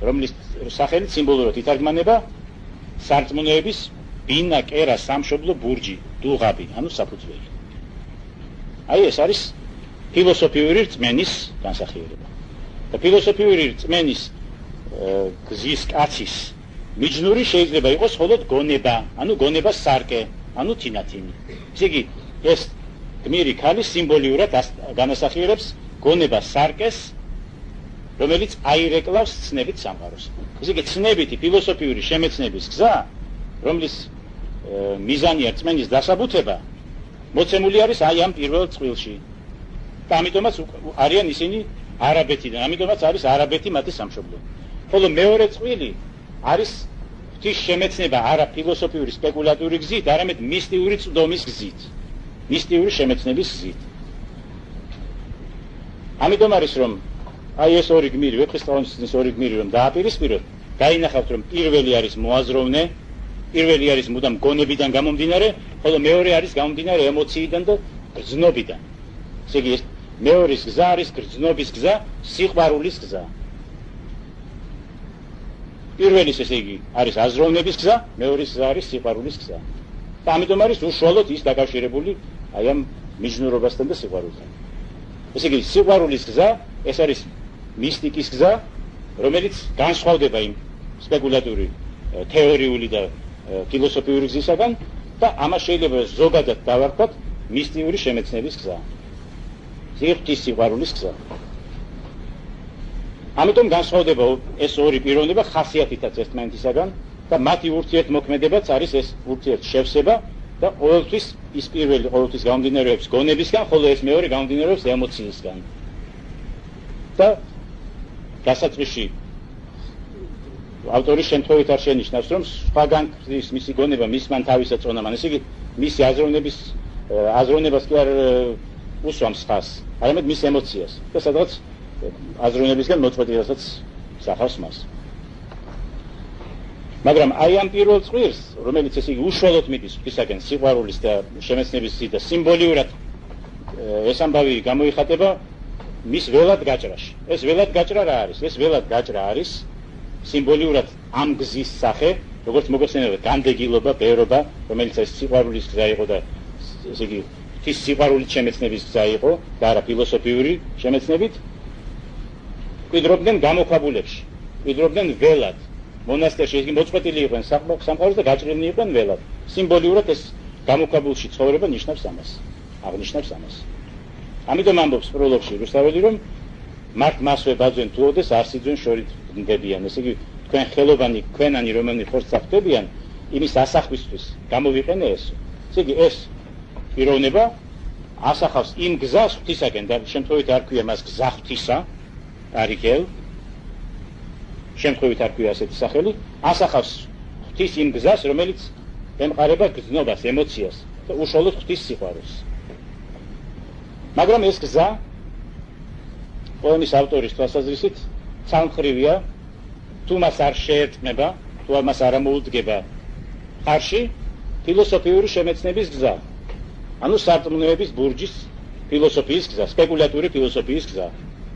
რომლის სახელით სიმბოლურად ითარგმნება სარწმუნოების ბინა, კერა, სამშობლო, ბურჯი, დუღაბი, ანუ საფუძველი. აი ეს არის ფილოსოფიური რწმენის განსახიერება. და ფილოსოფიური რწმენის გზის კაცის მიჯნური შეიძლება იყოს მხოლოდ გონება, ანუ გონებას სარკე, ანუ თინათინი. ესე იგი ეს გმირი ქალი სიმბოლიურად განასახიერებს გონებას სარკეს, რომელიც აირეკლავს ცნებით სამყაროს. ესე იგი ცნებითი ფილოსოფიური შემეცნების გზა, რომლის მიზანია რწმენის დასაბუთება, მოცემული არის აი ამ პირველ წყვილში. და ამიტომაც არიან ისინი არაბეთიდან, ამიტომაც არის არაბეთი მათი სამშობლო. ხოლო მეორე წყვილი არის ღვთის შემეცნება არა ფილოსოფიური სპეკულატიური გზით, არამედ მისტიური წვდომის გზით, მისტიური შემეცნების გზით. ამიტომ არის რომ აი ეს ორი გმირი, ვეფხისტყაოსნის ორი გმირი რომ დააპირისპიროთ, დაინახავთ რომ პირველი არის მოაზროვნე, პირველი არის მუდამ გონებიდან გამომდინარე, ხოლო მეორე არის გამომდინარე ემოციიდან და გრძნობიდან. ესე იგი ეს მეორის გზა არის გრძნობის გზა, სიყვარულის გზა. პირველის ესე იგი არის აზროვნების გზა, მეორის გზა არის სიყვარულის გზა. და ამიტომ არის უშუალოდ ის დაკავშირებული აი ამ მიჯნურობასთან და სიყვარულთან. ესე იგი სიყვარულის გზა ეს არის მისტიკის გზა, რომელიც განსხვავდება იმ სპეკულატური, თეორიული და ფილოსოფიური გზისაგან და ამას შეიძლება ზოგადად დავარქვათ მისტიური შემეცნების გზა. ღვთის სიყვარულის გზა. ამიტომ განსხვავდება ეს ორი პიროვნება ხასიათითაც ერთმანეთისაგან და მათი ურთიერთმოქმედებაც არის ეს ურთიერთშევსება და ყოველთვის ის პირველი ყოველთვის გამომდინარეობს გონებისგან, ხოლო ეს მეორე გამომდინარეობს ემოციისგან. და დასაწყისში ავტორის შემთხვევით არ შენიშნავს, რომ სხვაგან მისი გონება მისმან თავისა წონამან, ესე იგი მისი აზროვნებას კი არ უსვამს ხას, არამედ მის ემოციას და სადღაც აზროვნებისგან მოწყვეტილასაც სახავს მას. მაგრამ აი ამ პირველ წვირს, რომელიც ესე იგი უშუალოდ მიდის ღვთისაგან სიყვარულის და შემეცნების გზით და სიმბოლიურად ეს ამბავი გამოიხატება მის ველად გაჭრაში. ეს ველად გაჭრა რა არის? ეს ველად გაჭრა არის სიმბოლიურად ამ გზის სახე, როგორც მოგეხსენებათ, განდეგილობა, ბერობა, რომელიც ეს სიყვარულის გზა იყო და ესე იგი ღვთის სიყვარულით შემეცნების გზა იყო და არა ფილოსოფიური შემეცნებით. ყიდრობდნენ გამოქვაბულებში, ყიდრობდნენ ველად. მონასტერში იგი მოწყვეტილი იყვნენ სამყაროს და გაჭრილნი იყვნენ ველად. სიმბოლიურად ეს გამოქვაბულში ცხოვრება ნიშნავს ამას, აღნიშნავს ამას. ამიტომ ამბობს პროლოგში რუსთაველი, რომ მართ მასვე ბაძვენ თუ ოდეს არ სიძვენ შორით დებიან. ესე იგი თქვენ ხელოვანი, ქვენანი რომელნი ხორცს ახდებიან, იმის ასახვისთვის გამოვიყენე ეს. ესე იგი ეს პიროვნება ასახავს იმ გზას ღვთისაკენ და შემთხვევით არ ქვია მას გზა ღვთისა, არიქელ, შემთხვევით არ ქვია ასეთი სახელი, ასახავს ღვთის იმ გზას, რომელიც ემყარება გზნობას, ემოციას და უშუალოდ ღვთის სიყვარულს. მაგრამ ეს გზა პოემის ავტორის თვალსაზრისით ცალმხრივია, თუ მას არ შეერწყმება, თუ მას არ ამოუდგება ხარში ფილოსოფიური შემეცნების გზა. ანუ სარწმუნოების ბურჯის ფილოსოფიის გზა, სპეკულატური ფილოსოფიის გზა,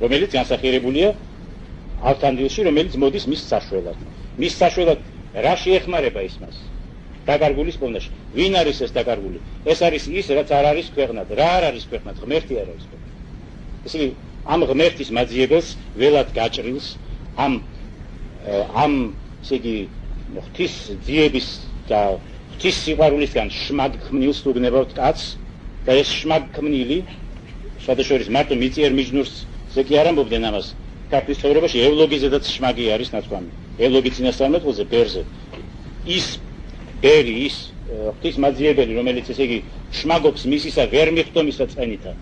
რომელიც განსახიერებულია ავთანდილში, რომელიც მოდის მის საშველად. მის საშველად რა შეეხმარება ის მას? დაკარგულის პოვნაში. ვინ არის ეს დაკარგული? ეს არის ის, რაც არ არის ქვეყნად. რა არ არის ქვეყნად? ღმერთი არ არის ქვეყნად. ესე იგი, ამ ღმერთის მაძიებელს ველად გაჭრილს, ამ ესე იგი, ღვთის ძიების და ღვთის სიყვარულისგან შმაგ ქმნილს თუ გნებავთ კაცს და ეს შმაგ ქმნილი შადაშორის მარტო მიწიერ მიჯნურს ზე კი არ ამბობდნენ ამას ქართლის ცხოვრებაში ევლოგიზედაც შმაგი არის ნათქვამი ევლოგი წინასწარმეტყველზე ბერზე ის ბერი ის ღვთის მაძიებელი რომელიც ესე იგი შმაგობს მისისა ვერ მიხვდომისა წენითა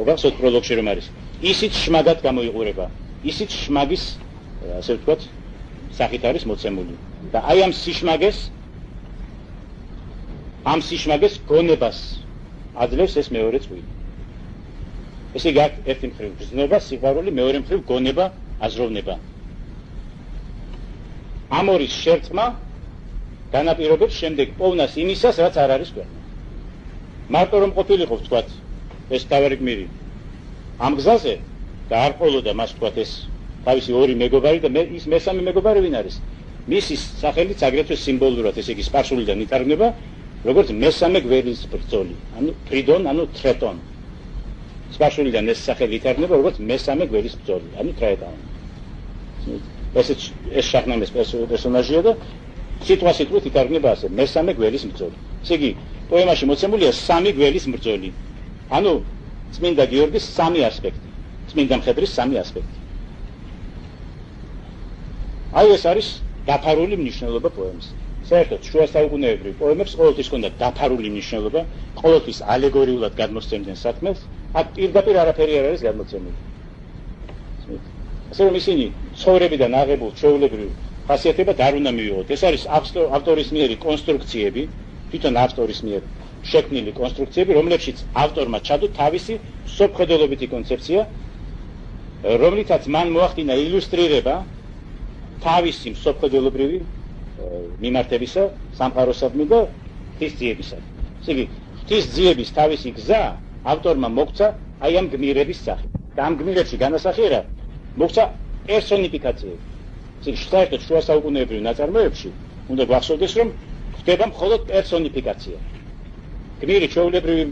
მოგახსოვთ პროლოგში რომ არის ისიც შმაგად გამოიყურება ისიც შმაგის ასე ვთქვათ სახით არის მოცემული და აი ამ სიშმაგეს გონებას აძლევს ეს მეორე წვილი. ესე იგი ერთი მხრივ გზნობა, სიყვარული, მეორე მხრივ გონება, აზროვნება. ამორის შერწყმა განაპირობებს შემდეგ პოვნას იმისას, რაც არ არის ქვეყნა. მარტო რომ ყოფილიყო ვთქვათ ეს თავარი გმირი ამ გზაზე და არ ყოლოდა მას ვთქვათ ეს თავისი ორი მეგობარი და ის მესამე მეგობარი ვინ არის? მისი სახელიც აგრეთვე სიმბოლურად ესე იგი სპარსულიდან ითარგმნება როგორც მესამე გველის ბრძოლი, ანუ ფრიდონ, ანუ ტრეტონ. სპარსულიდან ეს სახელი ითარგმნება როგორც მესამე გველის ბრძოლი, ანუ ტრეტონ. ეს შაჰნამეს პერსონაჟია და სიტყვასიტყვით ითარგმნება ასე, მესამე გველის ბრძოლი. ესე იგი, პოემაში მოცემულია სამი გველის ბრძოლი. ანუ წმინდა გიორგის სამი ასპექტი, წმინდა მხედრის სამი ასპექტი. აი ეს არის დაფარული მნიშვნელობა პოემის. საერთოდ შუა საუკუნეებრივ პოემებს ყოველთვის ჰქონდა დაფარული მნიშვნელობა, ყოველთვის ალეგორიულად გადმოსცემდნენ საქმეს, აქ პირდაპირ არაფერი არ არის გადმოცემული. ასე რომ ისინი ცხოვრებიდან აღებულ ჩვეულებრივ ხასიათებად არ უნდა მივიღოთ. ეს არის ავტორის მიერი კონსტრუქციები, თვითონ ავტორის მიერ შექმნილი კონსტრუქციები, რომლებშიც ავტორმა ჩადო თავისი სოფხედელობითი კონცეფცია, რომლითაც მან მოახდინა ილუსტრირება თავისი სოფხედელობრივი მიმართებისა, სამყაროსადმი და ღვთის ძიებისა. ესე იგი, ღვთის ძიების თავისი გზა ავტორმა მოგცა აი ამ გმირების სახით. და ამ გმირებში განასახიერა მოგცა პერსონიფიკაციები. ესე იგი, საერთოდ შუა საუკუნეებრივ ნაწარმოებში უნდა გვახსოვდეს, რომ ხდება მხოლოდ პერსონიფიკაცია. გმირი ჩვეულებრივი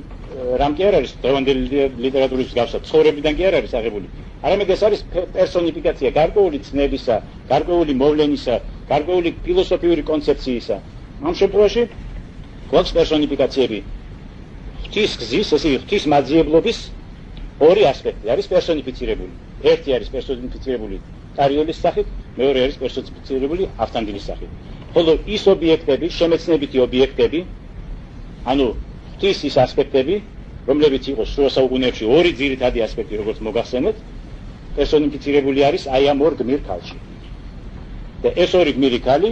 რამ კი არ არის დღევანდელი ლიტერატურის გავსად, ცხოვრებიდან კი არ არის აღებული. არამედ ეს არის პერსონიფიკაცია გარკვეული ცნებისა, გარკვეული მოვლენისა, გარკვეული ფილოსოფიური კონცეფციისა. ამ შემთხვევაში გვაქვს პერსონიფიკაციები. ღვთის გზის, ესე იგი ღვთის მაძიებლობის ორი ასპექტი არის პერსონიფიცირებული. ერთი არის პერსონიფიცირებული ტარიელის სახით, მეორე არის პერსონიფიცირებული ავთანდილის სახით. ხოლო ის ობიექტები, შემეცნებითი ობიექტები, ანუ ღვთის ის ასპექტები, რომლებიც იყო შუა საუკუნეებში ორი ძირითადი ასპექტი, როგორც მოგახსენეთ, პერსონიფიცირებული არის აი ამ ორ გმირ ქალში. და ეს ორი გმირი ქალი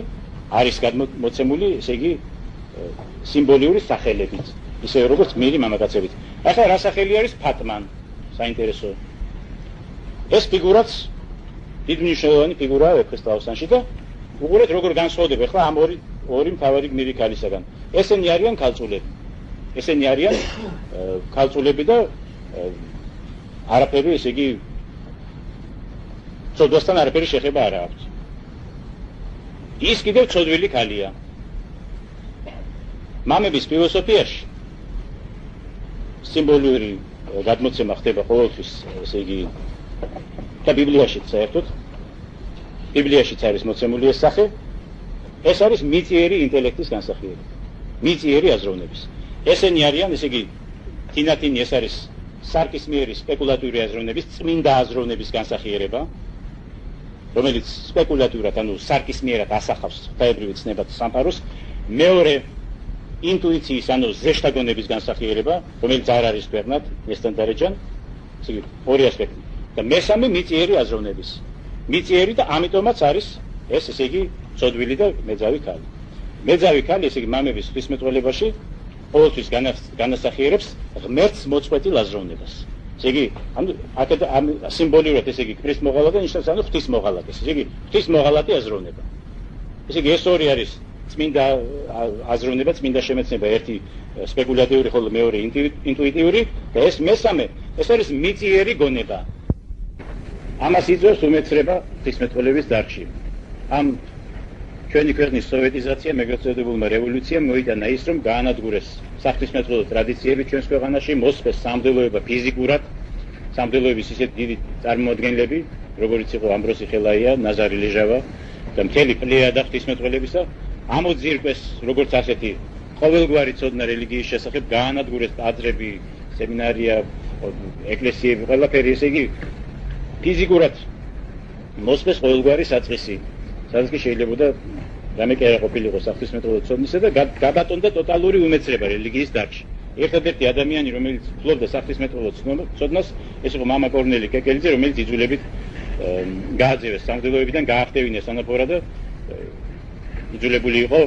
არის გადმოცემული, ესე იგი, სიმბოლიური სახელებით, ისე როგორც გმირი მამაკაცებით. ახლა რა სახელი არის ფატმან? საინტერესო. ეს ფიგურაც დიდ მნიშვნელოვანი ფიგურაა ვეფხისტყაოსანში და უყურეთ როგორ განსხვავდება ახლა ამ ორი მთავარი გმირი ქალისაგან. ესენი არიან ქალწულები. ესენი არიან ქალწულები და არაფერი, ესე იგი, ცოდვასთან არაფერი შეხება არ აქვს. ის კიდევ ცოდვილი ქალია. მამების ფილოსოფიაში სიმბოლური გადმოცემა ხდება ყოველთვის, ესე იგი, და ბიბლიაშიც საერთოდ. ბიბლიაშიც არის მოცემული ეს სახე. ეს არის მიწიერი ინტელექტის განსახიერება. მიწიერი აზროვნების. ესენი არიან, ესე იგი, თინათინი ეს არის სარკისმიერი სპეკულატიური აზროვნების, წმინდა აზროვნების განსახიერება, რომელიც სპეკულატურად, ანუ სარკისმიერად ასახავს ღვთაებრივი ცნებათა სამყაროს. მეორე ინტუიციის ანუ ზეშთაგონების განსახიერება, რომელიც არ არის ქვეყნად, ნესტანდარეჯან, ესე იგი ორი ასპექტი. და მესამე მიწიერი აზროვნების. მიწიერი და ამიტომაც არის ეს ესე იგი ცოდვილი და მეძავი ქალი. მეძავი ქალი ესე იგი მამების ღვთისმეტყველებაში ყოველთვის განასახიერებს ღმერთს მოწყვეტილ აზროვნებას. ესე იგი აქეთ სიმბოლურად ესე იგი ქმრის მოღალატე ნიშნავს ანუ ღვთის მოღალატეს. ესე იგი ღვთის მოღალატე აზროვნება. ესე იგი ეს ორი არის წმინდა აზროვნება, წმინდა შემეცნება, ერთი სპეკულატიური, ხოლო მეორე ინტუიტიური და ეს მესამე, ეს არის მიწიერი გონება. ამას იწვევს უმეცრება ღვთისმეტყველების დარგში. ამ ჩვენი ქვეყნის სოვიეტიზაცია, მეგოწოდებულმა რევოლუციამ მოიტანა ის, რომ გაანადგურეს საღვთისმეტყველო ტრადიციები ჩვენს ქვეყანაში, მოსწეს სამღვდელოება ფიზიკურად, სამღვდელოების ისეთ დიდი წარმოადგენლები, როგორიც იყო ამბროსი ხელაია, ნაზარი ლეჟავა და მთელი პლეიადა ღვთისმეტყველებისა, ამოძირკვეს როგორც ასეთი ყოველგვარი ცოდნა რელიგიის შესახებ, გაანადგურეს ტაძრები, სემინარია, ეკლესიები, ყველაფერი, ესე იგი ფიზიკურად მოსწეს ყოველგვარი საწყისი, სადაც კი შეიძლებოდა რამე კი არა ყოფილიყო საღვთისმეტყველო ცოდნისა და გაბატონდა ტოტალური უმეცრება რელიგიის დარგში. ერთადერთი ადამიანი, რომელიც ფლობდა საღვთისმეტყველო ცოდნას, ეს იყო მამა კორნელი კეკელიძე, რომელიც იძულებით გააძევეს სამღვდელოებიდან, გაახტევინეს ანაფორა და იძულებული იყო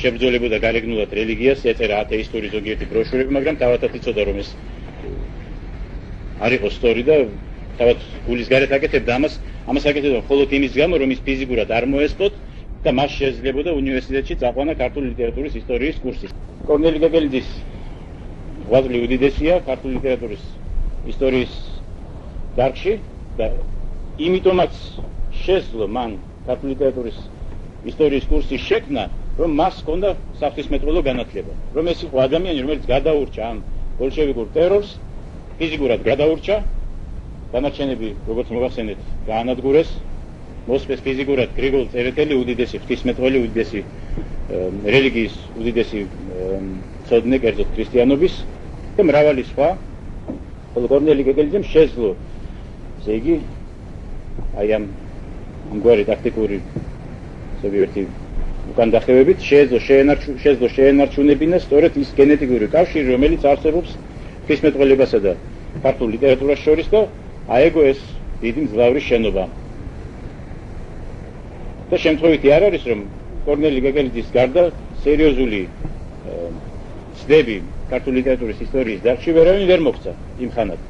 შებრძოლებოდა გარეგნულად რელიგიას, ეწერა ათეისტური ზოგიერთი ბროშურები, მაგრამ თავადაც იცოდა რომ ეს არ იყო სწორი და თავად გულის გარეთ აკეთებდა ამას აკეთებდა მხოლოდ იმის გამო, რომ ის ფიზიკურად არ მოესწოთ და მას შეეძლებოდა უნივერსიტეტში წაყვანა ქართული ლიტერატურის ისტორიის კურსი. კორნელი კეკელიძის ღვაწლი უდიდესია ქართული ლიტერატურის ისტორიის დარგში და იმიტომაც შეძლო მან ქართული ლიტერატურის ისტორიის კურსის შექმნა, რომ მას ჰქონდა საღვთისმეტყველო განათლება. რომ ეს იყო ადამიანი, რომელიც გადაურჩა ამ ბოლშევიკურ ტერორს, ფიზიკურად გადაურჩა, განაჩენები, როგორც მოგახსენეთ, გაანადგურეს, მოსწეს ფიზიკურად გრიგოლ წერეთელი, უდიდესი ღვთისმეტყველი, უდიდესი რელიგიის უდიდესი ცოდნე, კერძოდ ქრისტიანობის და მრავალი სხვა. ხოლო კორნელი კეკელიძემ შეძლო, ესე იგი, აი ამგვარი ტაქტიკური ზოგიერთი უკან დახევებით შეეძლო შეენარჩუნებინა სწორედ ის გენეტიკური კავშირი, რომელიც არსებობს ღვთისმეტყველებასა და ქართულ ლიტერატურას შორის და აეგო ეს დიდი მძლავრი შენობა. და შემთხვევითი არ არის, რომ კორნელი კეკელიძის გარდა სერიოზული ცდები ქართული ლიტერატურის ისტორიის დარგში ვერავინ ვერ მოხდა იმ ხანად.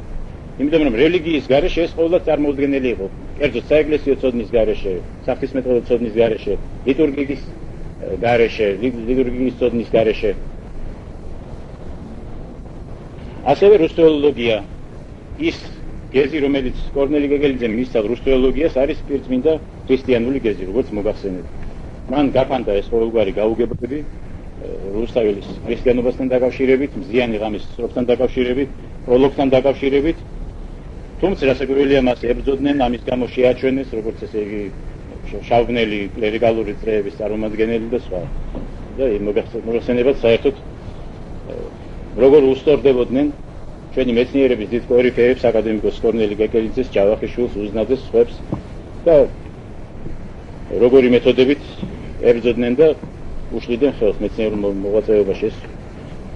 იმიტომ რომ რელიგიის გარეშე ეს ყოველდღე წარმოუდგენელი იყო. კერძოდ საეკლესიო ცოდნის გარეშე, საღვთისმეტყველო ცოდნის გარეშე, ლიტურგიის გარეშე, ლიტურგიის ცოდნის გარეშე. ასევე რუსთველოლოგია, ის გეზი, რომელიც კორნელი კეკელიძემ მისცა რუსთველოლოგიას, არის პირწმინდა ქრისტიანული გეზი, როგორც მოგახსენეთ. მან გაფანტა ეს ყოველგვარი გაუგებრები რუსთაველის ქრისტიანობასთან დაკავშირებით, მზიანი ღამის სროფთან დაკავშირებით, პროლოგთან დაკავშირებით. თუმცა რასაკვირველია მას ებრძოდნენ, ამის გამო შეაჩვენეს, როგორც ესე იგი შავგნელი კლერიკალური წრეების წარმომადგენელი და სხვა. და მოგახსენებათ საერთოდ როგორ უსწორდებოდნენ ჩვენი მეცნიერების დიდ კორიფეებს, აკადემიკოს კორნელი კეკელიძეს, ჯავახიშვილს, უზნაძეს, სხვებს და როგორი მეთოდებით ებრძოდნენ და უშლიდნენ ხელს მეცნიერულ მოღვაწეობაში, ეს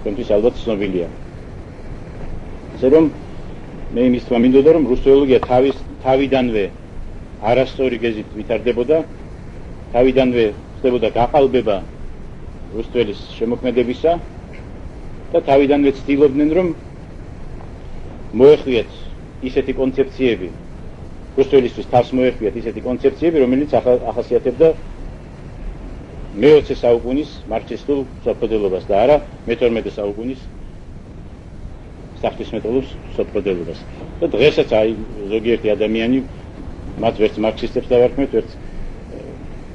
თქვენთვის ალბათ ცნობილია. ასე რომ მე იმის თქმა მინდოდა, რომ რუსთველოლოგია თავიდანვე არასწორი გეზით ვითარდებოდა, თავიდანვე ხდებოდა გაყალბება რუსთველის შემოქმედებისა და თავიდანვე ცდილობდნენ, რომ მოეხვიათ ისეთი კონცეფციები, რუსთველისთვის თავს მოეხვიათ ისეთი კონცეფციები, რომელიც ახასიათებდა მე-20 საუკუნის მარქსისტულ სოფლმხედველობას და არა მე-12 საუკუნის საღვთისმეტყველო სოფლმხედველობას. და დღესაც აი ზოგიერთი ადამიანი მათ ვერც მარქსისტებს დავარქმევთ, ვერც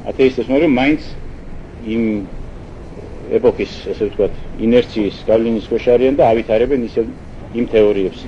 ათეისტებს, მაგრამ მაინც იმ ეპოქის, ესე ვთქვათ, ინერციის გავლენის ქვეშ არიან და ავითარებენ ისევ იმ თეორიებს.